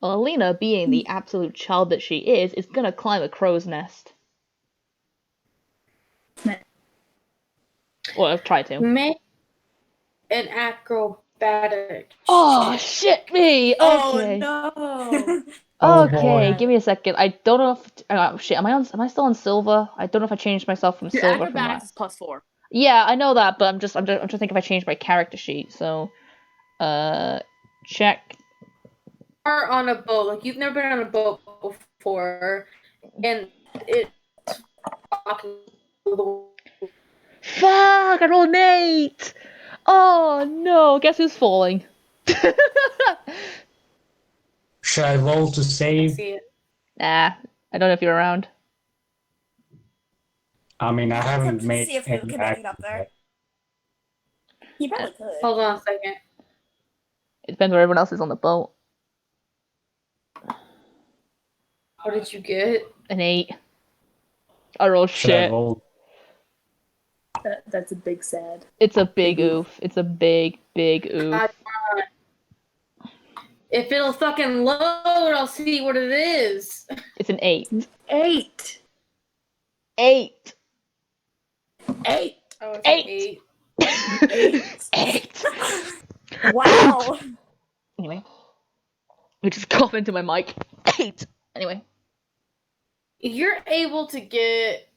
Well, Alina, being the absolute child that she is gonna climb a crow's nest. Or try to. Make an acrobatic. Oh, shit me! Okay. Oh no! Oh, Okay, boy. give me a second. I don't know if shit. Am I still on silver? I don't know if I changed myself from Your silver from acrobatics last. is +4. Yeah, I know that, but I'm just thinking if I change my character sheet. So, check. Are on a boat. Like, you've never been on a boat before, and it's rocking the Fuck! I rolled an 8. Oh no! Guess who's falling? Should I roll to save? see it. Nah, I don't know if you're around. I mean, I haven't to made see if Lou any can make it up action there. yet. He probably could. Hold on a second. It depends where everyone else is on the boat. What did you get? An 8. I rolled Should I shit. roll? That's a big sad. It's a big oof. It's a big oof. God, if it'll fucking load, I'll see what it is. It's an 8. 8. 8. 8. Oh, it's Eight. an 8. 8. Wow. Anyway, we just cough into my mic. 8. Anyway, You're able to get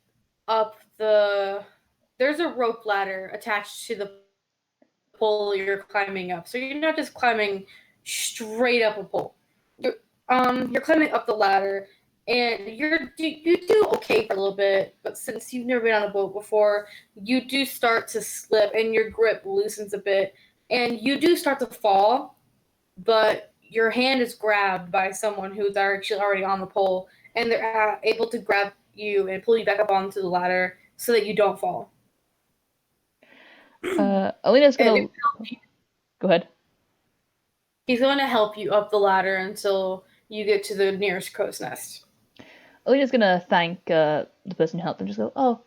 up the. There's a rope ladder attached to the pole you're climbing up, so you're not just climbing straight up a pole. You're climbing up the ladder, and you do okay for a little bit, but since you've never been on a boat before, you do start to slip, and your grip loosens a bit, and you do start to fall, but your hand is grabbed by someone who's actually already on the pole, and they're able to grab you and pull you back up onto the ladder so that you don't fall. Alina's gonna go ahead. He's going to help you up the ladder until you get to the nearest crow's nest. Alina's gonna thank the person who helped and just go, oh,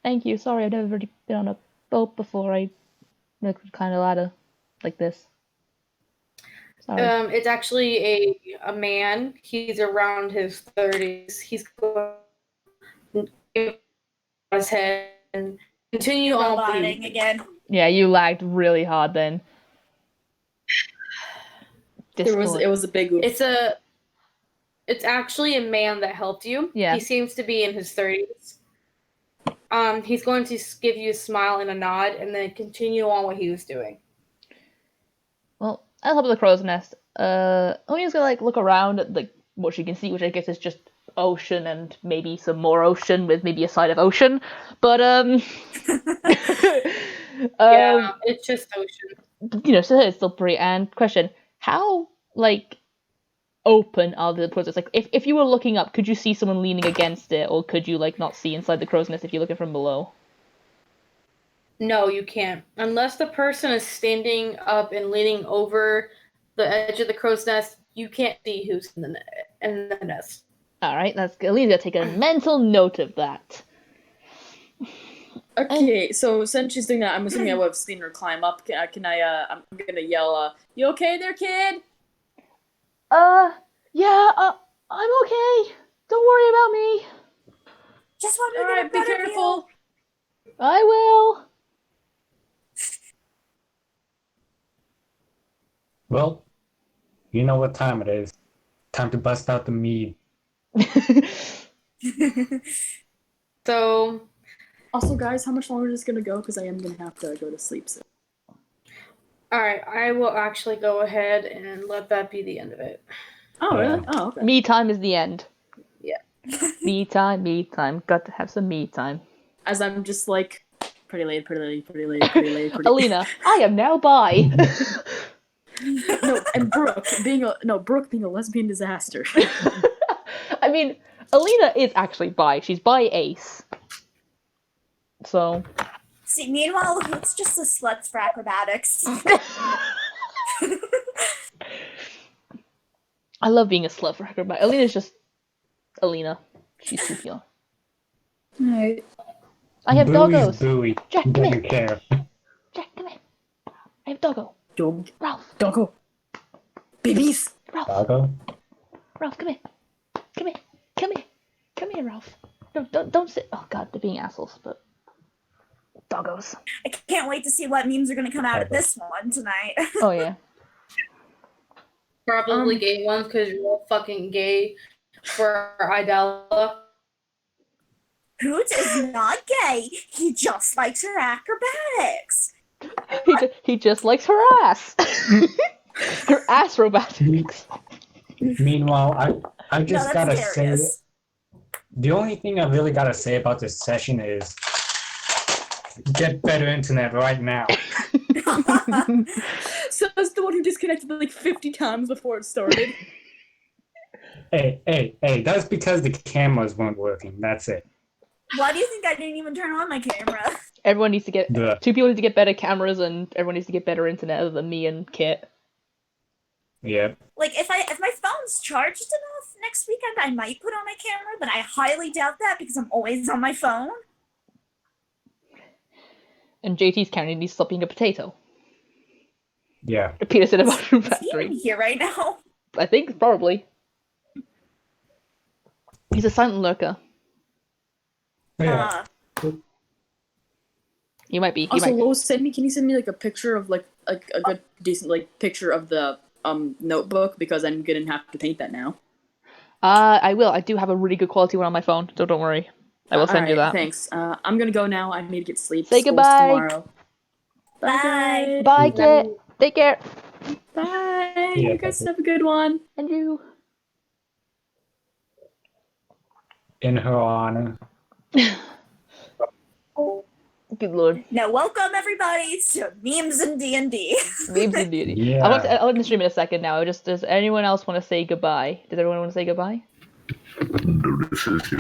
thank you. Sorry, I've never really been on a boat before. I kind of ladder like this. Sorry. It's actually a man. He's around his 30s. He's going to give his head and continue on. Roboting again. Yeah, you lagged really hard then. It was a big oof. It's actually a man that helped you. Yeah. He seems to be in his 30s. He's going to give you a smile and a nod and then continue on what he was doing. Well, I'll help with the crow's nest. Alina's gonna look around at what she can see, which I guess is just ocean and maybe some more ocean with maybe a side of ocean. But Yeah, it's just ocean. So it's still pretty. And question: how open are the process? If you were looking up, could you see someone leaning against it, or could you not see inside the crow's nest if you're looking from below? No, you can't. Unless the person is standing up and leaning over the edge of the crow's nest, you can't see who's in the nest. All right, that's good. Lee's take a mental note of that. Okay, so since she's doing that, I'm assuming I would have seen her climb up. Can I, I'm gonna yell, you okay there, kid? Yeah, I'm okay. Don't worry about me. Just want to Alright, be careful. I will. Well, you know what time it is. Time to bust out the mead. So, Also, guys, how much longer is this gonna go? Because I am gonna have to go to sleep soon. alright, I will actually go ahead and let that be the end of it. Oh, really? Oh, okay. Me time is the end. Yeah. Me time. Got to have some me time. As I'm just pretty late. Alina, I am now by. No, and Brooke being a lesbian disaster. I mean, Alina is actually bi. She's bi ace. So. See, meanwhile, Hoot's just a slut for acrobatics. I love being a slut for acrobatics. Alina's just Alina. She's too pure. Alright. I have Bowie's doggos. Bowie. Jack, He come doesn't here. care. Jack, come here. I have doggo. Dog. Ralph. Doggo. Babies. Ralph. Doggo? Ralph, come here. Come here. Come here. Come here, Ralph. No, don't sit. Oh god, they're being assholes, but doggos. I can't wait to see what memes are going to come out of this one tonight. Oh yeah. Probably gay ones because you're all fucking gay for Idella. Hoot is not gay. He just likes her acrobatics. He just likes her ass. Her ass robotics. Meanwhile, I just No, gotta that's say, hilarious. the only thing I really gotta say about this session is get better internet right now. So that's the one who disconnected like 50 times before it started. Hey, that's because the cameras weren't working. That's it. Why do you think I didn't even turn on my camera? Everyone needs to get Duh. 2 people need to get better cameras, and everyone needs to get better internet other than me and Kit. Yeah. Like, if my phone's charged enough next weekend, I might put on my camera, but I highly doubt that because I'm always on my phone. And JT's county needs to stop being a potato. Yeah. A penis in a mushroom Is he factory. even here right now? I think probably. He's a silent lurker. Yeah. He might be. He Also, might be. Lois, can you send me like a picture of like a good decent like picture of the notebook, because I'm gonna have to paint that now. I will. I do have a really good quality one on my phone, so don't worry. I will send you that. Thanks. I'm gonna go now. I need to get sleep. Say School's goodbye. tomorrow. Bye. Bye, Kit. Take care. Bye. Yeah, You guys have a good one. And you. In her honor. Good lord. Now, welcome everybody to Memes and D&D. Memes and beauty. Yeah. I'll end the stream in a second now. Does anyone else want to say goodbye? Does everyone want to say goodbye?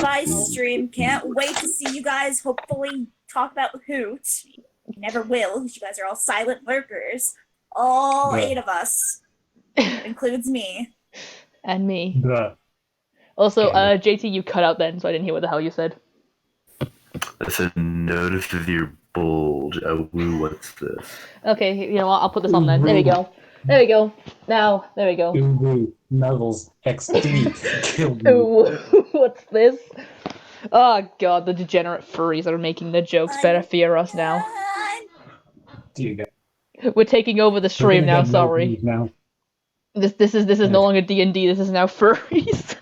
Bye, stream. Can't wait to see you guys hopefully talk about Hoot. You never will, because you guys are all silent lurkers. All Yeah. 8 of us. That includes me. And me. Duh. Also, Okay. JT, you cut out then, so I didn't hear what the hell you said. I said, notice of your bulge. Oh, woo, what's this? Okay, you know what? I'll put this on then. There we go. There we go. Now, there we go. Ooh, Knuckles XD. Kill me. Ooh, what's this? Oh god, the degenerate furries are making the jokes better for us now. Dear God. We're taking over the We're stream gonna now. get Sorry. no views now. This is no longer D&D. This is now furries.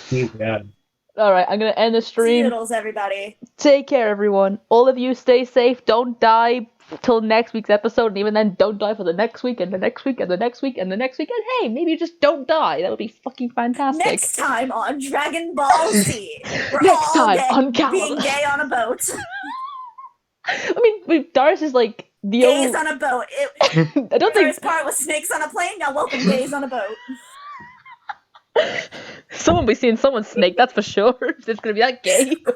Dear God. All right, I'm gonna end the stream. Toodles, everybody. Take care, everyone. All of you, stay safe. Don't die till next week's episode, and even then, don't die for the next week, and the next week, and the next week, and the next week. And hey, maybe you just don't die. That would be fucking fantastic. Next time on Dragon Ball Z. We're Next all time on being Calamus. gay on a boat. I mean, Darius is like the Gays only. on a boat. I don't think First part was snakes on a plane. Now welcome gays on a boat. someone be seeing someone snake. That's for sure. It's gonna be that gay. Well,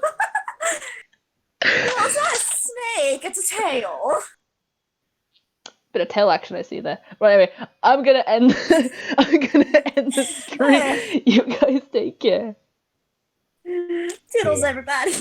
it's not a snake. It's a tail. Bit of tail action I see there. Right, anyway, I'm gonna end. I'm gonna end the stream. You guys take care. Toodles, everybody.